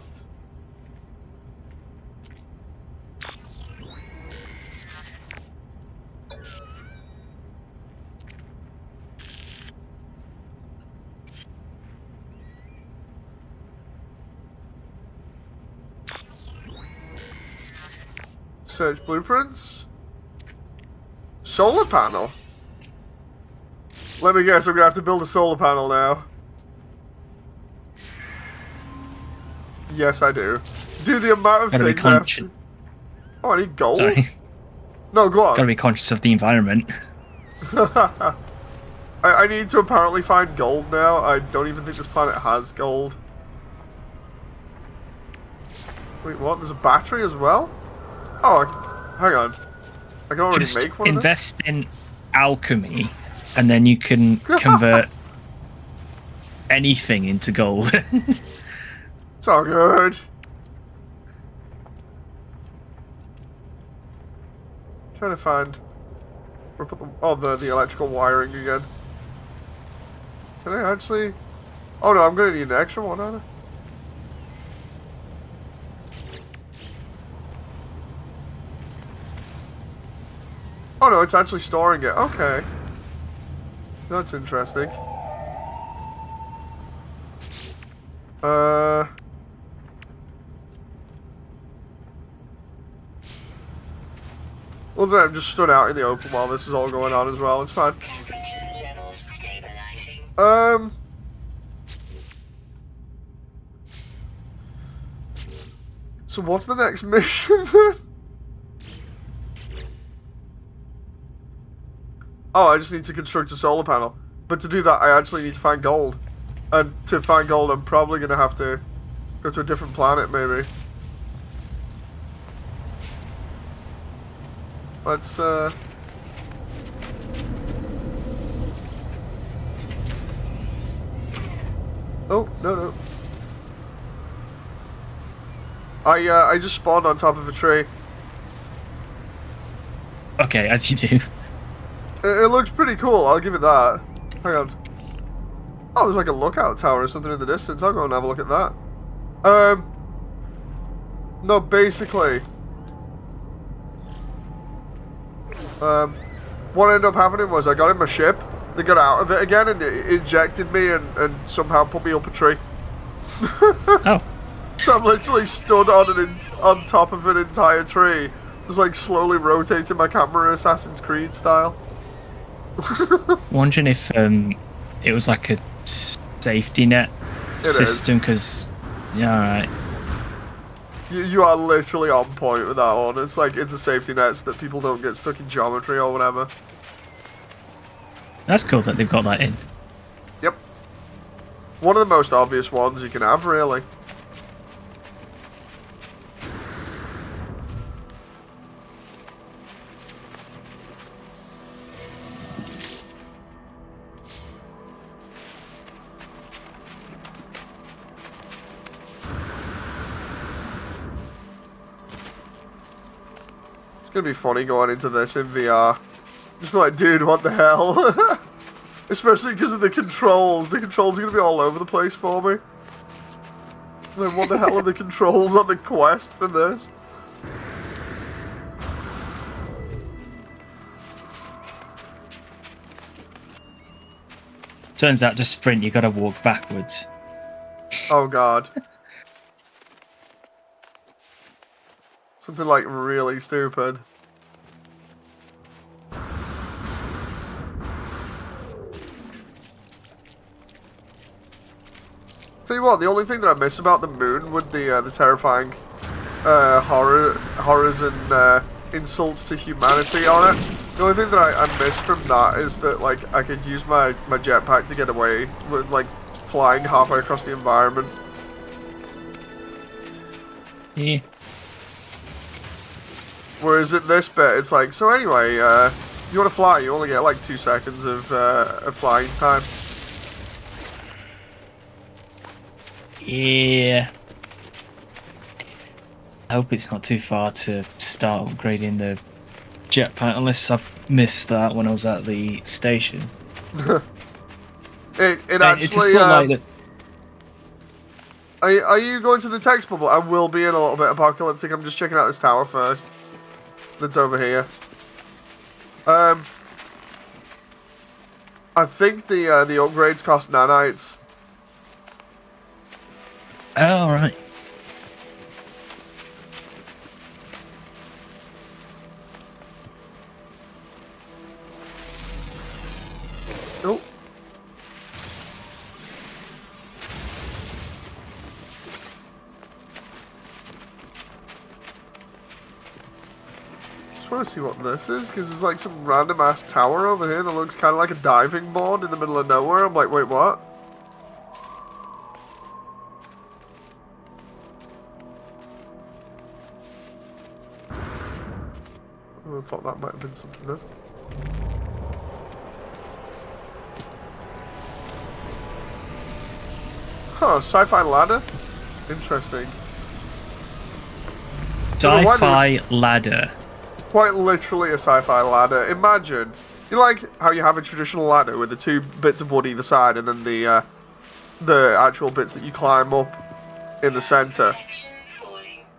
Search blueprints. Solar panel. Let me guess, I'm gonna have to build a solar panel now. Yes, I do. Do the amount of Gotta be things I have conscious. to... Oh, I need gold. Sorry. No, go on. Gotta be conscious of the environment. I need to apparently find gold now. I don't even think this planet has gold. Wait, what? There's a battery as well? Oh, hang on. I can already Just make one of them? invest in alchemy, and then you can convert anything into gold. It's all good. Trying to find... Where put the... Oh, the electrical wiring again. Can I actually... Oh no, I'm gonna need an extra one, aren't I? Oh no, it's actually storing it. Okay. That's interesting. Well, then I'm just stood out in the open while this is all going on as well. It's fine. Temperature levels stabilizing. So what's the next mission then? Oh, I just need to construct a solar panel. But to do that, I actually need to find gold. And to find gold, I'm probably going to have to go to a different planet, maybe. Let's, Oh, no. I just spawned on top of a tree. Okay, as you do. It looks pretty cool, I'll give it that. Hang on. Oh, there's like a lookout tower or something in the distance. I'll go and have a look at that. No, basically... what ended up happening was I got in my ship, they got out of it again, and it ejected me and somehow put me up a tree. Oh. So I'm literally stood on top of an entire tree, just like slowly rotating my camera Assassin's Creed style. Wondering if it was like a safety net system, because yeah, alright. You are literally on point with that one. It's like it's a safety net so that people don't get stuck in geometry or whatever. That's cool that they've got that in. Yep. One of the most obvious ones you can have, really. It's gonna be funny going into this in VR. Just be like, dude, what the hell? Especially because of the controls. The controls are going to be all over the place for me. Like, what the hell are the controls on the quest for this? Turns out to sprint, you got to walk backwards. Oh god. Something like really stupid. Tell you what, the only thing that I miss about the moon with the terrifying horrors and insults to humanity on it, the only thing that I miss from that is that like I could use my jetpack to get away with like flying halfway across the environment. Yeah. Whereas at this bit, it's like, so anyway, you want to fly, you only get like 2 seconds of flying time. Yeah. I hope it's not too far to start upgrading the jetpack, unless I've missed that when I was at the station. It It actually. just looked like that. Are you going to the text bubble? I will be in a little bit apocalyptic. I'm just checking out this tower first. That's over here. I think the upgrades cost nanites. Oh, right. Oh. Just want to see what this is, because there's like some random ass tower over here that looks kind of like a diving board in the middle of nowhere. I'm like, wait, what? I thought that might have been something then. Huh, sci-fi ladder? Interesting. Sci-fi ladder. Quite literally a sci-fi ladder. Imagine, you know, like how you have a traditional ladder with the 2 bits of wood either side and then the actual bits that you climb up in the center.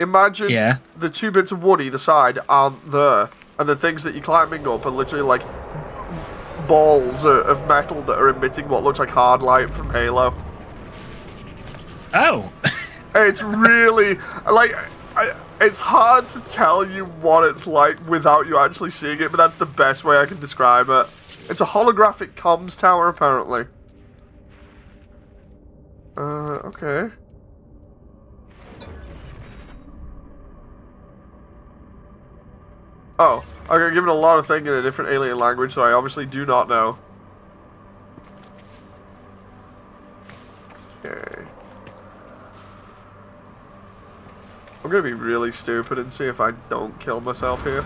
Imagine the 2 bits of wood either side aren't there, and the things that you're climbing up are literally like balls of metal that are emitting what looks like hard light from Halo. Oh. It's really like it's hard to tell you what it's like without you actually seeing it, but that's the best way I can describe it. It's a holographic comms tower, apparently. Okay. Oh, I got given a lot of things in a different alien language, so I obviously do not know. Okay. I'm gonna be really stupid and see if I don't kill myself here.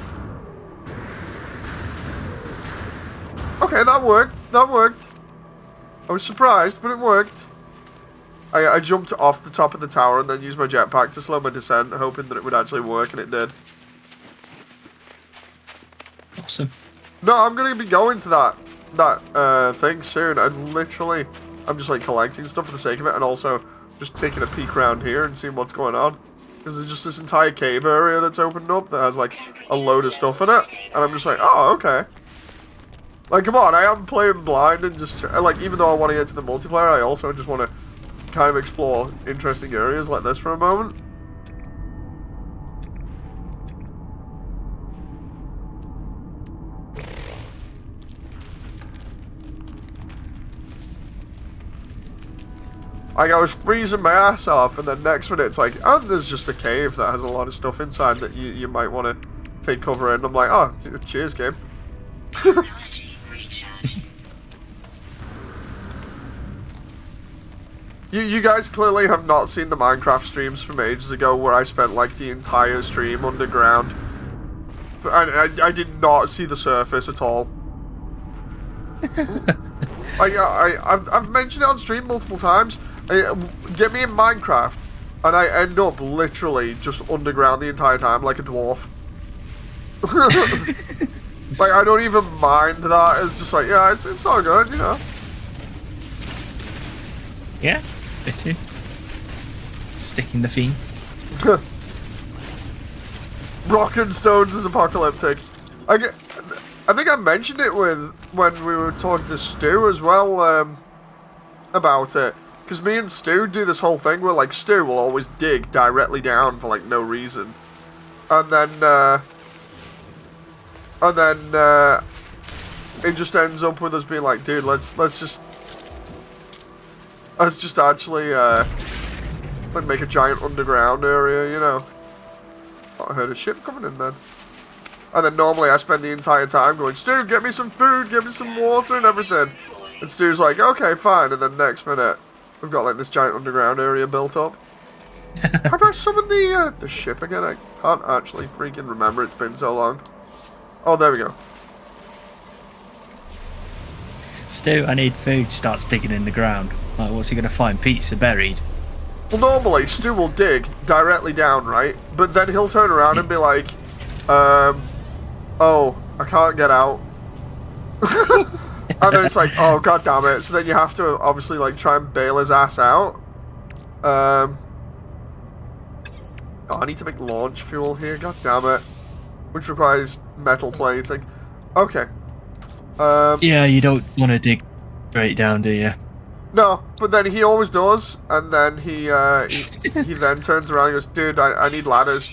Okay, that worked. That worked. I was surprised, but it worked. I jumped off the top of the tower and then used my jetpack to slow my descent, hoping that it would actually work, and it did. Awesome. No, I'm gonna be going to that thing soon, and literally, I'm just like collecting stuff for the sake of it, and also just taking a peek around here and seeing what's going on. Because there's just this entire cave area that's opened up that has like a load of stuff in it, and I'm just like, oh, okay. Like, come on, I am playing blind and just like, even though I want to get to the multiplayer, I also just want to kind of explore interesting areas like this for a moment. Like, I was freezing my ass off, and then next minute it's like, oh, there's just a cave that has a lot of stuff inside that you might want to take cover in. I'm like, oh, cheers, game. You guys clearly have not seen the Minecraft streams from ages ago where I spent like the entire stream underground. I did not see the surface at all. I've mentioned it on stream multiple times. Get me in Minecraft, and I end up literally just underground the entire time like a dwarf. Like, I don't even mind that. It's just like, yeah, it's all good, you know. Yeah, bit too. Sticking the theme. Rock and Stones is apocalyptic. I think I mentioned it when we were talking to Stu as well about it. Because me and Stu do this whole thing where, like, Stu will always dig directly down for, like, no reason. And then it just ends up with us being like, dude, let's just actually like make a giant underground area, you know. Oh, I heard a ship coming in then. And then normally I spend the entire time going, Stu, get me some food, get me some water and everything. And Stu's like, okay, fine. And then next minute, we've got like this giant underground area built up. How do I summon the ship again? I can't actually freaking remember. It's been so long. Oh, there we go. Stu, I need food. Starts digging in the ground. Like, what's he gonna find? Pizza buried. Well, normally Stu will dig directly down, right? But then he'll turn around and be like, oh, I can't get out. And then it's like, oh, god damn it. So then you have to obviously like try and bail his ass out. Oh, I need to make launch fuel here, god damn it. Which requires metal plating. Okay. Yeah, you don't want to dig straight down, do you? No, but then he always does, and then he then turns around and goes, dude, I need ladders.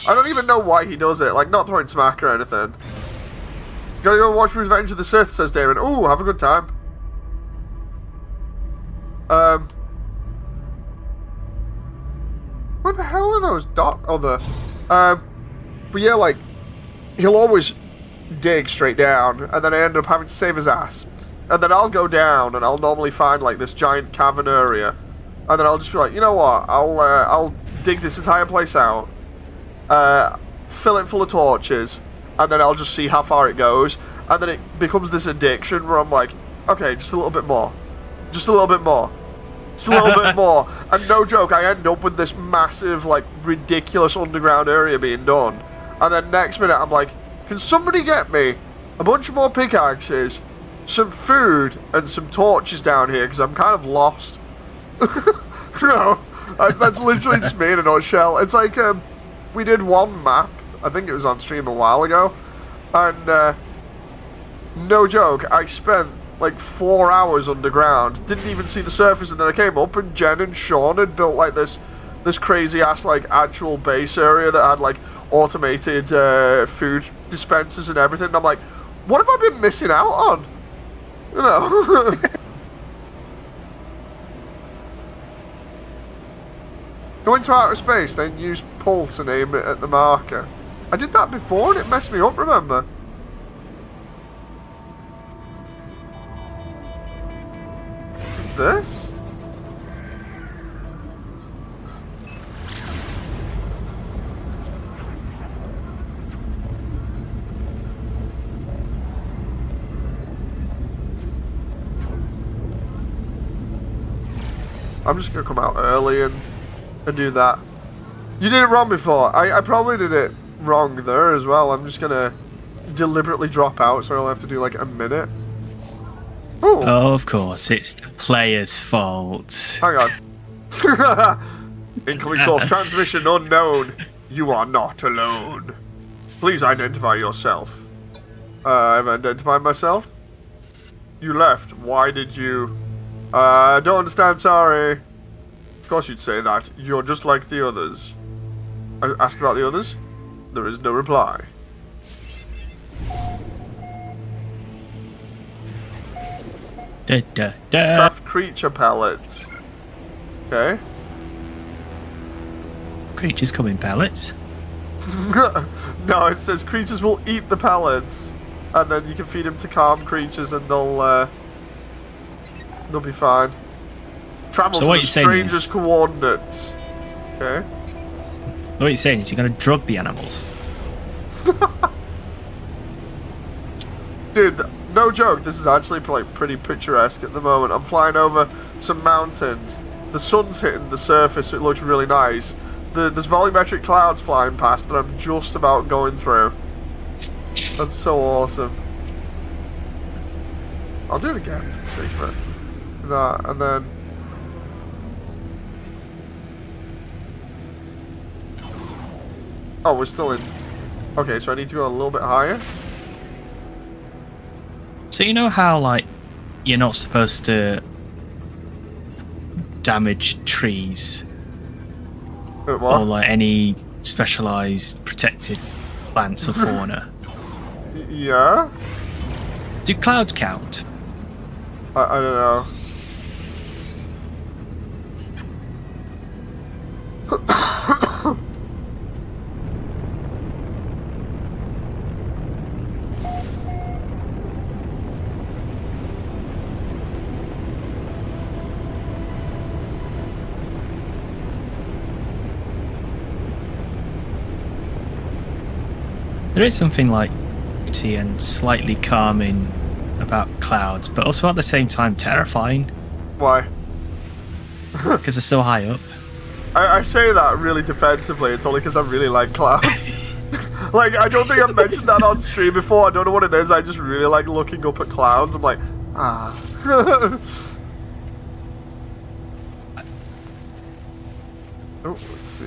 I don't even know why he does it, like, not throwing smack or anything. Gotta go watch Revenge of the Sith, says David. Ooh, have a good time. Where the hell are those dots? Oh, but yeah, like, he'll always dig straight down, and then I end up having to save his ass. And then I'll go down, and I'll normally find, like, this giant cavern area. And then I'll just be like, you know what, I'll dig this entire place out, fill it full of torches, and then I'll just see how far it goes. And then it becomes this addiction where I'm like, okay, just a little bit more. Just a little bit more. Just a little bit more. And no joke, I end up with this massive, like, ridiculous underground area being done. And then next minute, I'm like, can somebody get me a bunch of more pickaxes, some food, and some torches down here, because I'm kind of lost. No, that's literally just me in a nutshell. It's like, we did one map, I think it was on stream a while ago, and, no joke, I spent like 4 hours underground, didn't even see the surface, and then I came up and Jen and Sean had built like this crazy ass like actual base area that had like automated food dispensers and everything, and I'm like, what have I been missing out on? You know. Go into outer space, then use pulse and aim it at the marker. I did that before and it messed me up, remember? This? I'm just gonna come out early and do that. You did it wrong before. I probably did it wrong there as well. I'm just gonna deliberately drop out so I'll have to do like a minute. Ooh. Oh, of course, it's the player's fault. Hang on. Incoming source transmission unknown. You are not alone. Please identify yourself. I've identified myself. You left. Why did you? Don't understand, sorry. Of course you'd say that. You're just like the others. Ask about the others? There is no reply. Da, da, da. Craft creature pellets. Okay. Creatures come in pellets. No, it says creatures will eat the pellets. And then you can feed them to calm creatures and they'll be fine. Travel So to what the you're saying stranger's is- coordinates. Okay. What you're saying is you're going to drug the animals. Dude, no joke, this is actually like pretty picturesque at the moment. I'm flying over some mountains. The sun's hitting the surface, so it looks really nice. There's volumetric clouds flying past that I'm just about going through. That's so awesome. I'll do it again for the sake of it. That, and then... Oh, we're still in... Okay, so I need to go a little bit higher? So you know how, like, you're not supposed to damage trees Wait, what? or like any specialized protected plants or fauna? Yeah? Do clouds count? I don't know. There is something like beauty and slightly calming about clouds, but also at the same time terrifying Why? because they're so high up. I say that really defensively. It's only because I really like clouds. Like, I don't think I've mentioned that on stream before. I don't know what it is. I just really like looking up at clouds. I'm like, ah. Oh, let's see.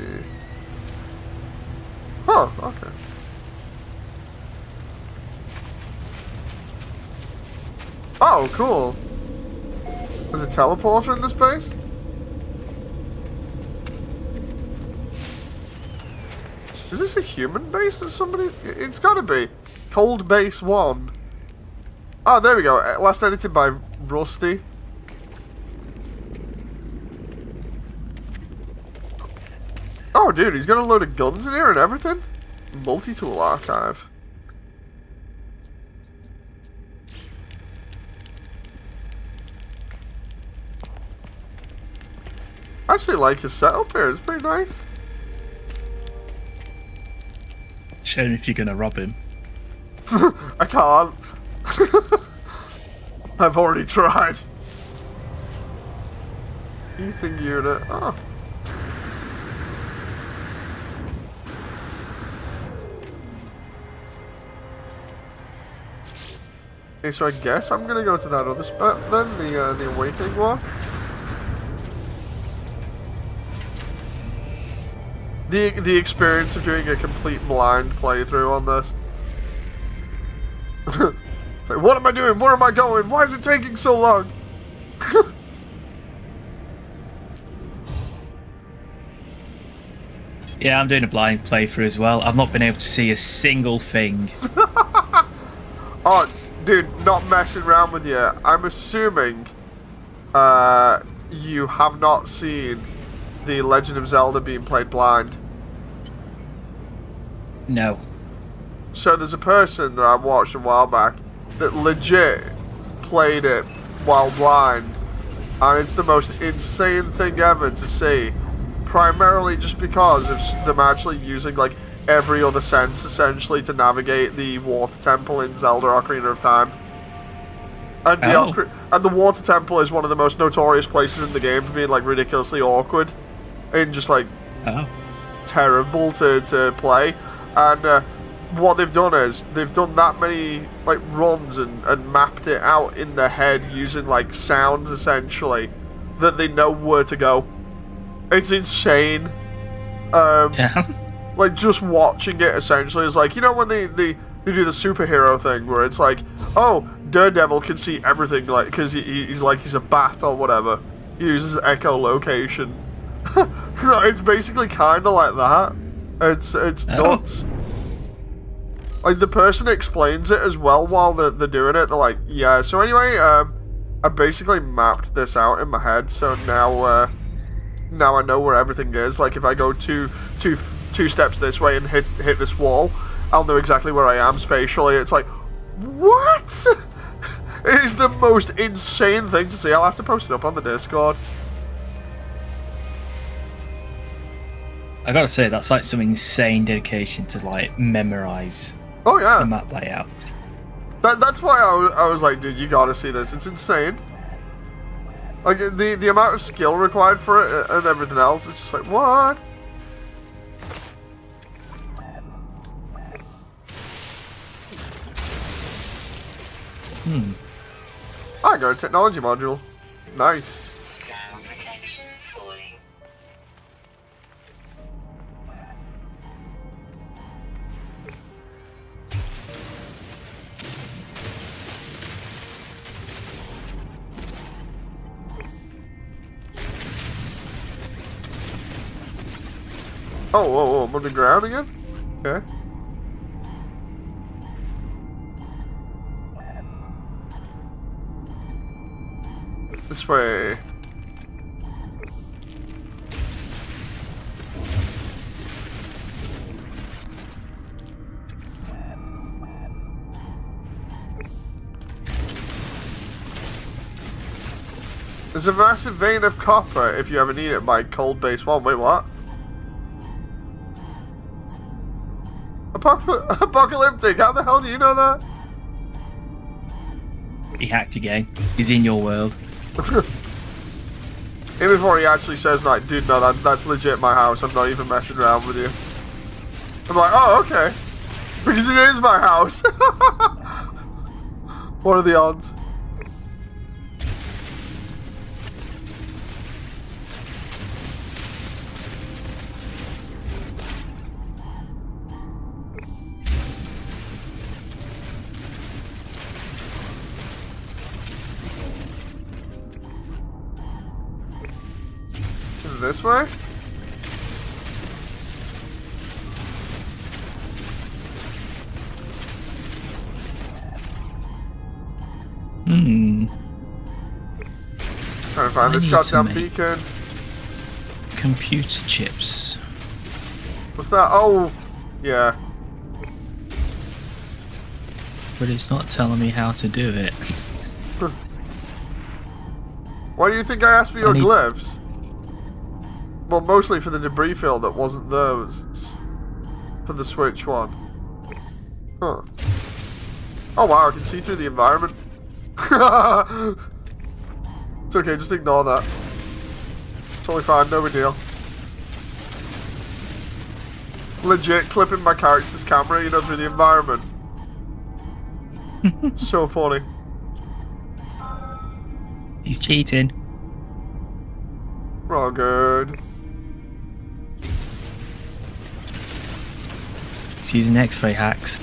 Oh, okay. Oh, cool. There's a teleporter in this base? Is this a human base that somebody... It's gotta be. Cold Base 1. Oh, there we go. Last edited by Rusty. Oh, dude, he's got a load of guns in here and everything. Multi-tool archive. I actually like his setup here. It's pretty nice. Shame if you're gonna rob him. I can't. I've already tried. Eating unit. Oh. Okay, so I guess I'm gonna go to that other spot then, the awakening one. The experience of doing a complete blind playthrough on this. It's like, what am I doing? Where am I going? Why is it taking so long? Yeah, I'm doing a blind playthrough as well. I've not been able to see a single thing. Oh, dude, not messing around with you. I'm assuming you have not seen The Legend of Zelda being played blind. No. So there's a person that I watched a while back that legit played it while blind, and it's the most insane thing ever to see. Primarily just because of them actually using like every other sense essentially to navigate the water temple in Zelda Ocarina of Time. And the water temple is one of the most notorious places in the game for being like ridiculously awkward and just like terrible to play. And what they've done is they've done that many like runs and mapped it out in their head using like sounds essentially that they know where to go. It's insane. Damn. Like just watching it essentially is like, you know when they do the superhero thing where it's like, oh, Daredevil can see everything like because he's a bat or whatever. He uses echolocation. It's basically kind of like that. It's nuts. Like the person explains it as well while they're doing it. They're like, yeah. So anyway, I basically mapped this out in my head. So now I know where everything is. Like if I go two steps this way and hit this wall, I'll know exactly where I am spatially. It's like, what? It is the most insane thing to see. I'll have to post it up on the Discord. I gotta say, that's like some insane dedication to like memorize Oh yeah. the map layout. That's why I was like, dude, you gotta see this. It's insane. Like the amount of skill required for it and everything else. It's just like what? I got a technology module. Nice. Ground protection falling. Oh, whoa, I'm underground again? Okay. This way. There's a massive vein of copper if you ever need it by cold base 1. Wait, what? Apocalyptic, how the hell do you know that? He hacked your game. He's in your world. Even before he actually says, like, dude, no, that's legit my house. I'm not even messing around with you. I'm like, oh, okay. Because it is my house. What are the odds? This way? Trying to find this need to goddamn make- beacon. Computer chips. What's that? Oh, yeah. But it's not telling me how to do it. Why do you think I asked for your need- glyphs? Well, mostly for the debris field that wasn't those. For the Switch one. Huh. Oh wow, I can see through the environment. It's okay, just ignore that. Totally fine, no big deal. Legit clipping my character's camera, you know, through the environment. So funny. He's cheating. We're all good. He's using X-ray hacks.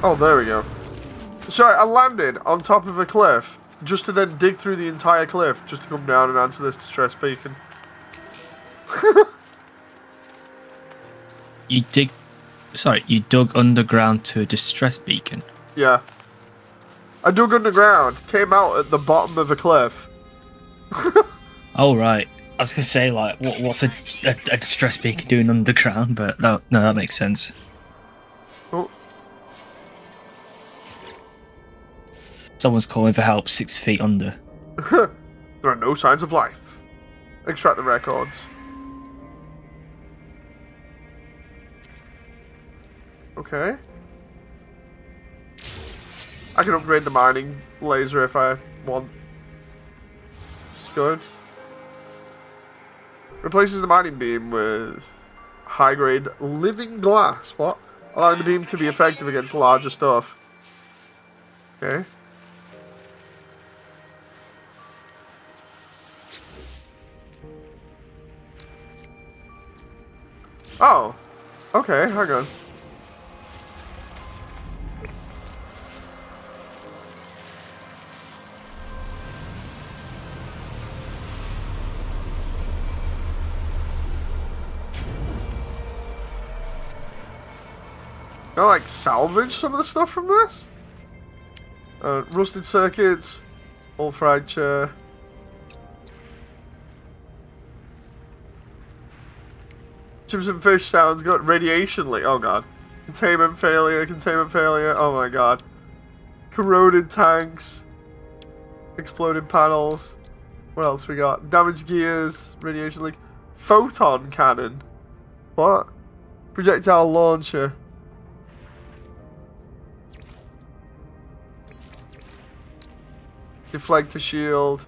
Oh, there we go. Sorry, I landed on top of a cliff just to then dig through the entire cliff just to come down and answer this distress beacon. You dug underground to a distress beacon. Yeah. I dug underground, came out at the bottom of a cliff. Oh right. I was gonna say like, what's a distress beacon doing underground? But no, that makes sense. Oh, Someone's calling for help 6 feet under. there are no signs of life. Extract the records. Okay. I can upgrade the mining laser if I want. It's good. Replaces the mining beam with high-grade living glass. What? Allowing the beam to be effective against larger stuff. Okay. Oh. Okay, hang on. Can I, like, salvage some of the stuff from this? Rusted circuits, old fried chair. Chips and fish sounds got radiation leak. Oh god. Containment failure, oh my god. Corroded tanks. Exploded panels. What else we got? Damaged gears. Radiation leak. Photon cannon. What? Projectile launcher. Deflector shield.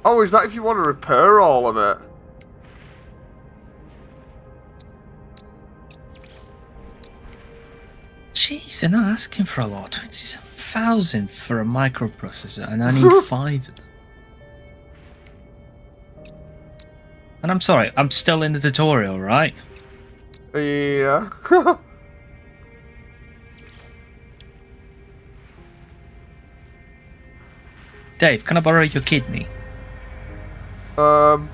Oh, is that if you want to repair all of it? Jeez, they're not asking for a lot. 27,000 for a microprocessor, and I need 5 of them. And I'm sorry, I'm still in the tutorial, right? Yeah. Dave, can I borrow your kidney? Shield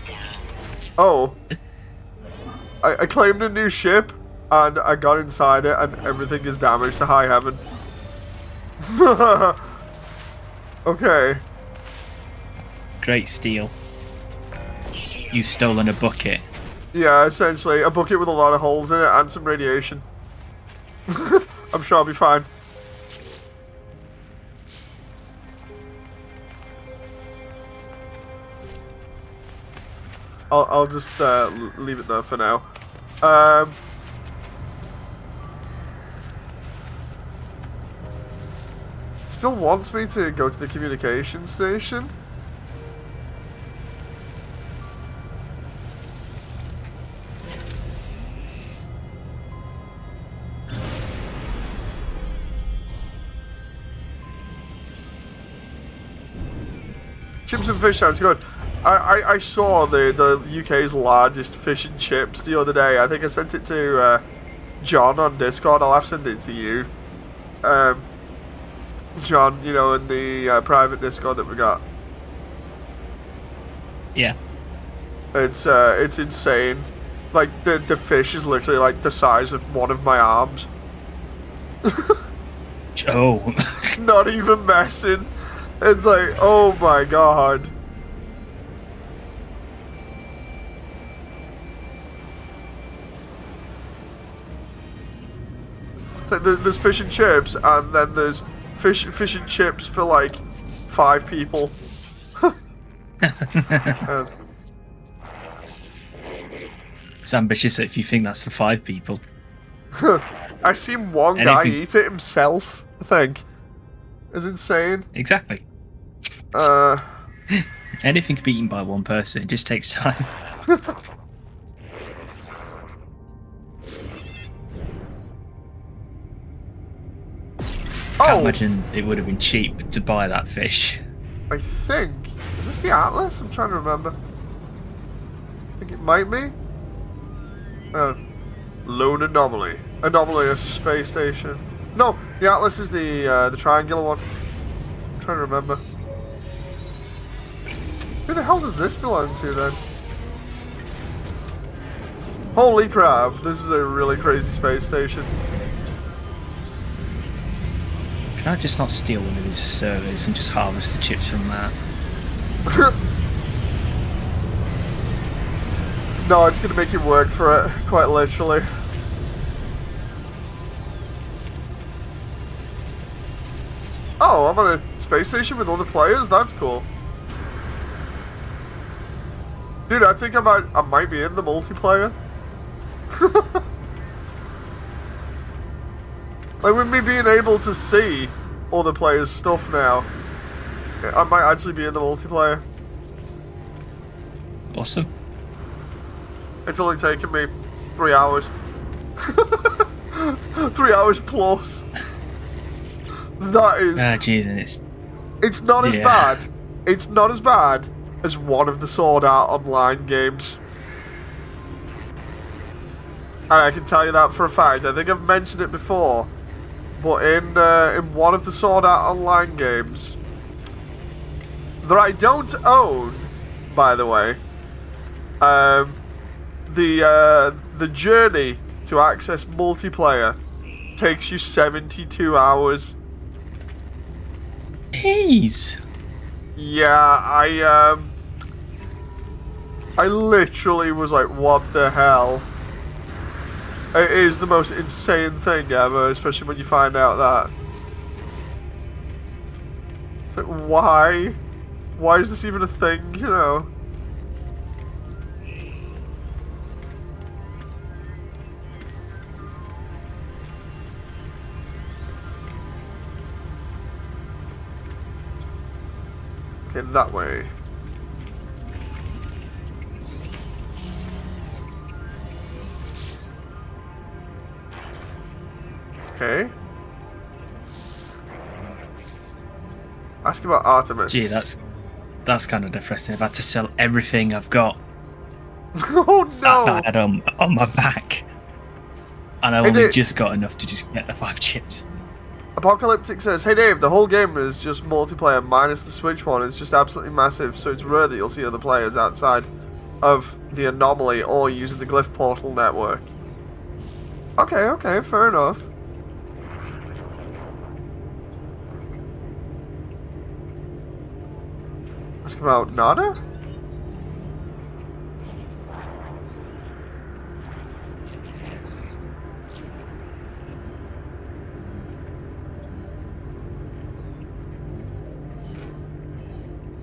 down. Oh. I claimed a new ship, and I got inside it, and everything is damaged to high heaven. Okay. Great steal. You've stolen a bucket. Yeah, essentially. A bucket with a lot of holes in it, and some radiation. I'm sure I'll be fine. I'll just leave it there for now. Still wants me to go to the communication station. Chips and fish sounds good. I saw the UK's largest fish and chips the other day. I think I sent it to John on Discord. I'll have to send it to you. John, you know, in the private Discord that we got. Yeah. It's insane. Like, the fish is literally like the size of one of my arms. Oh. Not even messing. It's like, oh my god. So there's fish and chips, and then there's fish and chips for like 5 people. It's ambitious if you think that's for 5 people. I seen one guy Anything- eat it himself, I think. It's insane. Exactly. Anything can be eaten by one person. It just takes time. Can't imagine it would have been cheap to buy that fish. I think. Is this the Atlas? I'm trying to remember. I think it might be. Lone Anomaly. Anomaly, a space station. No, the Atlas is the triangular one. I'm trying to remember. Who the hell does this belong to then? Holy crap, this is a really crazy space station. Can I just not steal one of these servers and just harvest the chips from that? No, it's going to make you work for it, quite literally. Oh, I'm on a space station with other players? That's cool. Dude, I think I might be in the multiplayer. Like, with me being able to see other players' stuff now, I might actually be in the multiplayer. Awesome. It's only taken me 3 hours. 3 hours plus. That is... Ah, jeez, and It's not as bad. It's not as bad as one of the Sword Art Online games. And I can tell you that for a fact. I think I've mentioned it before. But in one of the Sword Art Online games, that I don't own, by the way, the journey to access multiplayer takes you 72 hours. Jeez. Yeah, I literally was like, what the hell? It is the most insane thing ever, especially when you find out that. It's like, why? Why is this even a thing, you know? Okay, that way. Okay. Ask about Artemis. Gee, that's kind of depressing. I've had to sell everything I've got Oh no! that I had on my back, and I Hey, only Dave. just got enough to just get the 5 chips. Apocalyptic says, hey Dave, the whole game is just multiplayer minus the Switch one. It's just absolutely massive, so it's rare that you'll see other players outside of the anomaly or using the Glyph Portal network. Okay, fair enough. Ask about Nada?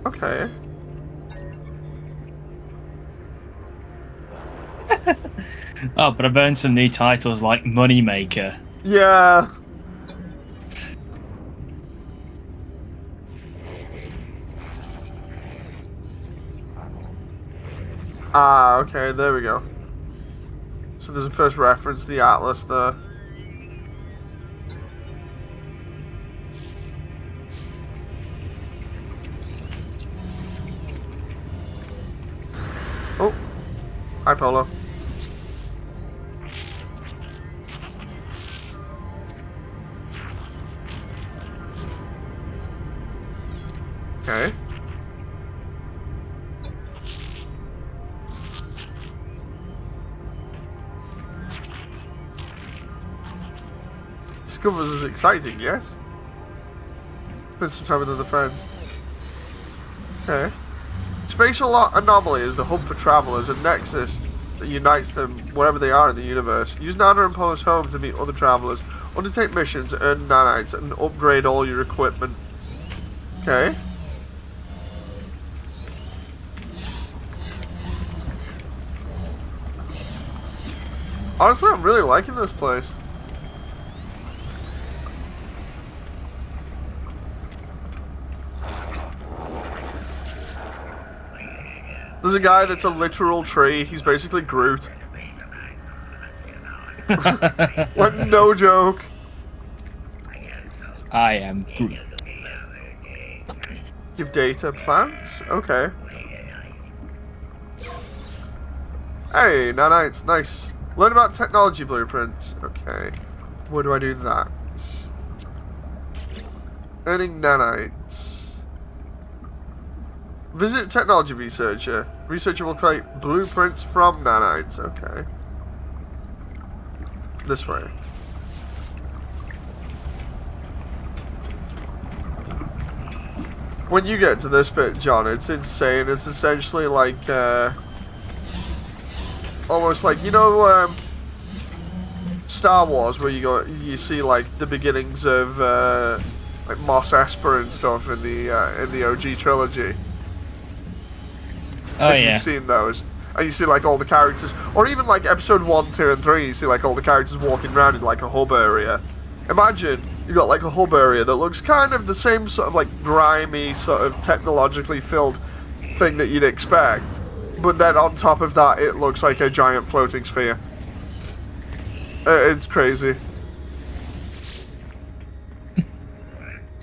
Okay. Oh, but I've earned some new titles like Moneymaker. Yeah. Ah, okay, there we go. So there's a first reference to the Atlas there. Oh. Hi, Polo. Okay. Discovers is exciting, yes? Spend some time with other friends. Okay. Spatial Anomaly is the hub for travelers, a nexus that unites them wherever they are in the universe. Use Nana and Polo's home to meet other travelers, undertake missions, earn nanites, and upgrade all your equipment. Okay. Honestly, I'm really liking this place. There's a guy that's a literal tree. He's basically Groot. Like, no joke. I am Groot. Give data plants? Okay. Hey, nanites, nice. Learn about technology blueprints. Okay. Where do I do that? Earning nanites. Visit technology researcher. Researcher will create blueprints from nanites. Okay. This way. When you get to this bit, John, it's insane. It's essentially like, almost like, you know, Star Wars, where you see like the beginnings of like Mos Espa and stuff in the OG trilogy. Oh, if yeah. you've seen those, and you see like all the characters, or even like episode 1, 2, and 3, you see like all the characters walking around in like a hub area. Imagine you got like a hub area that looks kind of the same sort of like grimy, sort of technologically filled thing that you'd expect, but then on top of that, it looks like a giant floating sphere. It's crazy.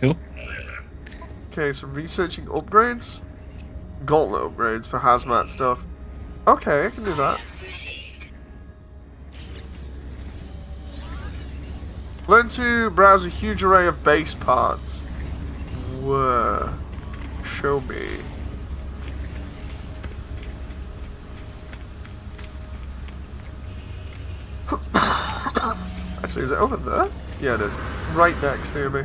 Cool. Okay, so researching upgrades? Gauntlet upgrades for hazmat stuff. Okay, I can do that. Learn to browse a huge array of base parts. Whoa. Show me. Actually, is it over there? Yeah, it is. Right next to me.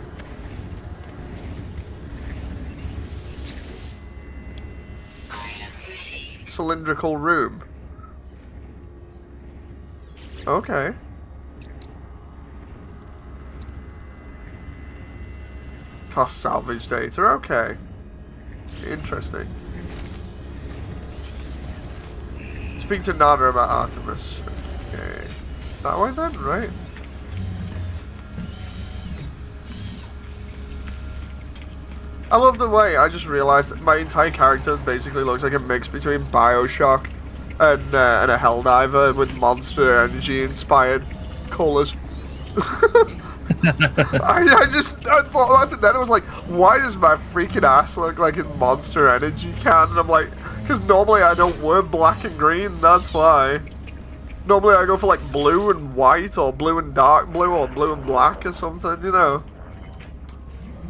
cylindrical room. Okay. Cost salvage data, okay. Interesting. Speak to Nana about Artemis. Okay. That way then, right? I love the way I just realized that my entire character basically looks like a mix between Bioshock and a Helldiver with Monster Energy inspired colours. I thought about it then. I was like, why does my freaking ass look like in Monster Energy can? And I'm like, because normally I don't wear black and green, that's why. Normally I go for like blue and white, or blue and dark blue, or blue and black or something, you know.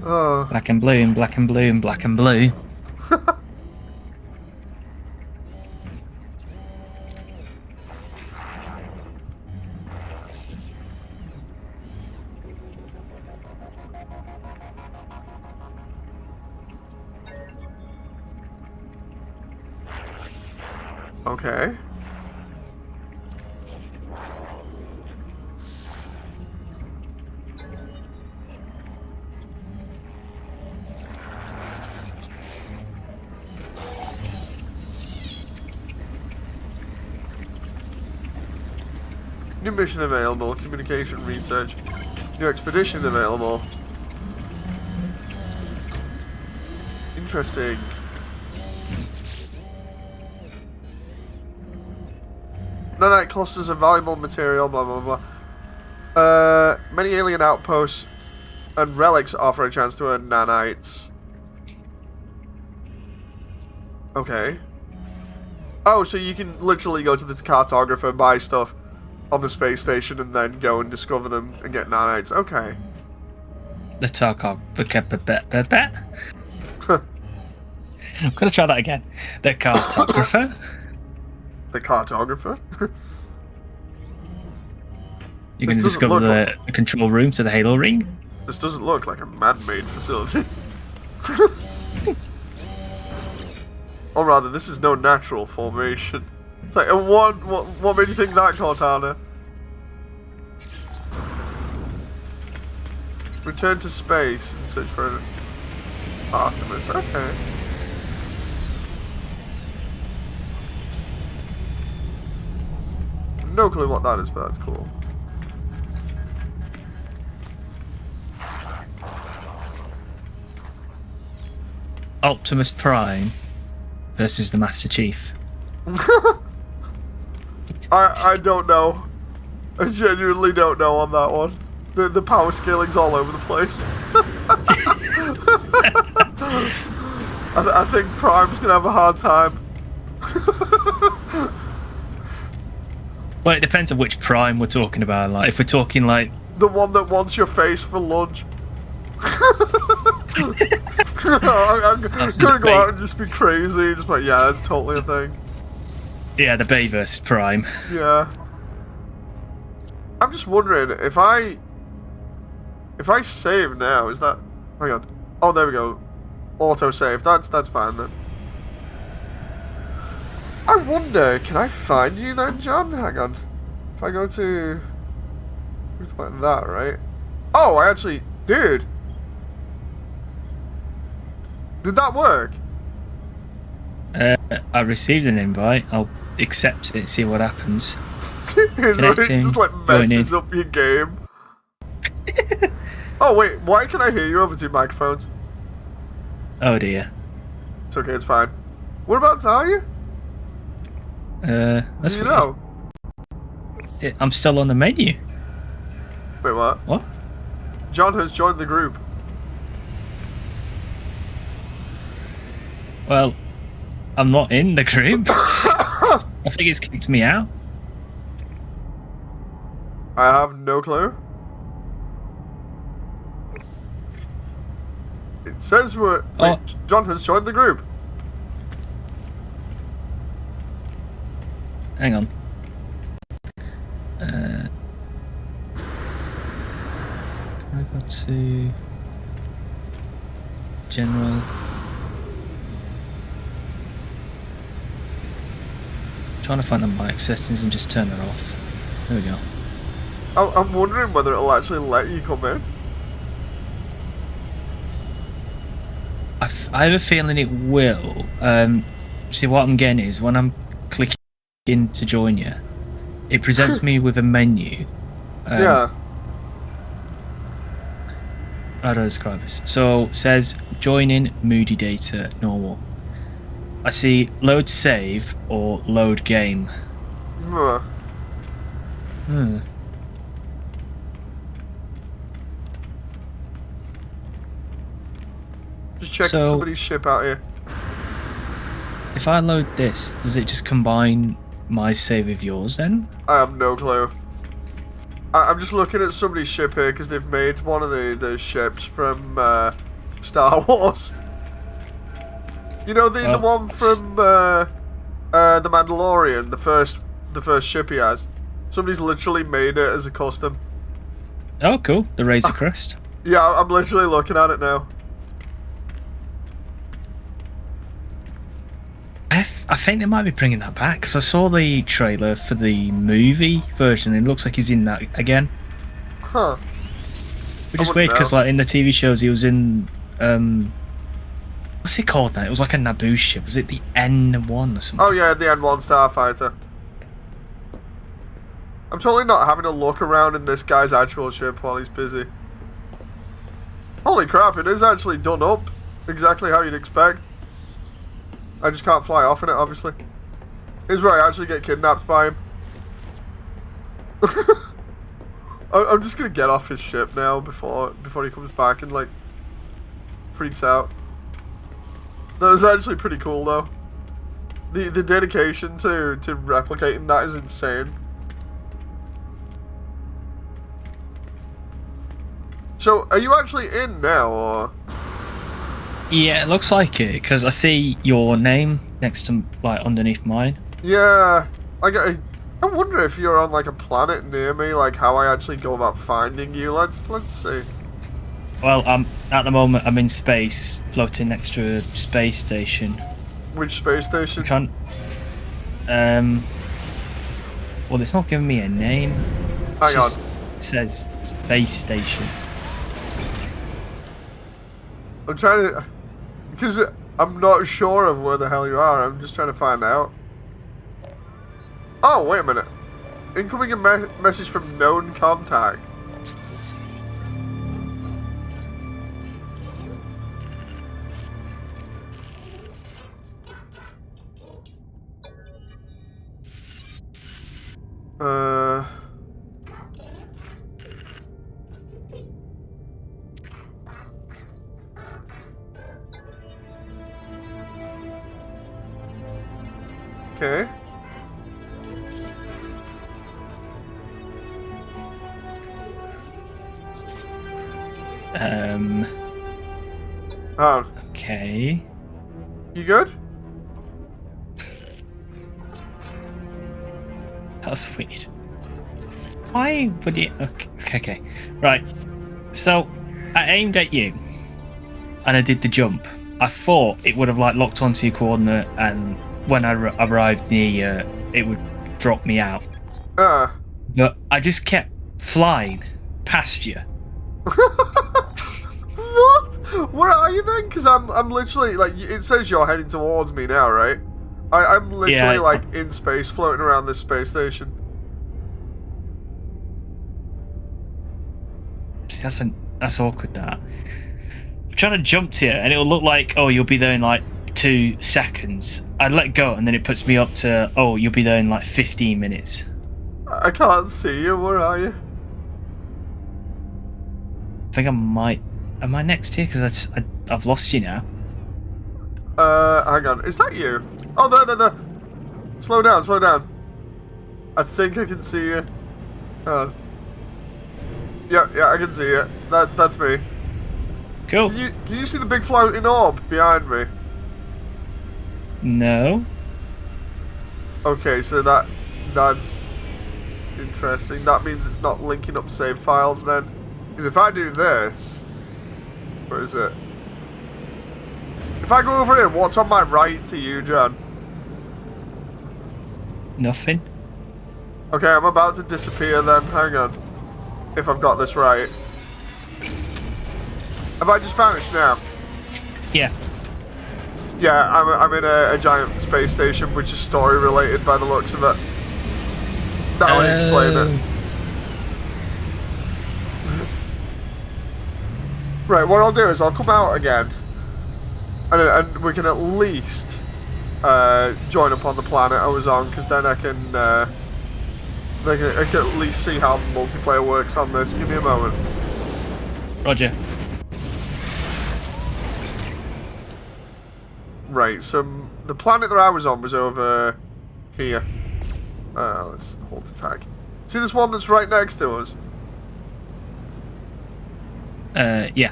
Oh. Black and blue and black and blue and black and blue. Okay. New mission available, communication research. New expedition available. Interesting. Nanite clusters of valuable material, blah blah blah. Many alien outposts and relics offer a chance to earn nanites. Okay. Oh, so you can literally go to the cartographer, buy stuff on the space station, and then go and discover them and get nanites. Okay. The I'm gonna try that again. The cartographer. The cartographer? You're going to discover the control room to the Halo ring? This doesn't look like a man-made facility. Or rather, this is no natural formation. It's like, what made you think that, Cortana? Return to space and search for Artemis. Okay. No clue what that is, but that's cool. Optimus Prime versus the Master Chief. I don't know. I genuinely don't know on that one. The power scaling's all over the place. I think Prime's gonna have a hard time. Well, it depends on which Prime we're talking about. Like, if we're talking like the one that wants your face for lunch. I'm gonna go out and just be crazy. Just like, yeah, that's totally a thing. Yeah, the Bay versus Prime. Yeah. I'm just wondering if I save now, is that? Hang on. Oh, there we go. Auto save. That's fine then. I wonder, can I find you then, John? Hang on. If I go to... like that, right? Oh, I actually... Dude! Did that work? I received an invite. I'll accept it, see what happens. It just like messes up your game. Oh wait, why can I hear you over two microphones? Oh dear. It's okay, it's fine. Whereabouts are you? That's Do you know? I'm still on the menu. Wait, what? What? John has joined the group. Well, I'm not in the group. I think it's kicked me out. I have no clue. It says we're... Wait, John has joined the group. Hang on. Can I go to general? Trying to find the mic settings and just turn it off. There we go. I'm wondering whether it'll actually let you come in. I have a feeling it will. See, what I'm getting is when I'm clicking to join you, it presents me with a menu. Yeah. How do I describe this? So it says join in, moody data, normal. I see load save or load game. Huh. Just checking So- somebody's ship out here. If I load this, does it just combine my save with yours then? I have no clue. I'm just looking at somebody's ship here because they've made one of the ships from Star Wars. You know the Well, one from the Mandalorian, the first ship he has. Somebody's literally made it as a custom. Oh, cool. The Razor Crest. Yeah, I'm literally looking at it now. I think they might be bringing that back because I saw the trailer for the movie version and it looks like he's in that again. Huh. Which is wouldn't weird because know. like in the TV shows he was in what's it called now? It was like a Naboo ship. Was it the N1 or something? Oh yeah, the N1 Starfighter. I'm totally not having a look around in this guy's actual ship while he's busy. Holy crap, it is actually done up exactly how you'd expect. I just can't fly off in it, obviously. Here's where I actually get kidnapped by him. I'm just gonna get off his ship now before he comes back and like freaks out. That was actually pretty cool though. The dedication to replicating that is insane. So, are you actually in now, or? Yeah, it looks like it because I see your name next to like underneath mine. Yeah, I wonder if you're on like a planet near me, like how I actually go about finding you. Let's see. Well, at the moment I'm in space, floating next to a space station. Which space station? Can't. Well, it's not giving me a name. Hang on. It says space station. I'm trying to, because I'm not sure of where the hell you are. I'm just trying to find out. Oh, wait a minute. Incoming message from known contact. Okay. Oh, Okay. you good? That was weird. Why would it? Okay. Right. So I aimed at you, and I did the jump. I thought it would have like locked onto your coordinate, and when I arrived near you, it would drop me out. But I just kept flying past you. What? Where are you then? Because I'm literally like, it says you're heading towards me now, right? I'm literally Yeah. like in space, floating around this space station. See, that's awkward. That I'm trying to jump to you, and it'll look like, oh, you'll be there in like 2 seconds. I let go, and then it puts me up to, oh, you'll be there in like 15 minutes. I can't see you. Where are you? I think I might. Am I next to you? Because I've lost you now. Hang on. Is that you? Oh, there. Slow down. I think I can see you. Yeah, I can see you. That's me. Cool. Can you see the big floating orb behind me? No. Okay, so that's interesting. That means it's not linking up save files then. Because if I do this, where is it? If I go over here, what's on my right to you, John? Nothing. Okay, I'm about to disappear then. Hang on. If I've got this right. Have I just vanished now? Yeah. Yeah, I'm in a giant space station, which is story related by the looks of it. That would explain it. Right, what I'll do is I'll come out again, and we can at least join up on the planet I was on, because then I can at least see how the multiplayer works on this. Give me a moment. Roger. Right, so the planet that I was on was over here. Let's hold the tag. See this one that's right next to us? Yeah.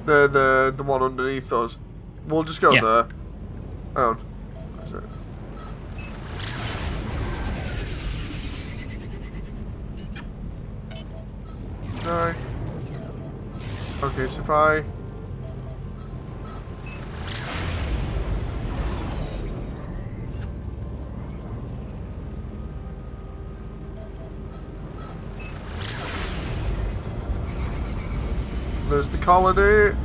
The one underneath us. We'll just go Yeah. there. Oh. Where is it? No. Okay, so if I... There's the colony.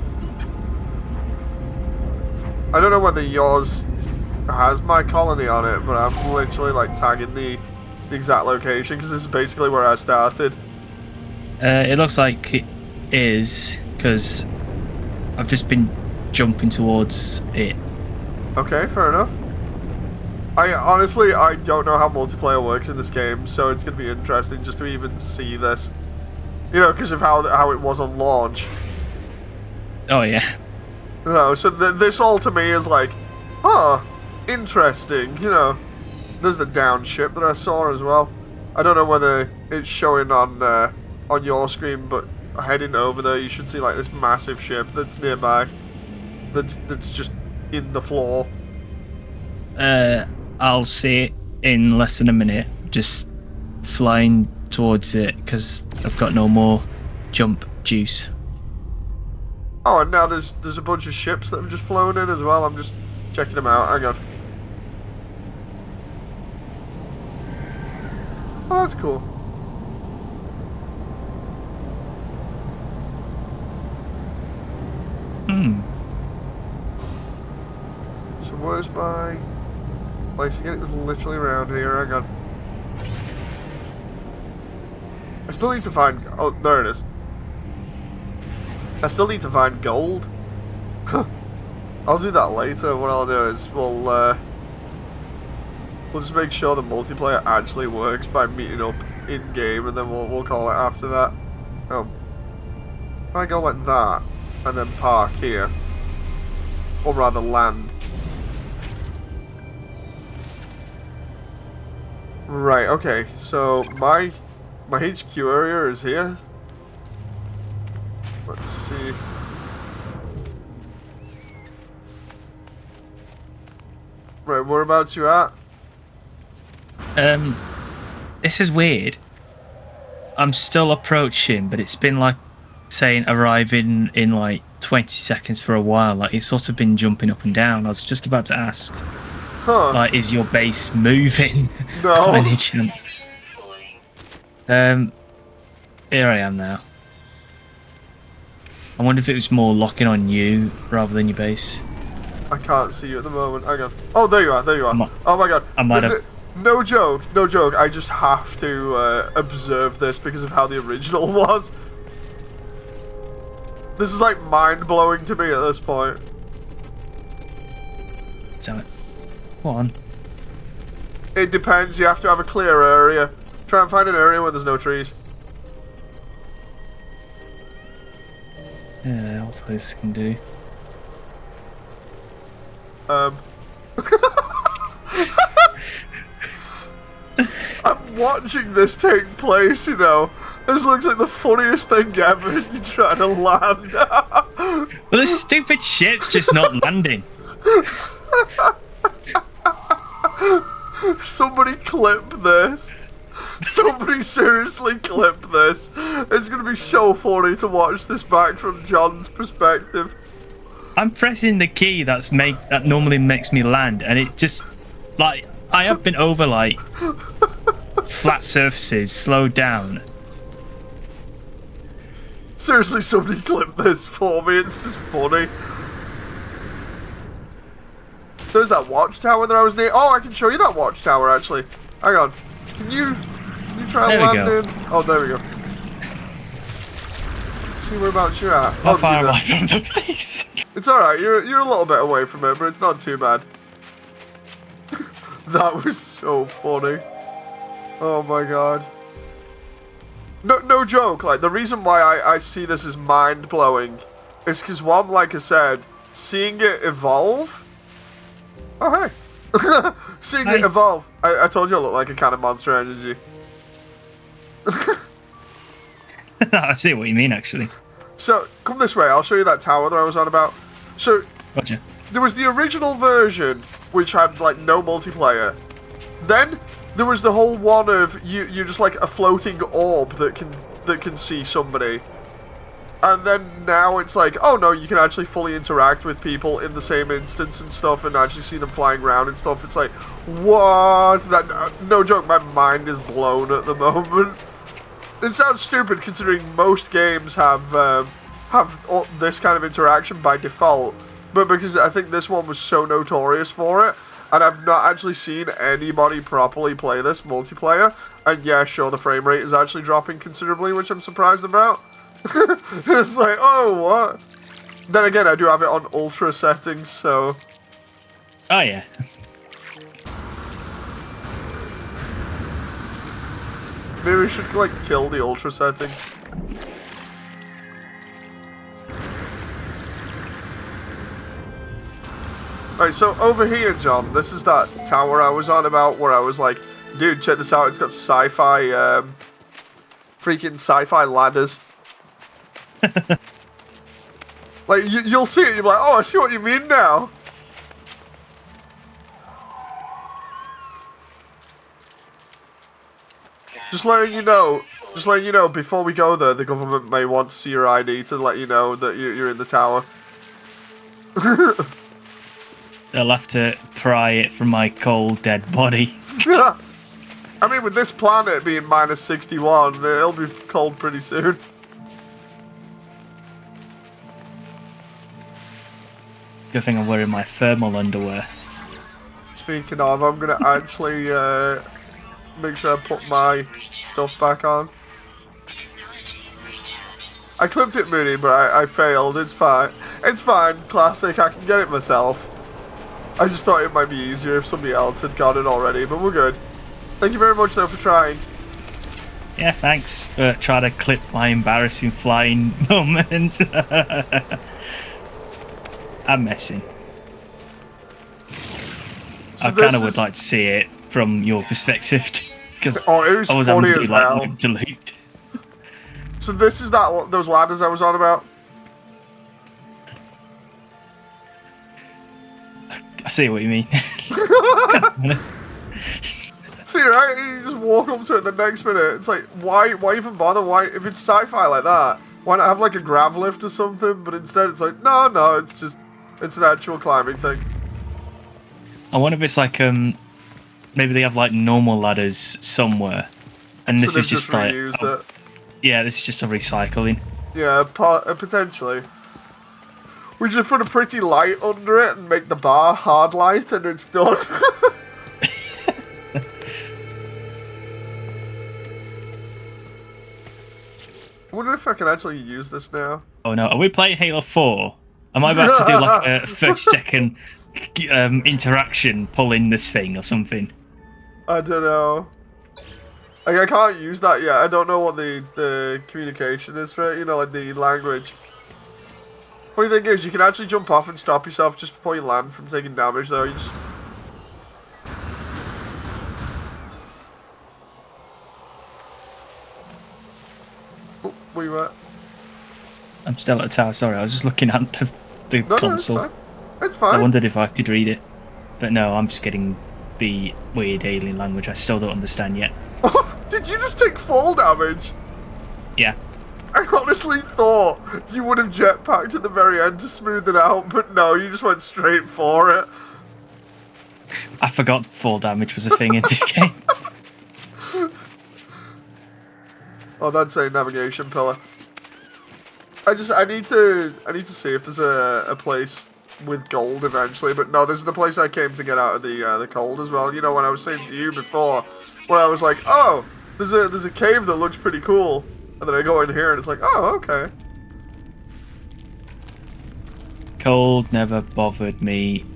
I don't know whether yours has my colony on it, but I'm literally like tagging the exact location because this is basically where I started. It looks like it is, because I've just been jumping towards it. Okay, fair enough. I don't know how multiplayer works in this game, so it's going to be interesting just to even see this. You know, because of how it was on launch. Oh, yeah. You know, so this all to me is like, oh, interesting, you know. There's the down ship that I saw as well. I don't know whether it's showing on your screen, but heading over there, you should see like this massive ship that's nearby. That's just in the floor. I'll see it in less than a minute. Just flying towards it because I've got no more jump juice. Oh, and now there's a bunch of ships that have just flown in as well. I'm just checking them out. Hang on. Oh, that's cool. So where's my place again? It was literally around here. Hang on. I still need to find... Oh, there it is. I still need to find gold. I'll do that later. What I'll do is we'll just make sure the multiplayer actually works by meeting up in game, and then we'll call it after that. If I go like that and then park here, or rather land. Right. Okay. So my HQ area is here. Let's see. Right, whereabouts you at? This is weird. I'm still approaching, but it's been like saying arriving in like 20 seconds for a while. Like it's sort of been jumping up and down. I was just about to ask, like, is your base moving? No. By any chance? Here I am now. I wonder if it was more locking on you rather than your base. I can't see you at the moment. Hang on. Oh, there you are. There you are. Oh my god. I might have. No joke. No joke. I just have to observe this because of how the original was. This is like mind-blowing to me at this point. Damn it. Go on. It depends. You have to have a clear area. Try and find an area where there's no trees. Yeah, hopefully this can do. I'm watching this take place, you know. This looks like the funniest thing ever. You trying to land. Well, this stupid ship's just not landing. Somebody clip this. Somebody seriously clip this. It's gonna be so funny to watch this back from John's perspective. I'm pressing the key that normally makes me land, and it just, like, I have been over like flat surfaces, slowed down. Seriously, somebody clip this for me. It's just funny. There's that watchtower that I was near. Oh, I can show you that watchtower actually. Hang on. Can you try and There we land in? Oh, there we go. Let's see whereabouts you're at. How Oh, far you're am there. I from the base? It's alright, you're a little bit away from it, but it's not too bad. That was so funny. Oh my god. No joke, like, the reason why I see this as mind-blowing is because, one, like I said, seeing it evolve... Oh, hey. Seeing it evolve. I told you I look like a can of Monster Energy. I see what you mean, actually. So, come this way, I'll show you that tower that I was on about. So, Gotcha. there was the original version, which had, like, no multiplayer. Then, there was the whole one of, you're just like a floating orb that can see somebody. And then now it's like, oh no, you can actually fully interact with people in the same instance and stuff and actually see them flying around and stuff. It's like, what? That, no joke, my mind is blown at the moment. It sounds stupid considering most games have this kind of interaction by default, but because I think this one was so notorious for it, and I've not actually seen anybody properly play this multiplayer, and yeah, sure, the frame rate is actually dropping considerably, which I'm surprised about. It's like, oh, what? Then again, I do have it on ultra settings, so... Oh, yeah. Maybe we should, like, kill the ultra settings. Right, so over here, John, this is that tower I was on about where I was like, dude, check this out, it's got sci-fi, freaking sci-fi ladders. Like, you'll see it, you're like, oh, I see what you mean now. Just letting you know, before we go there, the government may want to see your ID to let you know that you're in the tower. They'll have to pry it from my cold, dead body. I mean, with this planet being minus 61, it'll be cold pretty soon. Good thing I'm wearing my thermal underwear. Speaking of, I'm going to actually make sure I put my stuff back on. I clipped it, Mooney, but I failed. It's fine. It's fine. Classic. I can get it myself. I just thought it might be easier if somebody else had got it already, but we're good. Thank you very much, though, for trying. Yeah, thanks for trying to clip my embarrassing flying moment. I'm messing. So I kind of would like to see it from your perspective, because it was I was having funny to as do like hell. loop to loop. So this is those ladders I was on about? I see what you mean. See, right? You just walk up to it the next minute. It's like, why even bother? Why, if it's sci-fi like that, why not have like a grav lift or something? But instead it's like, no, it's an actual climbing thing. I wonder if it's like maybe they have like normal ladders somewhere, and this So is they've just like reused it. yeah, this is just a recycling. Yeah, potentially. We just put a pretty light under it and make the bar hard light, and it's done. I wonder if I can actually use this now. Oh no, are we playing Halo 4? Am I about to do like a 30-second interaction pulling this thing or something? I don't know. Like, I can't use that yet. I don't know what the communication is for it, you know, like the language. Funny thing is, you can actually jump off and stop yourself just before you land from taking damage, though. You just... Oh, where you at? I'm still at the tower, sorry, I was just looking at the No, console. no, it's fine. It's So I fine. wondered if I could read it. But no, I'm just getting the weird alien language I still don't understand yet. Oh, did you just take fall damage? Yeah. I honestly thought you would have jetpacked at the very end to smooth it out, but no, you just went straight for it. I forgot fall damage was a thing in this game. Oh, that's a navigation pillar. I need to see if there's a place with gold eventually, but no, this is the place I came to get out of the cold as well. You know, when I was saying to you before, when I was like, oh, there's a cave that looks pretty cool, and then I go in here and it's like, oh, okay. Cold never bothered me.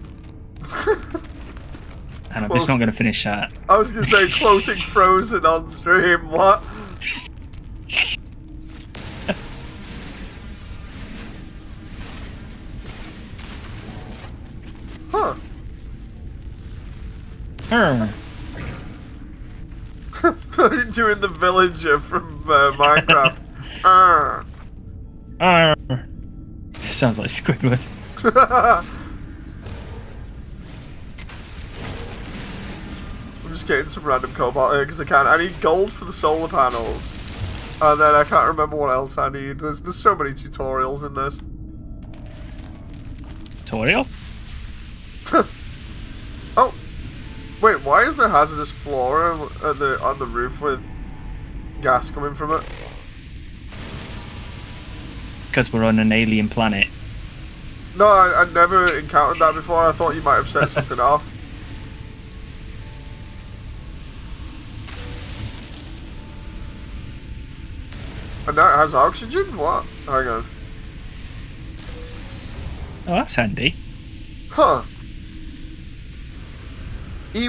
And I'm just not going to finish that. I was going to say quoting Frozen on stream, what? Huh. Doing the villager from Minecraft. Sounds like Squidward. I'm just getting some random cobalt here because I can. I need gold for the solar panels. And then I can't remember what else I need. There's so many tutorials in this. Tutorial? Oh, wait. Why is there hazardous flora on the roof with gas coming from it? Because we're on an alien planet. No, I never encountered that before. I thought you might have set something off. And now it has oxygen? What? Hang on. Oh, that's handy. Huh.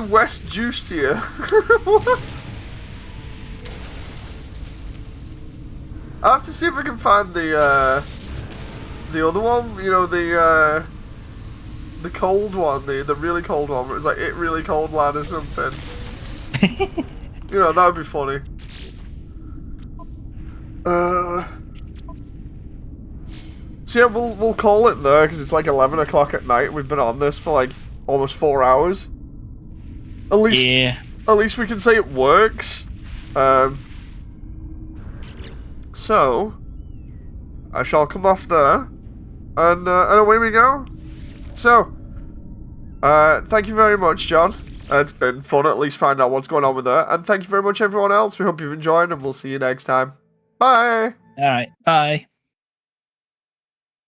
West juice here. What? I'll have to see if I can find the other one, you know, the cold one, the really cold one, where it's like It Really Cold Land or something. You know, that would be funny. So yeah, we'll call it there, because it's like 11 o'clock at night. We've been on this for like almost 4 hours. At least we can say it works. So I shall come off there, and away we go. So, thank you very much, John. It's been fun at least find out what's going on with her, and thank you very much, everyone else. We hope you've enjoyed, and we'll see you next time. Bye. All right. Bye.